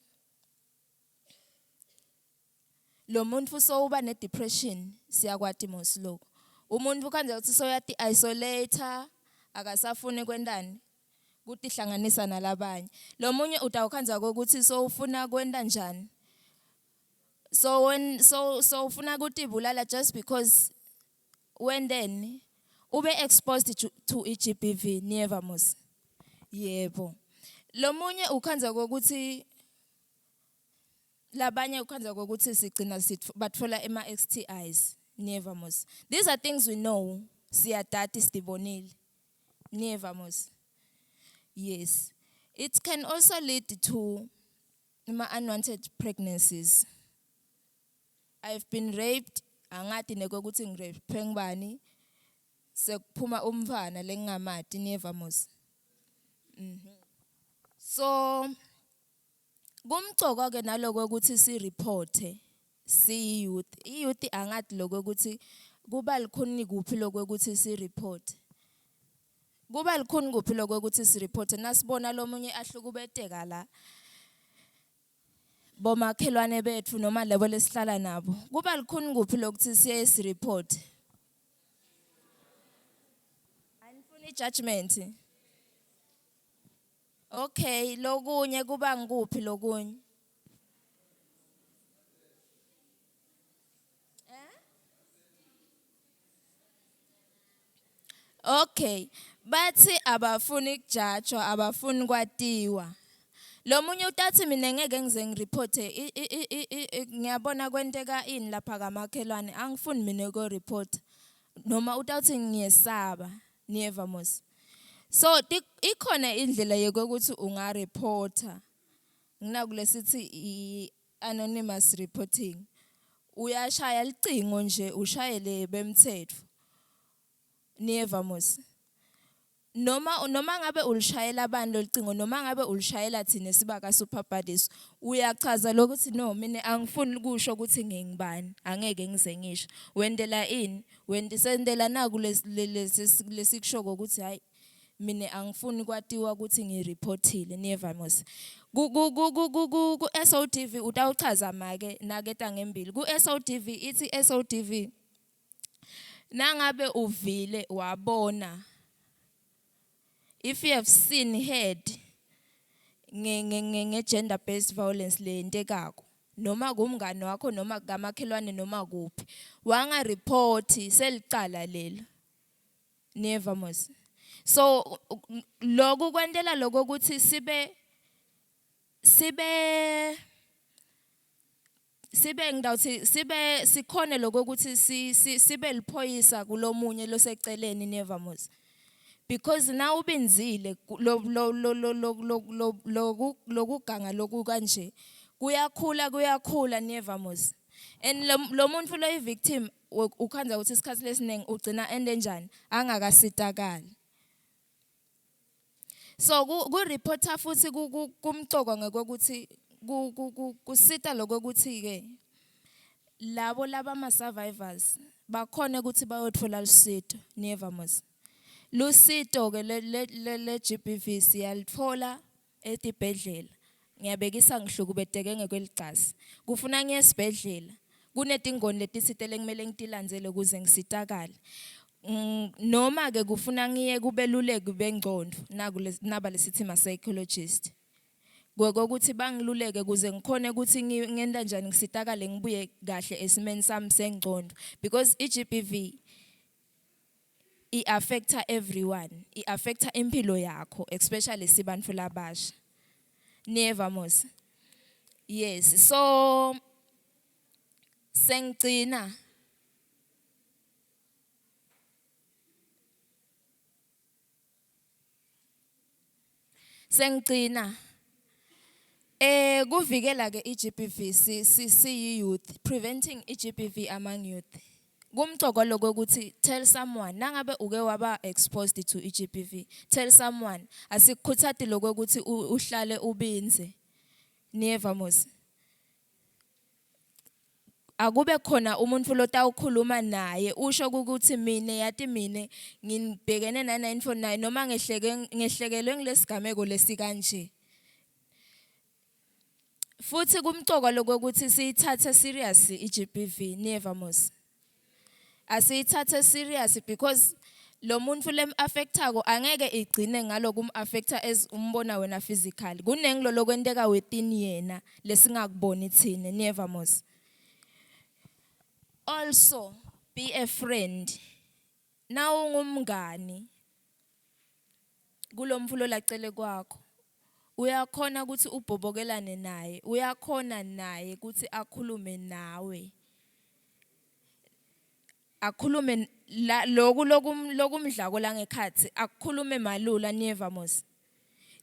lo muntu so uba ne depression siyakwati mos lokho. Umuntu kanje uthi so yati isolator akasafuni kwendani kuthi hlanganisa nalabanye. Lo munye utawukhanza ukuthi so ufuna kwenda njani. So when so ufuna ukuthi bulala just because when then ube exposed to GBV never mos. Yebo. Lo munye ukhanza ukuthi labanye ukhanza ukuthi sigcina bathola ema STIs never mos. These are things we know. Siyadati sibonile. Never mos. Yes. It can also lead to unwanted pregnancies. I've been raped. Angathi nekokuthi ngirape ngibani. Sekuphuma umfana lengamati never mos. So kumcoka ke naloko ukuthi si reporte si youth. I-youth angathi lokho ukuthi kuba likhuni kuphi lokho ukuthi si report. Kuba likhuni kuphi lokho ukuthi si report nasibona lomunye ahlukubeteka la. Bomakhelwane bethu noma labo lesihlala nabo. Kuba likhuni kuphi lokuthi siye si report. Anifuni judgment. Okay, lokunye kuba ngikuphi lokunye? Okay, bathi abafuni kujudgewa, abafuni kwatiwa. Lo munye utathi mina ngeke ngize ngireport ngiyabona kwenteka ini lapha kamakhelwane angifuni mina go report noma utawuthi ngiyesaba never mos. So ikhona indlela yokuthi ungareporta. Nginakulesithi anonymous reporting. Uyashaya licingo nje ushayele bemthetho. Never mos. Noma ngabe ulishayela abantu licingo noma ngabe ulishayela thina sibaka super buddies uyachaza lokuthi no mina angifuni ukusho ukuthi ngingibani angeke ngize ngisho wendela ini wendisendela naku lesikusho ukuthi hayi mina angifuni kwatiwa ukuthi ngireportile never mos. Ku SOTV utawuchaza make naketa ngembili ku SOTV ithi SOTV nangabe uvile wabona. If you have seen heard gender based violence le ntekako noma kumngane wakho noma kamakhelwane noma kuphi wanga report selicala lelo never mos. So lokho kwendela lokho ukuthi sibe ngidawuthi sikhone lokho ukuthi sibe liphoyisa kulomunye loseceleni never mos. Because now ubenzile lokuganga loku kanje kuyakhula never mos. And lo muntu lo victim ukhanza ukuthi isikhathi lesinengi ugcina ende njani angakasitakali. So ku reporter futhi kumcoka ngokuthi kusita lokuthi ke labo laba survivors bakhona ukuthi bayothola lusito never mos. Lusito ke le GBV siyalithola etibhedlela. Ngiyabekisa ngihlukubeteke ngekwelicasi. Kufuna ngiye esibhedlela. Kunetingoni letisitele kumele ngitilandzele ukuze ngisitakale. Noma ke kufuna ngiye kubeluleki bengqondo naba lesithi ma psychologist. Ngokuthi bangiluleke kuze ngikhone ukuthi ngenda njani ngisitakale ngibuye kahle esimeni sami sengqondo because iGBV affecta everyone, affecta impilo yakho especially sibantu labasha. Never mos. Yes, so sengcina kuvikela ke iGBV si youth, preventing iGBV among youth. Kumxoko lokuthi tell someone nangabe uke waba exposed to iGBV, tell someone asikukhuthati lokuthi uhlale ubinze. Never mos. Akube khona umuntu lotawukhuluma naye usho ukuthi mine ngibhekene na 949 noma ngehlekelwe ngilesigameko lesikanje. Futhi kumxoko lokuthi siyithathe serious iGBV. Never mos. Asiyithathe serious because lo muntu lem affectako angeke igcine ngaloku affecta as umbona wena physically. Kunengilo lokwenteka within yena lesingakuboni thina. Never mos. Also, be a friend. Now ungumngani kulomfulo lacele kwakho. Uyakhona ukuthi ubhobokelane naye, uyakhona naye ukuthi akhulume nawe. Akhulume lokumdlako la ngekhathi akukhulume malula. Never mos.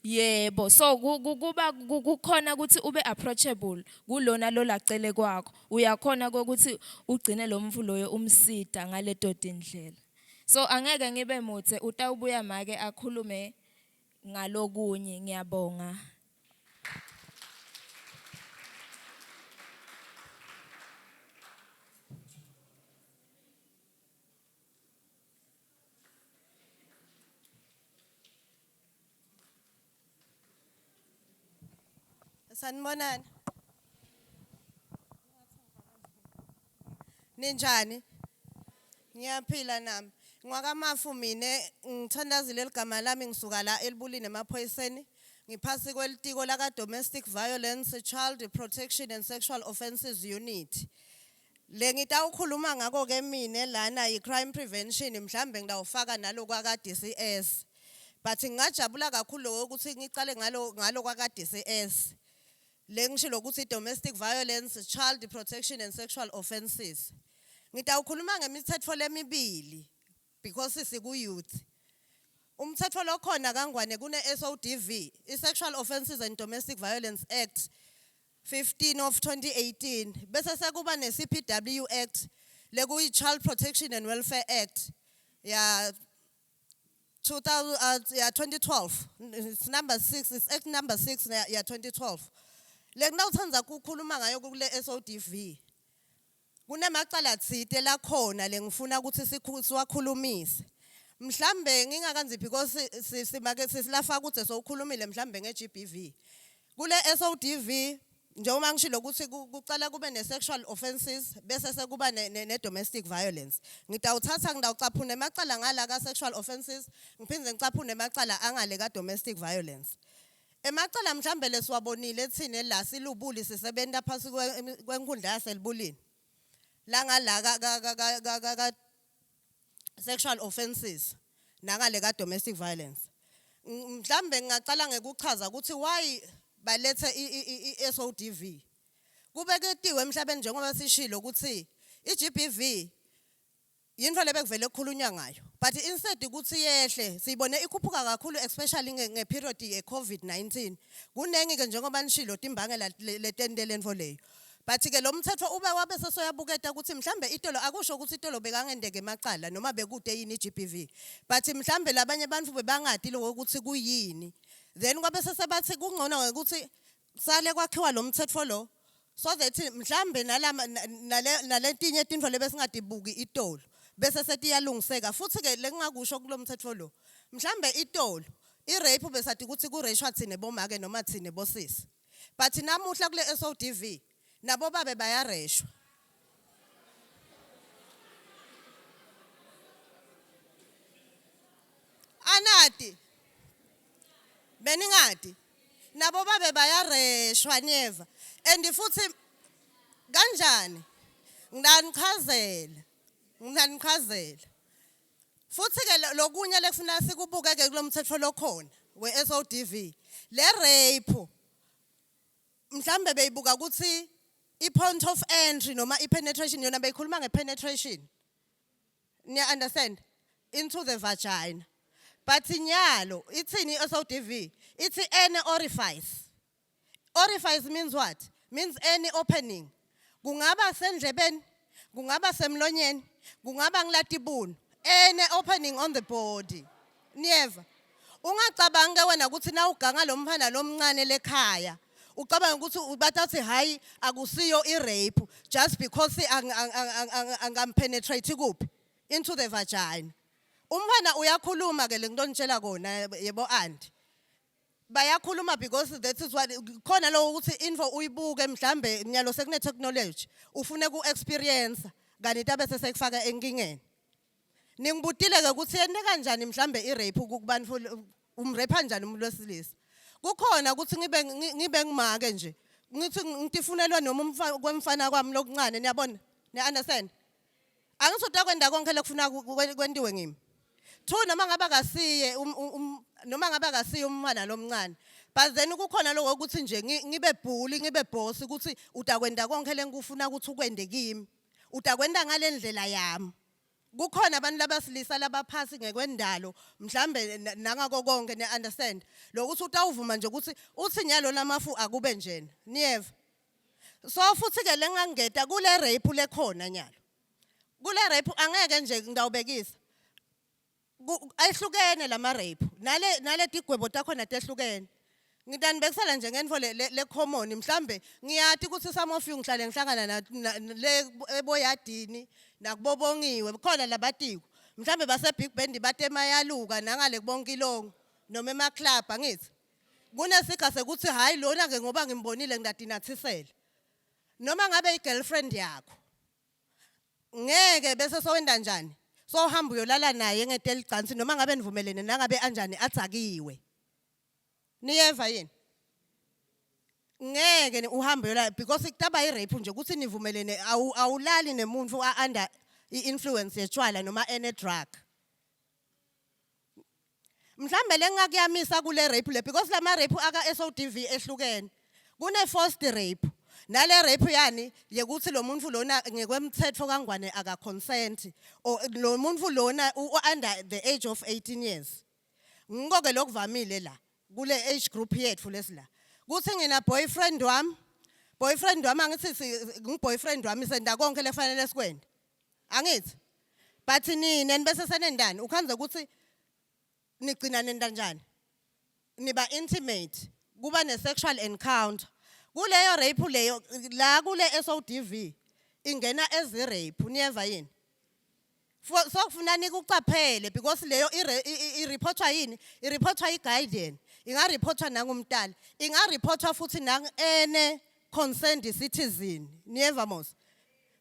Yebo, so kukhona ukuthi ube approachable kulona lo lacele kwakho. Uyakhona ukuthi ugcine lo mfu loyo umsida ngale dodi indlela. So angeke ngibe muthe utawubuya make akhulume ngalokunye. Ngiyabonga. Sanibonani. Ninjani? Ngiyaphila nami. Ngwakamafu mine ngithandazile eligama lami ngisuka la elibulini emaphoyiseni. Ngiphasi kwelitiko la Domestic Violence, Child Protection and Sexual Offences Unit. Le ngitawukhuluma ngako ke mine lana i-crime prevention mhlambe ngidawufaka nalo kwa DCS. But ngajabula kakhulu ukuthi ngicale ngalo kwa DCS. Lengishilo ukuthi domestic violence, child protection and sexual offences. Ngitawukhuluma ngemithetho lemibili because siku youth. Umthetho lo khona kangwane kune SODV, i-Sexual Offences and Domestic Violence Act 15 of 2018. Bese sekuba ne-CPW Act, lekuyi Child Protection and Welfare Act ya 2012. It's number 6, it's Act number 6 ya 2012. Lengawuthanda ukukhuluma ngayo kule SODV. Kunemacala tsite la khona lengifuna ukuthi siwakhulumise. Mhlambe ngingakanzi because simake silafa ukuthi sokhulumile mhlambe ngeGBV. Kule SODV njengoba ngishilo ukuthi kucala kube ne-sexual offences bese sekuba ne-domestic violence. Ngitawuthatha ngidawucaphuna emacala ngala ka-sexual offences ngiphinde ngicaphune emacala angale ka-domestic violence. Emacala mhlambe lesiwabonile ethini la silubuli sisebenta phasi kwenkundla yaselibulini. La ngala sexual offences nangale ka-domestic violence. Mhlambe ngingaqala ngekuchaza ukuthi why balethe i-SODV. Kubeketiwe emhlabeni njengoba sishilo ukuthi iGBV yinto lebekuvele kukhulunywa ngayo. But instead ukuthi yehle siyibone ikhuphuka kakhulu especially ngeperiod ye-COVID-19. Kunengi ke njengoba nishilo timbangela letendele nto leyo. But ke lo mthetho ube wabe sesoyabuketa ukuthi mhlambe itolo akusho ukuthi itolo bekangendeke emacala noma bekude yini iGBV. But mhlambe labanye abantu bebangadi lokho ukuthi kuyini. Then kwabe sesebathi kungcono ukuthi sale kwakhiwa lo mthetho lo so that mhlambe nalentinye izinto lebesingadibuki itolo bese setiyalungiseka futhi ke lengingakusho kulo mthetho lo mhlambe itolo irape besathi ukuthi kureshwa thine bomake noma thine bosisi. But namuhla kule SODV nabo babe bayareshwa. Anati. Beningadi. Nabo babe bayareshwa neva. And futhi kanjani? Ngidanichazela. Futhi ke lokunye lekufuna sikubuke ke kulomthetho lokhona we-SODV. Le rape mhlambe beyibuka ukuthi i-point of entry noma i-penetration yona beyikhuluma nge-penetration. Niya understand? Into the vagina. But nyalo, ithini i-SODV? It's any orifice. Orifice means what? Means any opening. Kungaba sendlebeni, kungaba semlonyeni, kungaba ngilatibuni. Any opening on the body. Never. Ungacabanga wena ukuthi na uganga lo mfana lo mncane lekhaya. Ucabanga ukuthi batathi hayi akusiyo i-rape just because angampenetrate kuphi into the vagina. Umfana uyakhuluma ke lento nitshela kona yebo andi. Bayakhuluma because that is what khona lo ukuthi info uyibuke mhlambe nyalo sekune technology ufune ku experience kanti abese sekufaka enkingeni. Ningibutile ke ukuthi yena kanjani mhlambe i-rape kubantu umrape kanjani umuntu wesilisa. Kukhona ukuthi ngibe ngimake nje. Ngithi ngifunelwa noma kwemfana kwami lokuncane niyabona? Niya understand? Angisotha kwenda konke lekufuna kwendiwe ngimi. Two noma ngaba kasiye noma ngaba kasiye umntwana lomncane. But then kukhona lokho ukuthi nje ngibe bully ngibe boss ukuthi utakwenda konke lengikufuna ukuthi ukwende kimi. Utakwenda ngalendlela yami. Kukhona abantu labasilisa labaphasi ngekwendalo mhlambe nangako konke ne understand lokuthi utawuvuma nje ukuthi uthi nyalo lamafu akube njena niyeva. So futhi ke lengangeta kule rape lekhona nyalo. Kule rape angeke nje ngidawubekisa. Ayihlukene lama rape nale tigwebo takhona tehlukene. Ngidani bekusala nje ngenfo le common mhlambe ngiyathi ukuthi some of you ngihlale ngihlangana le eboyadini nakubobongiwe khona labatiko mhlambe base big band batemayaluka nangale kubonkilongo noma ema club angithi kunesiga sekuthi hayi lona ke ngoba ngimbonile ngidadinathisela noma ngabe igirlfriend yakho ngeke bese sowenda njani so hamba uyolala naye ngeteligcansi noma ngabe nivumelene nangabe anjani athakiwe. Niyeva yini? Ngeke uhambe yola because ikutaba i-rape nje ukuthi nivumelene awulali nemuntu under i-influence yetshwala noma any drug. Mhlambe lengakuyamisa kule rape le because lama rape aka SODV ehlukene. Kune forced rape. Nale rape yani yekuthi lo muntu lona ngekwemthetho kangwane aka consent or lo muntu lona under the age of 18 years. Ngikoke lokuvamile la. Kule age group yethu lesila kuthi ngina boyfriend wami angithi ngiboyfriend wami senda konke lefanele sikwenda angithi but nini bese senendani ukhanze ukuthi nigcina nenda njani niba intimate kuba ne sexual encounter kuleyo rape leyo la kule SODV ingena as rape niyeva yini so kufuna nikucaphele because leyo i-reportwa yini i-reportwa i-guardian inga-reportwa nangumntali inga-reportwa futhi nang-ene concerned citizen niyeva mos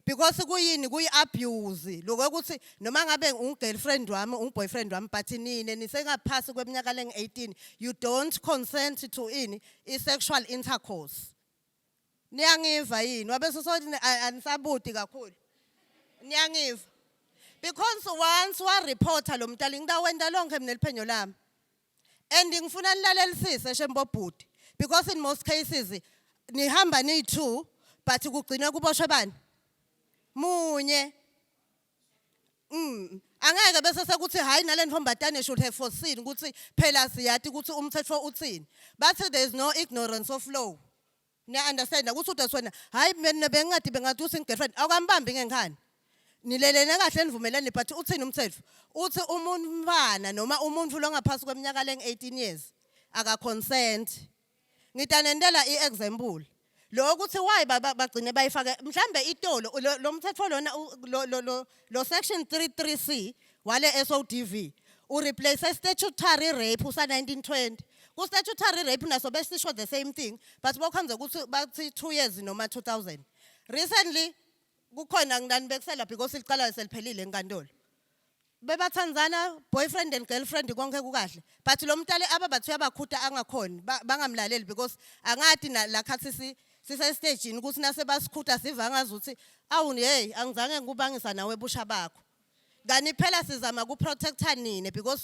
because kuyini kuyi-abuse lokho ukuthi noma ngabe ungirlfriend wami ungiboyfriend wami but nini nisengaphasi kweminyaka lengu-18 you don't consent to ini i-sexual intercourse niyangiva yini wabe sothi anisabudi kakhulu niyangiva because once wa-reporta lo mntali ngidawenda lonke mina liphenyo lami and ngifuna nilalelisise shembobhuti because in most cases nihamba niyi-2 but kugcinwe kuboshwe bani munye angeke bese sekuthi hayi nale ntombatane should have foreseen ukuthi phela siyathi ukuthi umthetho uthini but there is no ignorance of law niya understand ukuthi uthi wena hayi mina bengathi bengathi usingirlfriend awukambambi ngekhani nilelene kahle nivumelene but uthini umthetho uthi umfana noma umuntu longaphasi kweminyaka lengu-18 years aka consent ngitanendela i-example lo ukuthi why bagcine bayifaka mhlambe itolo lo mthetho lona lo section 33C wale SODV ureplace statutory rape usa 1920 ku statutory rape naso besisho the same thing but bokhanze ukuthi bathi 2 years noma 2000 recently kukhona ngidani bekusela because licala seliphelile enkantolo bebathandzana boyfriend and girlfriend konke kukahle but lo mntale ababathu yabakhuta angakhoni bangamlaleli because angathi la khathi sise stage ukuthi nase basikhuta siva ngazuthi awu hey angizange ngubangisa nawe busha bakho ngani phela sizama ku protecta nini because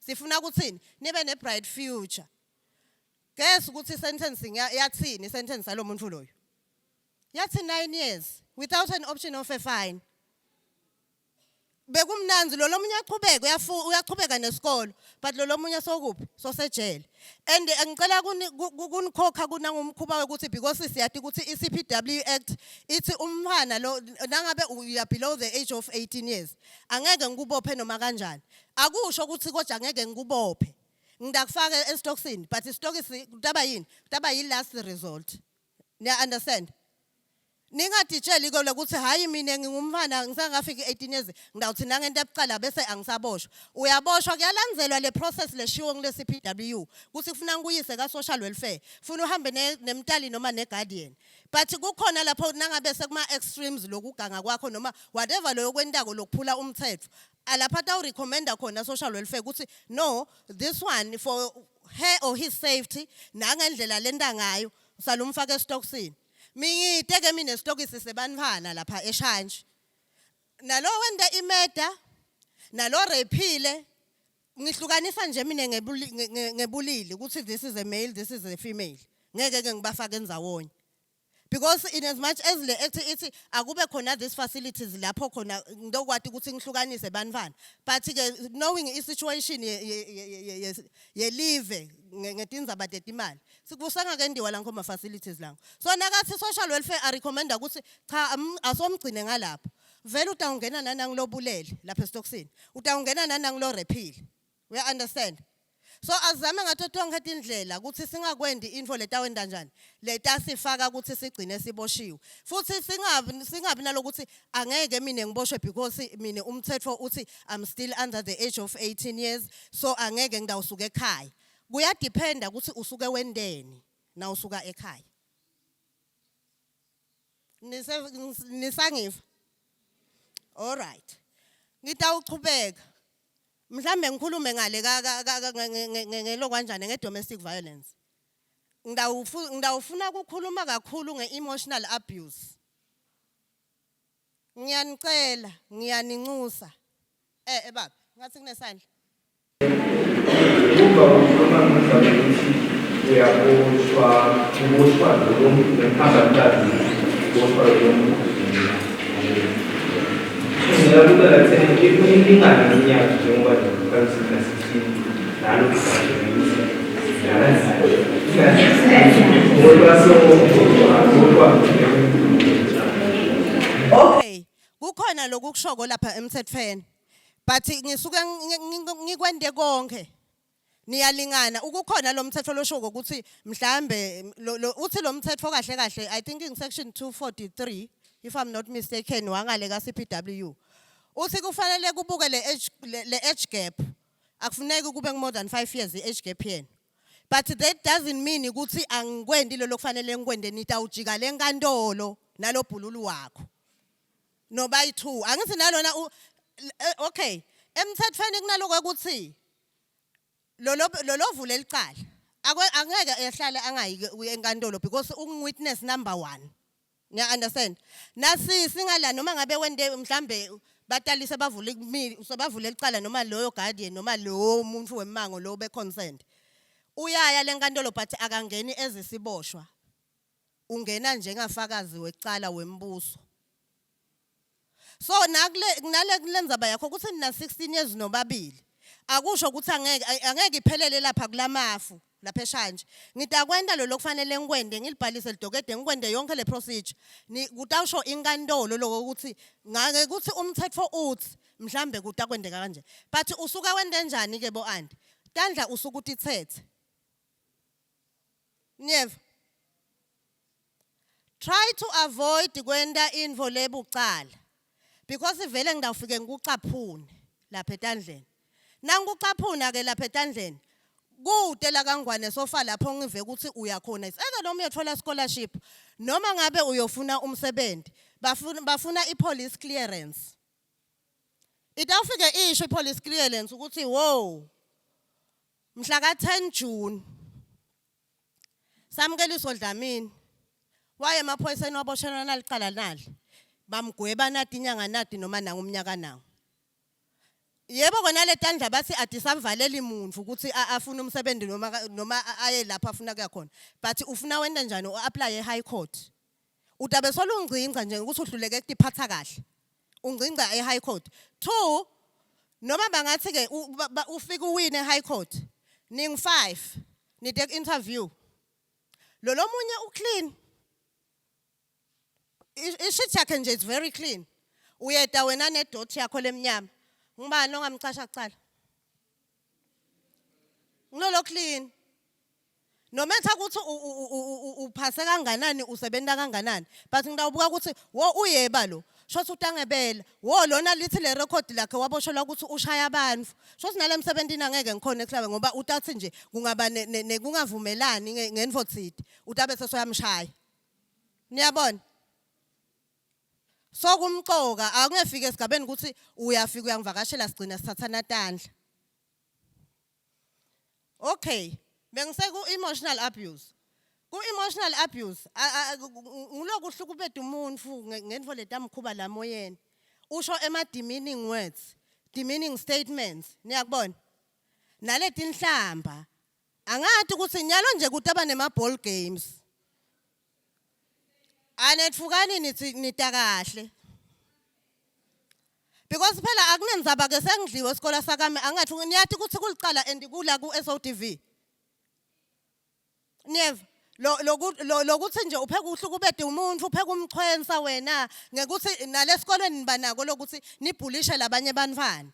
sifuna ukuthini nibe ne bright future guess ukuthi sentencing yathini sentence yalo muntu loyo yathi 9 years without an option of a fine bekumnanzi lo lomunye aqhubeka uyaqhubeka nesikolo but lo lomunye sokuphi sosejele and ngicela kunikhokha kunangumkhuba ukuthi because siyathi ukuthi iCPW Act ithi umfana lo nangabe you are below the age of 18 years angeke ngikubophe noma kanjani akusho ukuthi kodwa angeke ngikubophe ngidakufaka estocksini but istock kutaba yini kutaba yi last result niya understand ningaditsheli ko lokuthi hayi mina ngingumfana ngisangafika 18 years ngidawuthi nangento ebucala bese angisaboshwa uyaboshwa kuyalandzelwa le process leshiwo ngile CPW kuthi kufuna ngiyise ka social welfare funa uhambe nemntali noma ne guardian but kukhona lapho nangabe sekuma extremes lokuganga kwakho noma whatever lo yokwentako lokuphula umthetho alapha ta recommenda khona social welfare kuthi no this one for her or his safety nangendlela lenta ngayo salumfaka estocksini mingiteke mina stock isisebanifana lapha eShanje nalo wenda imeda nalo rephile ngihlukanisa nje mina ngebulili ukuthi this is a male this is a female ngeke ke ngibafaka endawonye because in as much as le act ithi akube khona these facilities lapho khona ngizokwati ukuthi ngihlukanise banifana but ke knowing I situation ye live ngetindzaba tetimali sikusanga kendiwa la ngoma facilities la so nakathi social welfare I recommend ukuthi cha asomgcine ngalapho vele utawungena nanangilobulele lapha estocksini utawungena nanangilorephile we understand so azame ngathi tonke indlela ukuthi singakwendi info letawenda kanjani letasifaka ukuthi sigcine siboshiwe futhi singabi nalokuthi angeke mina ngiboshwe because mina umthetho uthi I'm still under the age of 18 years so angeke ngidawusuka ekhaya kuyadependa ukuthi usuke wendeni na usuka ekhaya nisangiva all right ngitawuchubeka mhlambe ngikhulume ngale ngelo kanjani ngedomestic violence ngidawufuna ukukhuluma kakhulu ngeemotional abuse ngiyanicela ngiyanincusa baba ngathi kunesandla kuba ukhuluma ngomdlalo ukuthi uyaboshwa lo ngaphambi kokuboshwa lo ngiyabona ukuthi inkinga ngiyakho njengoba ngiqalisile nalo okay kukhona lokukushoko lapha emthethweni but ngisuke ngikwende konke niyalingana ukukhona lo mthetho loshoko ukuthi mhlambe uthi lo mthetho kahle kahle I think in section 243 if I'm not mistaken wangale ka CPW uthi kufanele kubuke le age gap akufuneki kube more than 5 years I age gap yena but that doesn't mean ukuthi angikwendi lo kufanele ngikwende nitawujika lenkantolo nalobhululu wakho no by 2 angithi nalona okay emthethweni kunaloko ukuthi lo vule elicala angeke ehlala angayike enkantolo because ungwitness number 1 niya understand nasi singala noma ngabe wende mhlambe batalise bavule elicala noma loyo guardian noma lo muntu wemango lo be consent uyaya lenkantolo but akangeni ezisiboshwa ungena njengafakazi wecala wembuso so nale kulenzaba yakho ukuthi nina 16 years nobabili akusho ukuthi angeke iphelele lapha kulamafu lapha eShanje ngitakwenda lo lokufanele ngikwende ngilibhalise lidokede ngikwende yonke le procedure kutawusho inkantolo lokho ukuthi ngake ukuthi umthetho uthi mhlambe kutakwendeka kanje but usuka wende njani ke bo andi tandla usuka utithethe Nyev try to avoid kwenda info lebucala because vele ngidawufike ngikucaphune lapha etandleni nangucaphuna ke lapha etandleni kude la kangwane sofa lapho ngive ukuthi uyakhona eke noma uyothola scholarship noma ngabe uyofuna umsebenzi bafuna ipolice clearance Itawufike isho police clearance ukuthi wow. Mhla ka 10 June. Samukeliso Dlamini. Waye emaphoyiseni waboshana nalicala nali. Bamgweba nathi inyanga nathi noma nanga umnyaka nawo. Yebo kona le tandla bathi atisamvalela imuntu ukuthi afuna umsebenzi noma aye lapha afuna kuya khona. But ufuna wena njani uapply eHigh Court. Utabe solungcinga nje ukuthi uhluleke ukuphatha kahle. Ungcinga eHigh Court. 2 noma bangathi ke ufika uwine eHigh Court. Ning 5 ni take interview. Lo munye uclean. Ishit yakhe nje is very clean. Uyeda wena nedot yakho lemnyama. Ngubani ongamcasha kucala? Ngilo clean. No matter ukuthi uphase kanganani usebenta kanganani, but ngidawubuka ukuthi wo uyeba lo. Shothi utangebela. Wo lona lithi le record lakhe waboshelwa ukuthi ushaya abantu. Shothi nale msebentini angeke ngikhona eklabe ngoba utathi nje kungaba kungavumelani ngenvotsidi. Utabe sesoyamshaya. Niyabona? So kumqoka angefike esigabeni ukuthi uyafika uyangivakashela sigcina sithathana tandla. Okay, bengiseku emotional abuse. Ku emotional abuse ngiloku hlukubeda umuntu ngenvo letamkhuba la moyeni. Usho ema demeaning words, demeaning statements, niyakubona? Naleti inhlamba. Angathi ukuthi nyalo nje kutaba nema ball games. Anethukani nita kahle. Because phela akunenzaba ke sengidliwe esikole sakami angathi niyathi ukuthi kulicala andikula ku SODV. Niyeva lokuthi nje upheka uhlukubede umuntu upheka umchwensa wena ngekuthi nalesikolweni nibanako lokuthi nibhulishe labanye bantwana.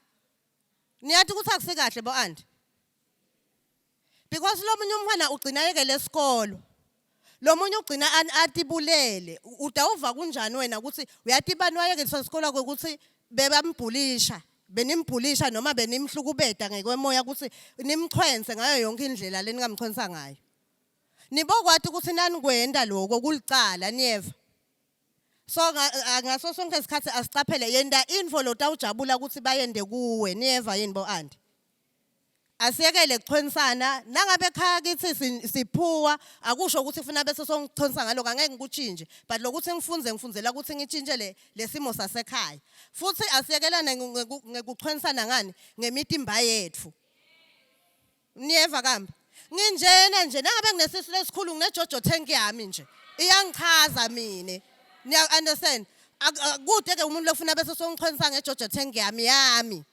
Niyathi ukuthi akusikahle bo andi. Because lo munye umfana ugcina yeke lesikolo. Lo munye ugcina atibulele. Utawuva kunjani wena ukuthi uyatibani wayeke lesikolo ukuthi bebambhulisha benimbulisha noma benimhlukubeda ngekwemoya ukuthi nimchwense ngayo yonke indlela leningamchwensa ngayo. Nibokwathi ukuthi nani kwenda lokho kulicala niyeva. So ngaso sonke isikhathi asicaphele yenda info lo tawujabula ukuthi bayende kuwe niyeva yini bo andi. Asiyekele kuchwensana nangabe ekhaya kithi siphuwa akusho ukuthi ufuna bese songichwensa ngaloko angeke ngikutshintshe but lokuthi ngifunzela ukuthi ngitshintshe lesimo sasekhaya futhi asiyekelana ngekuchwensana ngani ngemitimba yethu. Niyeva kambe nginjena nje nangabe nginesisu lesikhulu nginejojo tank yami nje iyangichaza mina. Niya understand akude ke umuntu lofuna bese songichwensa ngejojo tank yami.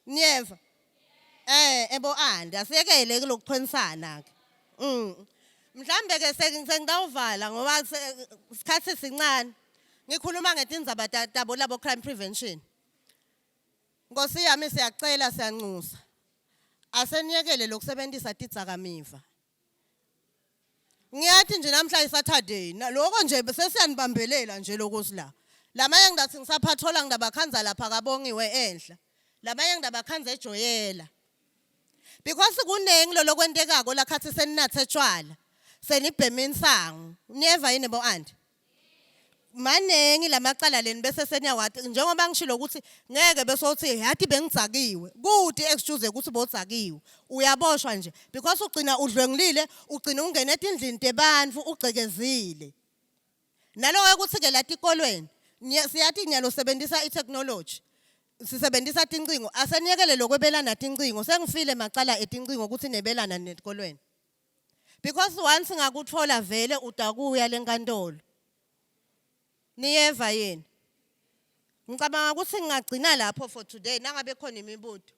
Niyeva ebo andi asiyekele kulokuchwensana ke. Mhlambe ke sengidawuvala ngoba isikhathi sincane. Ngikhuluma ngetindzaba tabo labo crime prevention. Nkosi yami siyacela siyanxusa. Aseniyekele lokusebenzisa tidzakamiva. Ngiyathi nje namhla iSaturday lokho nje sesiyanibambelela nje lokusi la. Lamanye ngidathi ngisaphathola ngidabakhanza lapha kabongiwe enhla. Lamanye ngidabakhanza ejoyela. Because kunengi lo lokwentekako lakhathi seninathe tshwala senibhema insangu niyeva yini bo andi manengi lamacala leni bese seniyawathi njengoba ngishilo ukuthi ngeke besothi yathi bengidzakiwe kuthi excuse ukuthi bodzakiwe uyaboshwa nje because ugcina udlwengilile ugcina ungena etindlini tebantu ugcekezile nalowo ukuthi ke latikolweni siyathi nyalo sebenzisa itechnology sisebenzisa tincingo aseniyekele lokwebelana tincingo sengifile macala etincingo ukuthi nebelana netikolweni because once ngakuthola vele utakuya lenkantolo niyeva yini ngicabanga ukuthi ngingagcina lapho for today nangabe khona imibuto.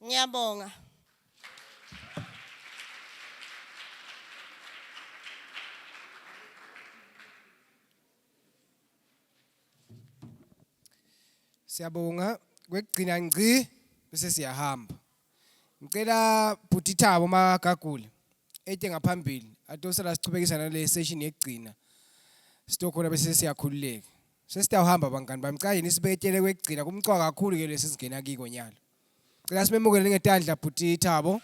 Ngiyabonga. Siyabonga kwekugcina ngci bese siyahamba. Ngicela Bhuti Thabo Magagule ete ngaphambili atosela sichubekisa nale session yekugcina. Sitokhona bese siyakhululeka. Sesitawuhamba bangani bami cha yini sibekele kwekugcina kumcwa kakhulu ke lesi singena kiko nyalo. Ngicela simemukele ngetandla Bhuti Thabo.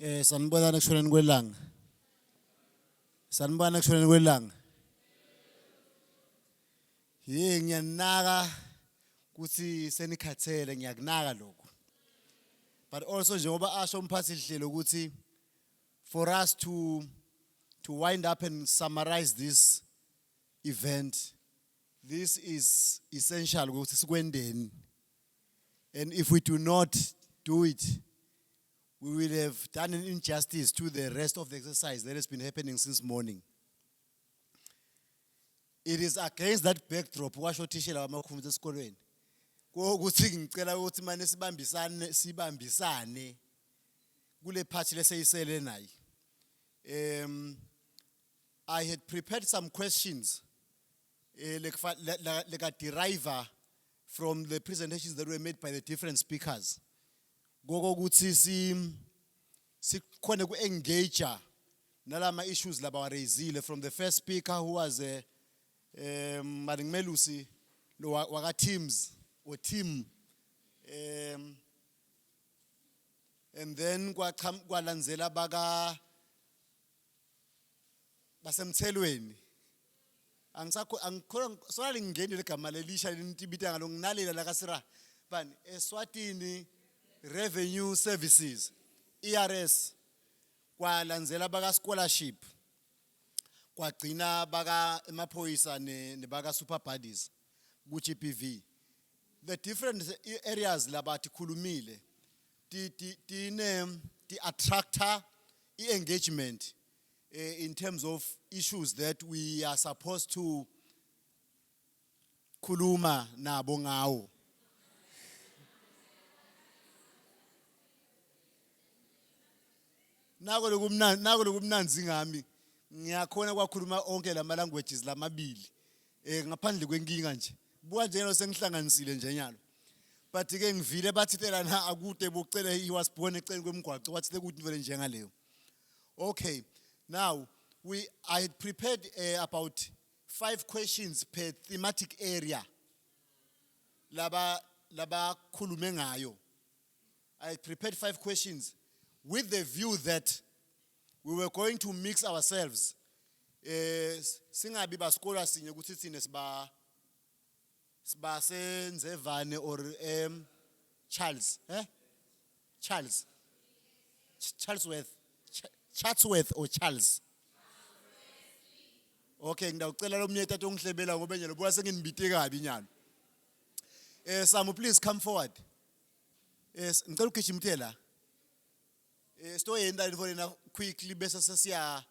Sanibona ekushoneni kwelanga. Sanibona ekushoneni kwelanga. Ngiyanaka ukuthi senikhathele ngiyakunaka lokho. But also njengoba asho umphathi lihlelo ukuthi for us to wind up and summarize this event, this is essential ukuthi sikwendeni. And if we do not do it, we will have done an injustice to the rest of the exercise that has been happening since morning. It is against that backdrop washo thishela wamakhumbuzo esikolweni. Ukuthi ngicela ukuthi manje sibambisane kule party leseyisele nayi. I had prepared some questions like a deriver from the presentations that were made by the different speakers. Gogo ukuthi sikhona ku-engage nalama issues laba raisile from the first speaker who was Maringmelusi waka teams or team, and then kwalandzela baka basemthelweni. Angikholwa sonali ngingeni legama lelisha lentibita ngalo nginalela la kasira bani Eswatini Revenue Services ERS kwalandzela baka scholarship kwagcina baka emaphoyisa nebaka super buddies ku GPV. The different areas labathi khulumile ti attractor engagement in terms of issues that we are supposed to khuluma nabo ngawo. Nako lokumnanzi ngami ngiyakhona kwakhuluma onke lama languages lamabili ngaphandle kwenkinga nje. Buka njengalo sengihlanganisile nje nyalo. But ke ngivile bathi tela na akude bokucela he was born eceleni kwemgwaqo wathi sekuthi vele njengaleyo. Okay. Now, I had prepared about 5 questions per thematic area. Laba khulume ngayo. I had prepared 5 questions with the view that we were going to mix ourselves. Singabi baskola sinye ukuthi sine siba senzevane or Charles, Chatsworth or Charles. Okay, ngidawucela lo myeta tongihlebela ngoba nje lobuka senginibite kabi nyalo. Samu, please come forward. Ngicela ugijimthela. Stoyenda lifona quickly bese sesiya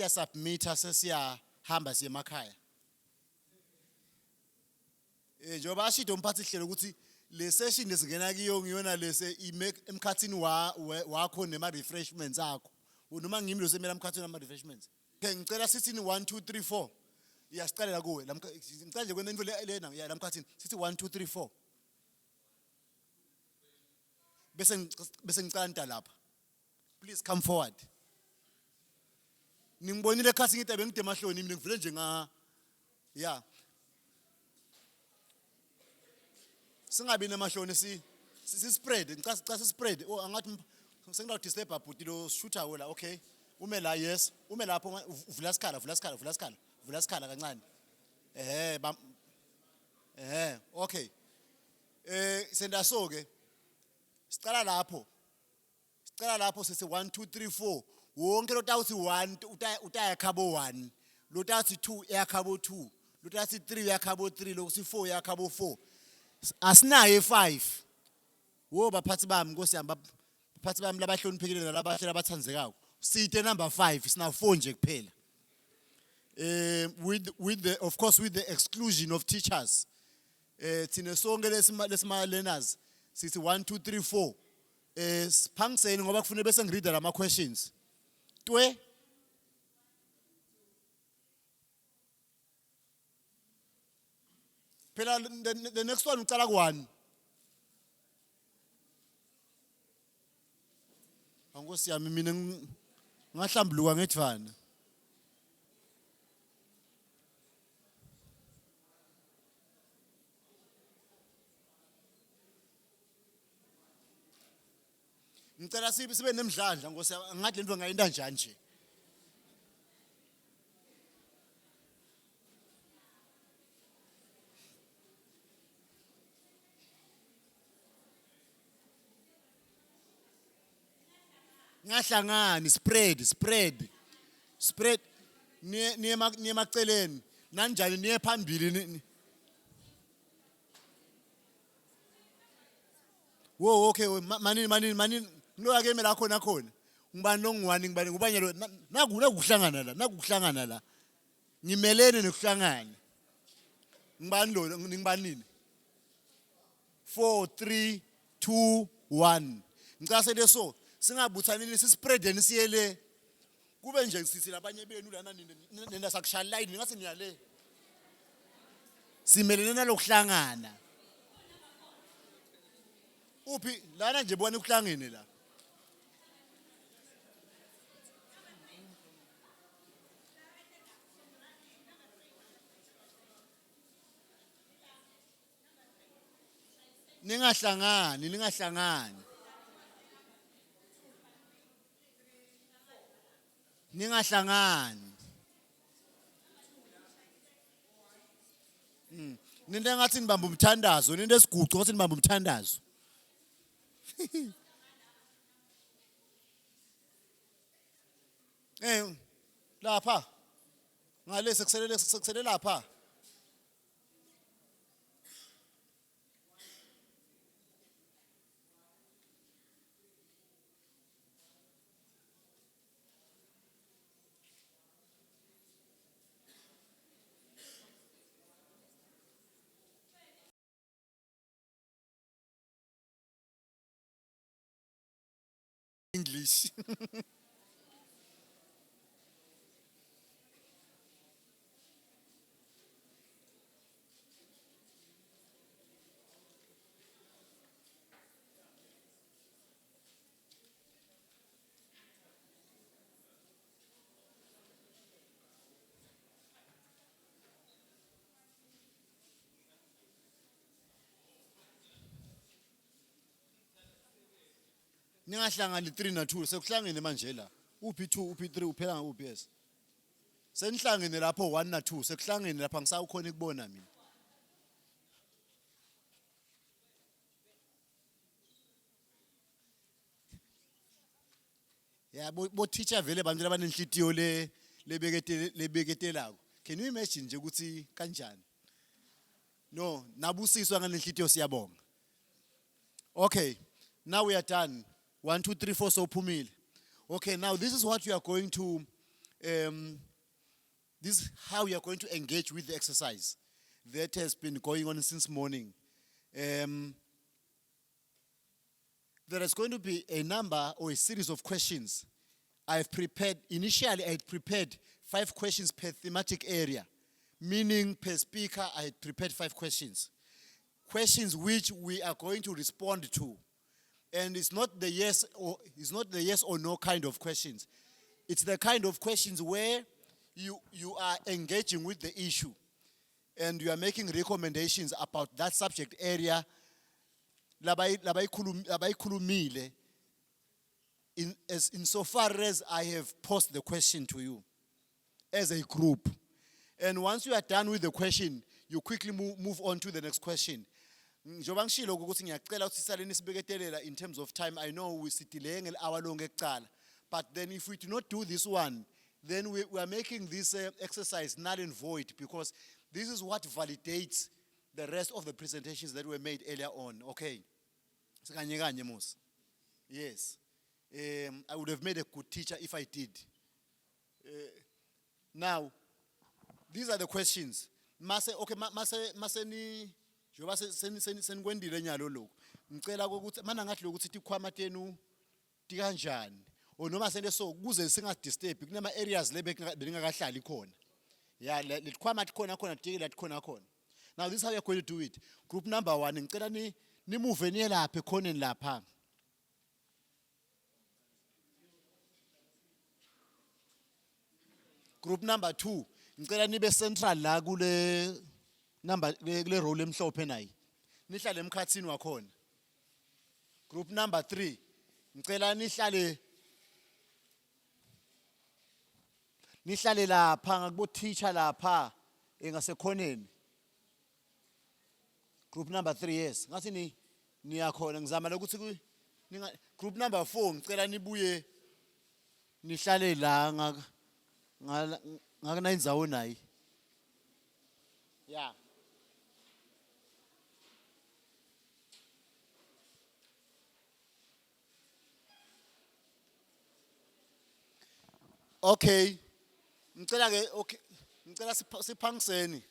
submit sesiya hamba siye emakhaya. Njoba ashito umphathi hlelo ukuthi le session lesingena kiyo ngiyona lese emkhathini wakho nema refreshments akho. Noma ngimi lo semela emkhathini ama refreshments. Ngicela sithi 1 2 3 4. Iyasiqalela kuwe. Ngicela nje kwena into lena ya lamkhathini sithi 1 2 3 4. Bese ngicela nta lapha. Please come forward. Ningibonile ekhasi ngithi bengide mahloni mina ngivule nje nga yeah. Singabi nemahloni si spread ngicela si spread oh angathi sengilawu disturb bhuti lo shooter wala okay ume la yes ume lapho vula sikhala kancane okay senda so ke sicala lapho sise 1 2 3 4 wonke lo tawuthi 1 utaya khabo 1 lo tawuthi 2 yakhabo 2 lo tawuthi 3 yakhabo 3 lo kuthi 4 yakhabo 4 asinaye 5 wo baphathi bami nkosiyami baphathi bami labahloniphekile nalabahle abathandzekako site number 5 sina 4 nje kuphela with the of course with the exclusion of teachers thina sonke lesima learners sithi 1 2 3 4 siphangiseni ngoba kufanele bese ngireada lama questions twe phela the next one ucala ku1 angosiyami mina ngahlambuluka ngethwana ngicela sibe nemdlandla ngosi ngathi lento ngayinda njani nje. Ngahlangani spread niye maceleni nanjani niye phambili. Wo okay manini lo ake mela khona ngibani nongwani ngibani lo nakuhlangana la ngimelene nokuhlangana ngibani lo ngibani nini 4 3 2 1 ngicase leso singabuthanini sispreadeni siyele kube nje sithi labanye benu lana nina sakushaya line ngase niyale simelene nalokuhlangana uphi lana nje bona ukuhlangene la ningahlangani ninto ngathi nibamba umthandazo ninto esigucu ngathi nibamba umthandazo. Lapha ngale sekuselele lapha English. Ningahlangani 3 na 2 sekuhlangene manje la uphi 2 uphi 3 uphela nguphi yes senihlangene lapho 1 na 2 sekuhlangene lapha ngisawukhona ukubona mina ya bo teacher vele abantu labanenhlitiyo lebeketelako. Can you imagine nje ukuthi kanjani? No, nabusiswa nganenhlitiyo siyabonga. Okay, now we are done. 1 2 3 4 so phumile. Okay, now this is what you are going to this is how you are going to engage with the exercise that has been going on since morning. There is going to be a number or a series of questions. Initially I had prepared 5 questions per thematic area, meaning per speaker I had prepared 5 questions. Questions which we are going to respond to. And it's not the yes or no kind of questions. It's the kind of questions where you are engaging with the issue and you are making recommendations about that subject area. Labayikhulumile insofar as I have posed the question to you as a group. And once you are done with the question, you quickly move on to the next question. Njoba ngishilo ukuthi ngiyacela ukuthi sisaleni sibeketelela in terms of time. I know we sidelay nge-hour long ekuqala, but then if we do not do this one, then we are making this exercise null and void, because this is what validates the rest of the presentations that were made earlier on. Okay. Sikanye kanye mos. Yes. I would have made a good teacher if I did. Now, these are the questions. Njoba senikwendile nyalo lokho ngicela ukuthi mana ngathi lokuthi tikhwama tenu tikanjani o noma sente so kuze singadisturb kunama areas lebengakahlali khona ya letikhwama tikhona tikela tikhona. Now this is how we are going to do it. Group number 1 ngicela ni move niye lapha ekhoneni lapha. Group number 2 ngicela nibe central la kule number kule role emhlophe nayi nihlale emkhathini wakhona. Group number 3 Ngicela nihlale lapha ngakubo teacher lapha engasekhoneni. Group number 3 yes. Ngathi niyakhona ngizama ukuthi group number 4 ngicela nibuye nihlale la ngakuna indzawo nayi. Yeah. Okay. Ngicela ke okay. Ngicela siphangiseni.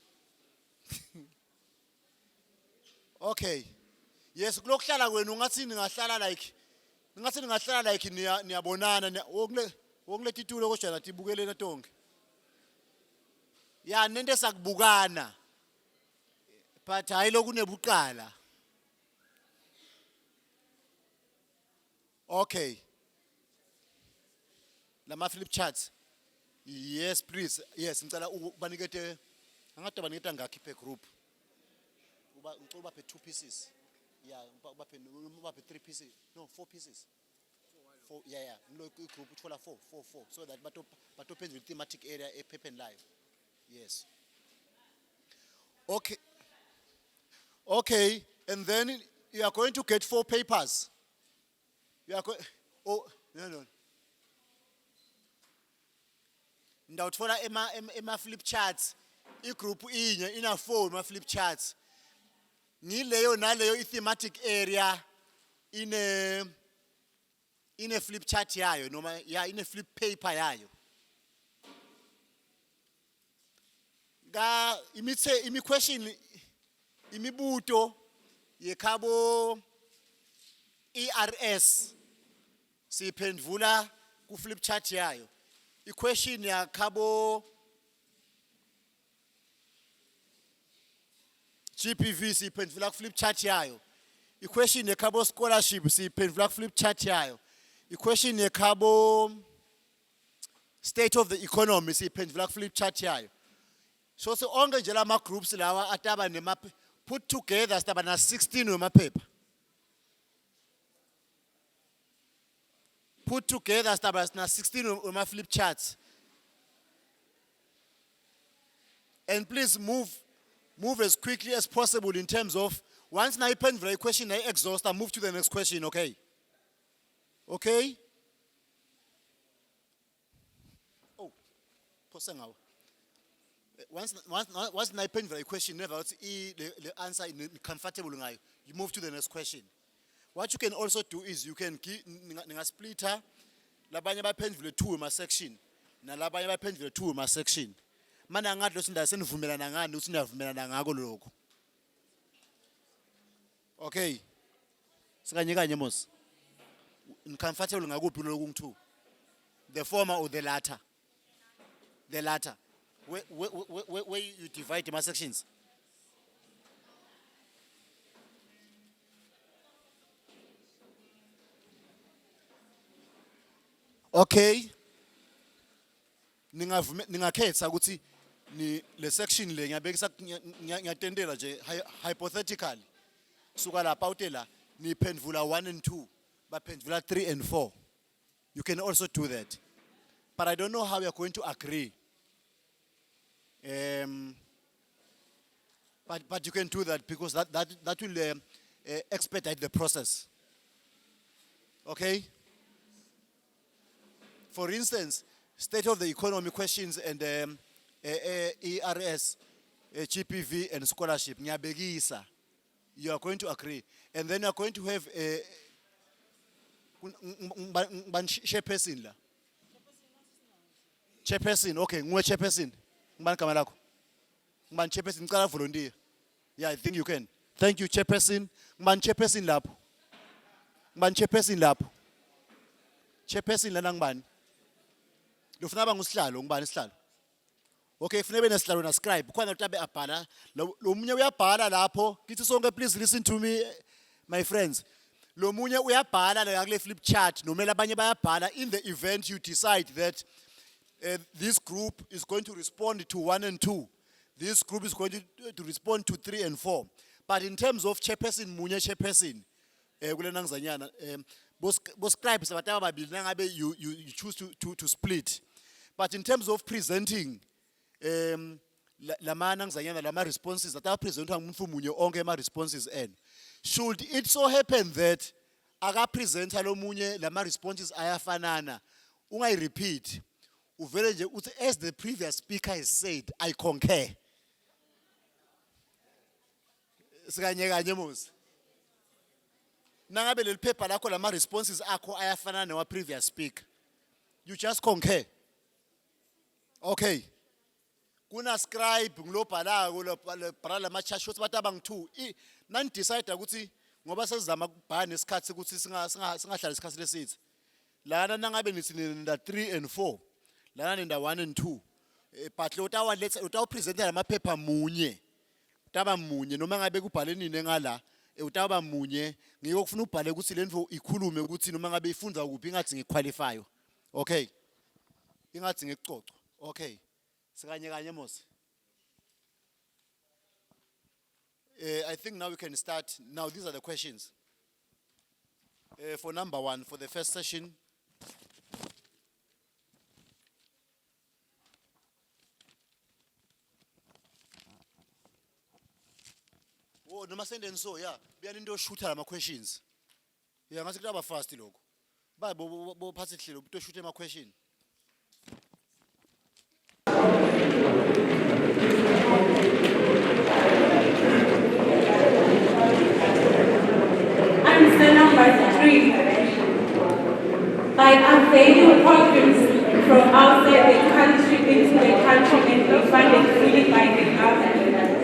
Okay. Yes, kulokuhlala kwenu ngathi ningahlala like niyabonana wokuletha itulo kodwa nathi ibukelena tonke. Ya nento sakubukana. But hayi lokunebuqala. Okay. Lama flip charts. Yes, please. Yes, ngicela ubanikete angade baniketa ngakhi per group. Uba per 2 pieces. Yeah, uba per 3 pieces. No, 4 pieces. 4, yeah. Group uthola 4 so that but open the thematic area a paper and live. Yes. Okay. Okay, and then you are going to get 4 papers. You are going no. Ndawuthola ema flip charts igroup inye ina 4 ema flip charts ngileyo naleyo thematic area ine flip chart yayo noma ine flip paper yayo ga imi question imibuto yekhabo ERS siphendvula ku flip chart yayo. Question ya khabo GPV siphendvula ku flip chart yayo. Question ya khabo scholarship siphendvula ku flip chart yayo. Question ya khabo state of the economy siphendvula ku flip chart yayo. So onke nje lama groups lawa ataba nema put together staba na 16 wemaphepha. Put together staba na 16 wema flip charts. And please move as quickly as possible in terms of once na iphendvula question na exhaust and move to the next question, okay? Okay? Oh, pose ngawo. Once na iphendvula question never the answer comfortable ngayo, you move to the next question. What you can also do is you can ninga splitter labanye baphendvule 2 ema section na labanye baphendvule 2 ema section. Mana ngathi lo sinda senivumelana ngani uthi niyavumelana ngako lokho. Okay. Sikanye kanye mos. Comfortable ngakuphi lokhu ngithu? The former or the latter? The latter. Where you divide the sections. Okay. Ningakhetha ukuthi ni le section le ngiyabekisa ngiyatendela nje hypothetically. Suka lapha utela ni phendvula 1 and 2, baphendvula 3 and 4. You can also do that. But I don't know how we are going to agree. But you can do that because that will expedite the process. Okay? For instance, state of the economy questions and ERS, GPV and scholarship. Nyabegisa. You are going to agree. And then you are going to have a chairperson la. Chairperson, okay, ngwe chairperson. Ngban kamalako. Ngban chairperson ngicala volunteer. Yeah, I think you can. Thank you, chairperson. Ngban chairperson lapho. Ngban chairperson lapho. Chairperson lana ngibani? Lofuna bangusihlalo ngibani isihlalo? Okay, kufanele benesihlalo na scribe. Khona utabe abhala. Lo munye uyabhala lapho. Kithi sonke please listen to me my friends. Lo munye uyabhala la kule flip chart nomela abanye bayabhala in the event you decide that this group is going to respond to 1 and 2. This group is going to respond to 3 and 4. But in terms of chairperson, munye chairperson, kule nangizanyana, Boscribe sabataba babili nangabe you choose to split. But in terms of presenting lama nangizanyana lama responses that are presented ngumuntu munye onke ma responses and should it so happen that aka presenter lo munye lama responses ayafanana ungayi repeat uvele nje uthi as the previous speaker has said I concur sikanye kanye muzi nangabe leli paper lakho lama responses akho ayafanana wa previous speaker you just concur. Okay. Kuna scribe ngilobhalako lobhala lama-chartshots bathi abangu-2 nani-decide ukuthi ngoba sesizama ukubhala nesikhathi ukuthi singahlali isikhathi lesithi lana nangabe nithi nenda 3 and 4 lana nenda 1 and 2 but utawupresenta lamaphepha munye utaba munye noma ngabe kubhale nini engala utaba munye ngeke kufuna ubhale ukuthi lento ikhulume ukuthi noma ngabe ifunda kuphi ingathi ngiqualify. Okay, ingathi ngikucoco. Okay. I think now we can start. Now these are the questions. For number 1, for the first session. Oh, no send and so yeah. Be an indoor shooter my questions. Yeah, I'm going to fast logo. But pass it to shoot my question. Answer number 3. By unveiling programs from outside the country into the country and be funded fully by the government.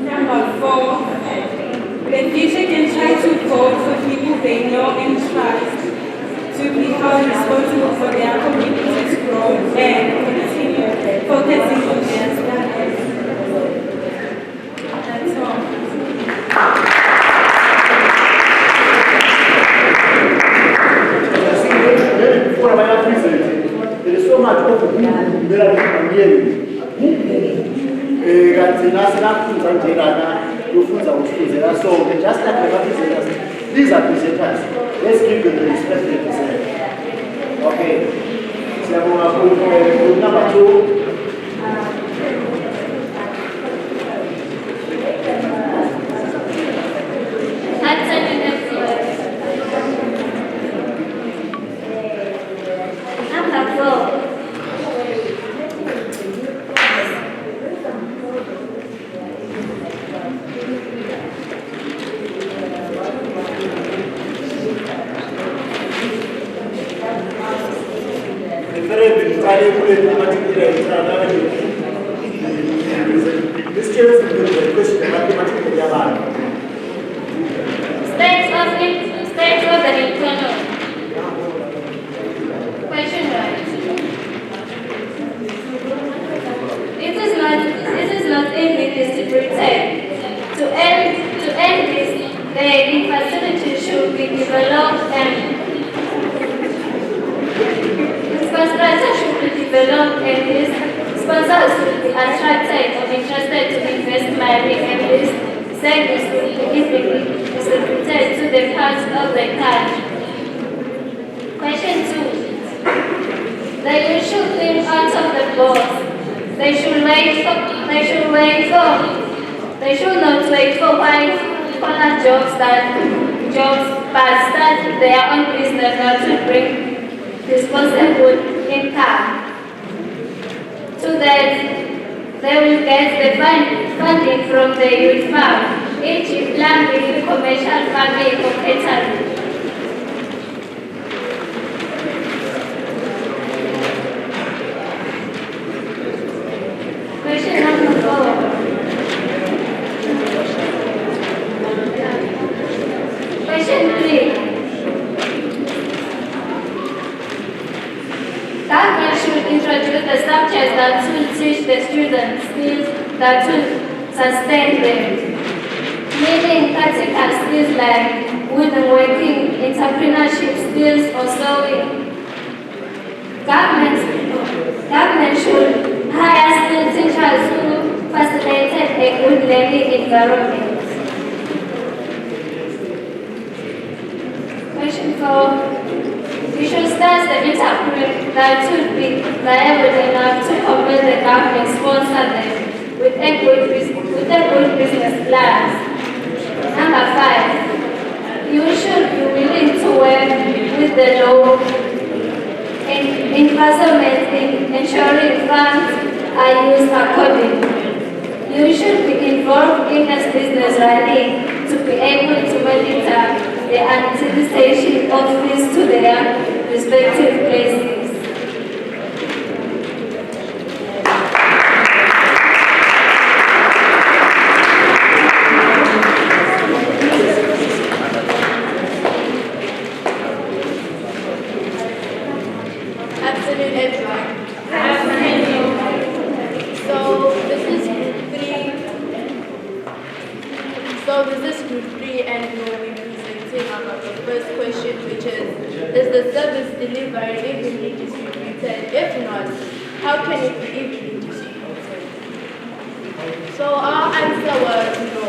Number 4. The future can try to vote for people they know and trust to be held responsible for their community's growth and continue focusing on their standards. That's all. Before I present, there is so much of just like the presenters, these are presenters. Let's give them the respect they deserve. Okay. So number 2. Government should hire skilled teachers who facilitate a good learning environment. Question 4. We should start the interpret that should be viable enough to compel the government sponsor them with a good business plan. Number 5. You should be willing to work with the law in enforcement in ensuring funds are used accordingly. You should be involved in as business running to be able to monitor the anticipation of fees to their respective places. Afternoon, everyone. So this is group 3, and we'll be presenting about the first question, which is the service delivery evenly distributed? If not, how can it be evenly distributed? So our answer was no.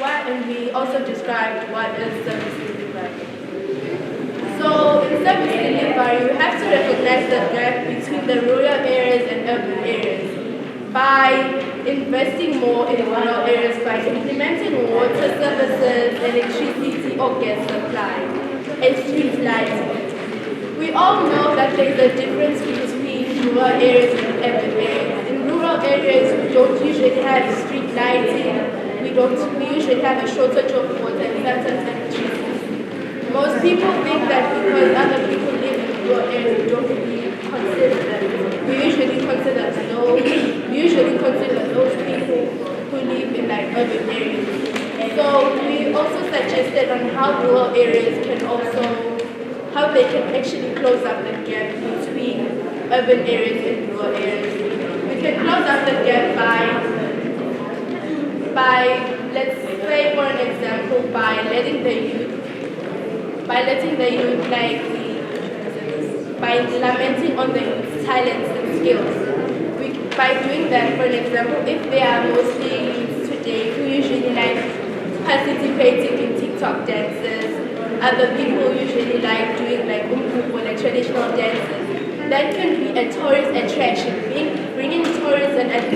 And we also described what is service delivery. So in service delivery, we have to recognize the gap between the rural areas and urban areas by investing more in rural areas by implementing water services, electricity or gas supply, and street lighting. We all know that there is a difference between rural areas and urban areas. In rural areas, we don't usually have street lighting, we usually have a shortage of water and sometimes electricity. Most people think that because other people live in rural areas, we don't really consider them. We usually consider those people who live in like urban areas. So we also suggested on how rural areas can how they can actually close up the gap between urban areas and rural areas. We can close up the gap by let's say for an example, by letting the youth by implementing on the youth's talents and skills. By doing that, for an example, if they are mostly youths today who usually like participating in TikTok dances, other people usually like doing like umgubo, like traditional dances, that can be a tourist attraction, bringing tourists and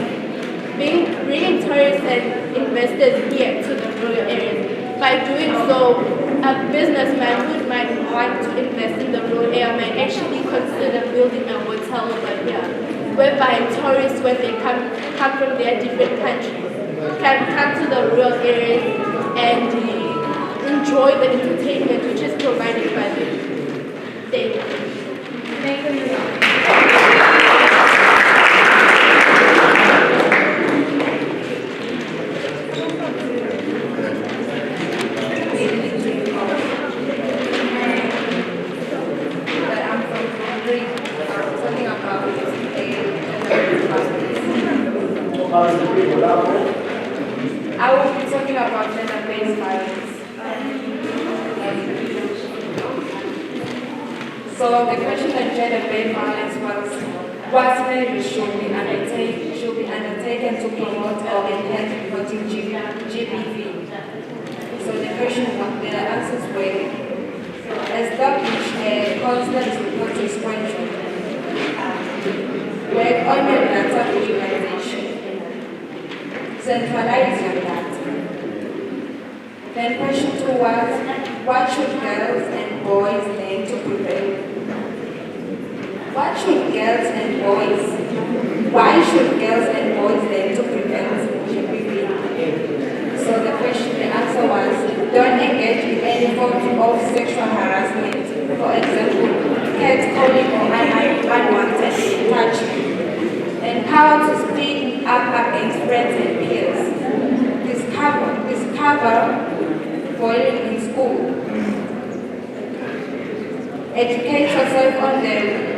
investors here to the rural areas. By doing so, a businessman who might want to invest in the rural area might actually consider building a hotel over here, whereby tourists, when they come from their different countries, can come to the rural areas and enjoy the entertainment which is provided by the state. Thank you. I will be talking about gender-based violence. So the question on gender-based violence was what measures should be undertaken to promote or enhance reporting GBV. So the answers were establish a constant reporting schedule, work on your data visualization, centralize your data. Then question 2 was, what should girls and boys learn to prevent? What should girls and boys, why should girls and boys learn to prevent GBV? So the answer was, don't engage in any form of sexual harassment, for example, catcalling or unwanted touching. And how to speak up against friends and peers. Discover bullying in school. Educate yourself on the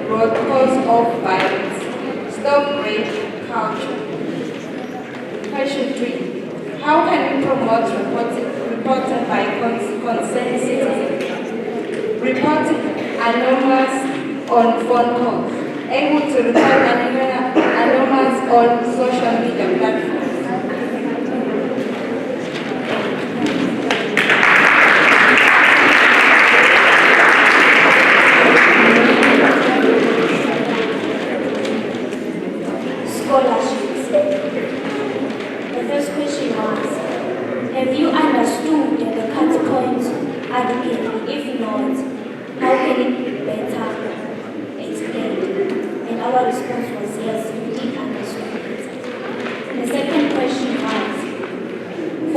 root cause of violence. Stop rape culture. Question 3. How can we promote reporting by concerned citizens? Reporting anonymous on phone calls. Able to report anonymous on social media platforms.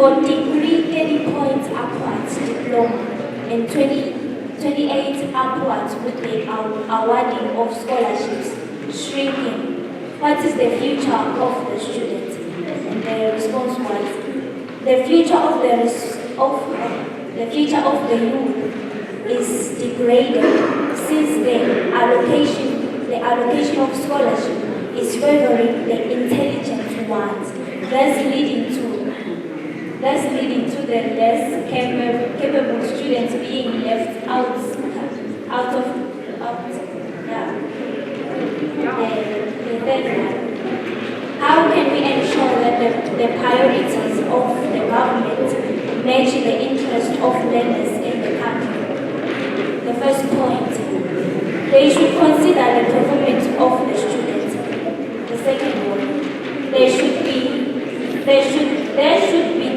For degree, 30 points upwards, diploma, and 28 upwards with the awarding of scholarships, shrinking. What is the future of the students? And the response was, the future of the youth is degraded since the allocation of scholarship is favoring the intelligent ones, thus leading to the less capable students being left out of the third one. How can we ensure that the priorities of the government match the interest of learners in the country? The first point, they should consider the performance of the students. The second one, there should be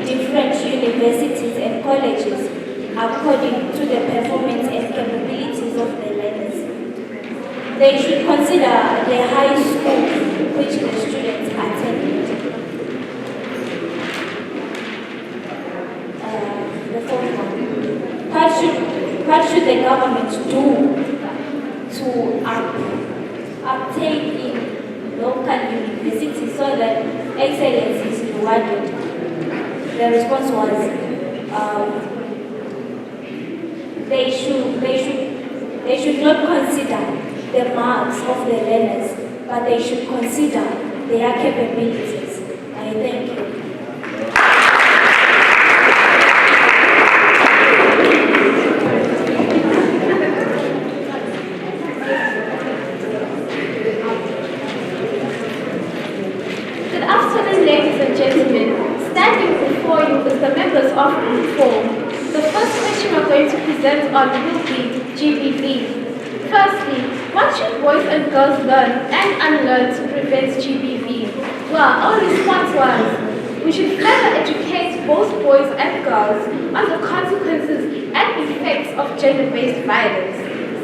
different universities and colleges according to the performance and capabilities of the learners. They should consider the high schools which the students attend. The fourth one, what should the government do to uptake in local universities so that excellence is rewarded? The response was, they should not consider the marks of the learners, but they should consider their capabilities. I thank you. Good afternoon, ladies and gentlemen. Standing before you is the members of Group 4. The first question we're going to present on will be GBV. Firstly, what should boys and girls learn and unlearn to prevent GBV? Well, our response was, we should further educate both boys and girls on the consequences and effects of gender-based violence.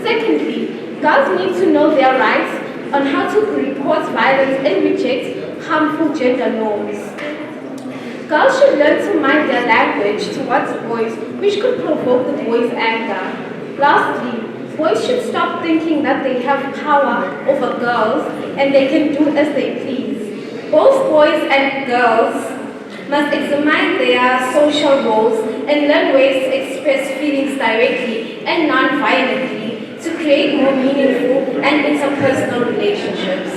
Secondly, girls need to know their rights on how to report violence and reject harmful gender norms. Girls should learn to mind their language towards boys, which could provoke the boys' anger. Lastly, boys should stop thinking that they have power over girls and they can do as they please. Both boys and girls must examine their social roles and learn ways to express feelings directly and non-violently to create more meaningful and interpersonal relationships.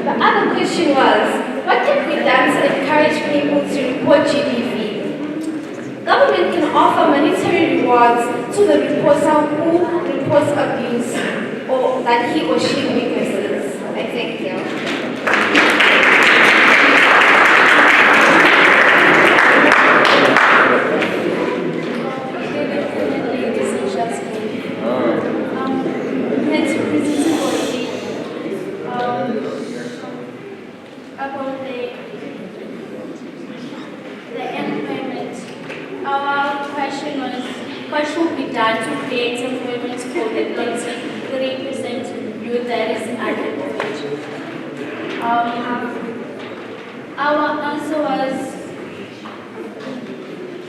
The other question was, what can be done to encourage people to report GBV? Government can offer monetary rewards to the reporter who reports abuse or that he or she witnesses. I thank you. About the employment. Our question was, what should be done to create employment for the 33% youth that is unemployed? Our answer was,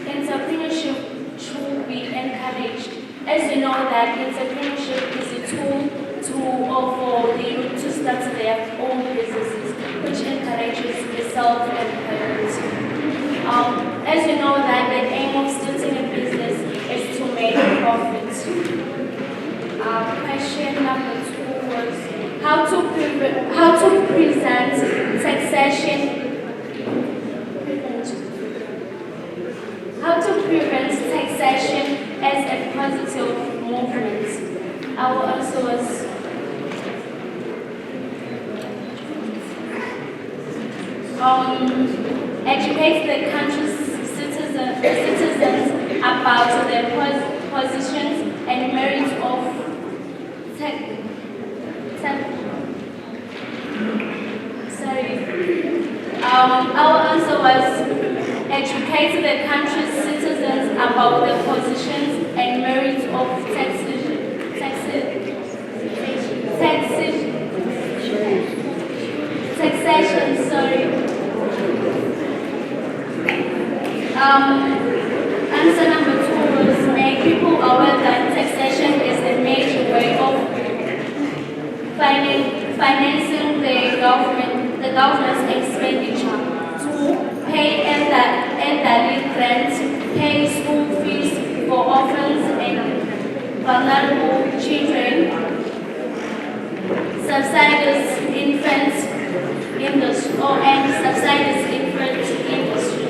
entrepreneurship should be encouraged. As you know that entrepreneurship is a tool for the youth to start their own businesses, which encourages the self-employment. As you know that the aim of starting a business is to make a profit. Question number 2 was how to present taxation. How to prevent taxation as a positive movement. Our answer was, educate the country's citizens about the positions and merits of our answer was, educate the country's citizens about the positions and merits of taxation. taxation, sorry. Answer number 2 was make people aware that taxation is a major way of financing the government's expenditure. 2, pay elderly grants, pay school fees for orphans and vulnerable children, subsidies infants industry and subsidies infant industries.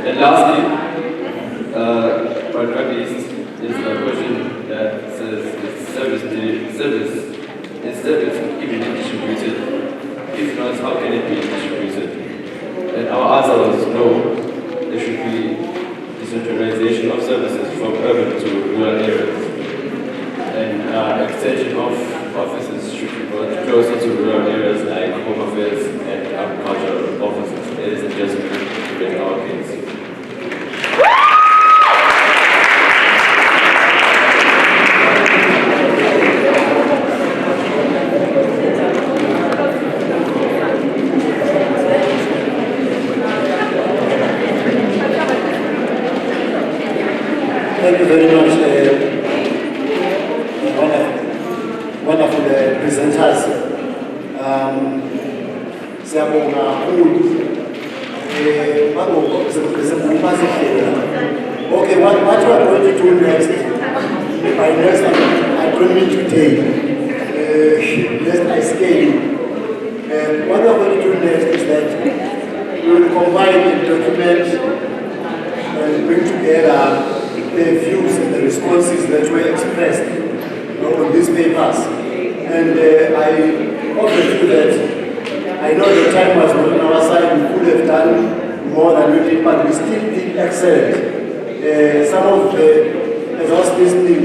And lastly, but not least, is a question that says is service even distributed? If not, how can it be distributed? And our answer was no. There should be decentralization of services from urban to rural areas. And extension of offices should be brought closer to rural areas like home affairs and agricultural offices. It isn't just in our case. Thank you very much, wonderful presenters. Siyabonga kakhulu. Okay, what we are going to do next? By next, I don't mean today. Next, I scale you. What we are going to do next is that we will combine the document and bring together the views and the responses that were expressed on these papers. And I offer you that I know the time was not on our side. We could have done more than we did, but we still did excellent. Some of the, as I was listening,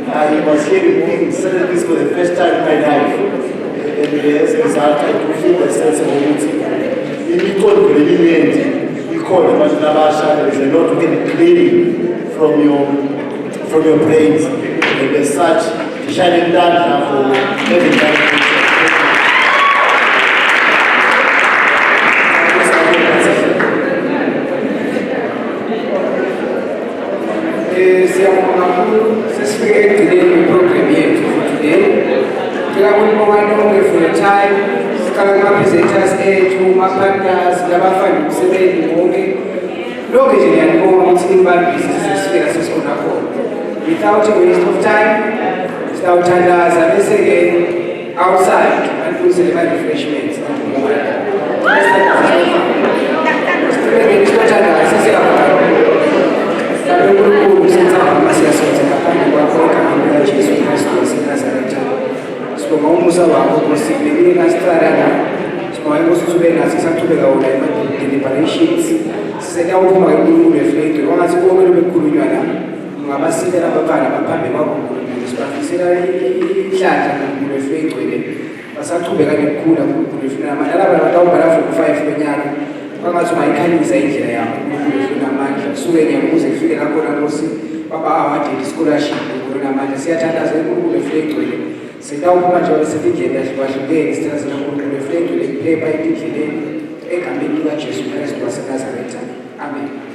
I was hearing things, certain things for the first time in my life. And as a result, I could feel the sense of unity. In the code, we call it there is a lot we can glean from your brains. And as such, shining down for every time. For the time, presenters, my partners, Labafan, Seven, without a waste of time, without time, again outside and do celebrate refreshments. Umusa wako kusibilia na starana simayengo susubena sisatubeka ona deliberations sisenya ukuma ngulu reflect wanga sibonke lobekhulunywana ngabasile labafana baphambi kwakho sibafisela ihlahla ngulu reflect wele basaqhubeka nekukhula ngulu reflect amandla laba batawubhala for 5 kwenyaka kwangathi ungayikhalisa indlela yakho ngulu reflect amandla kusuke ngiyamuze kufike lapho nakosi baba awade scholarship ngulu namandla siyathandaza ngulu reflect wele Sitawuphuma nje wasifindlela hlukahlukene sithanda sinankulunkulu reflect le phepha endleleni egameni likaJesu Kristu waseNazaretha. Amen.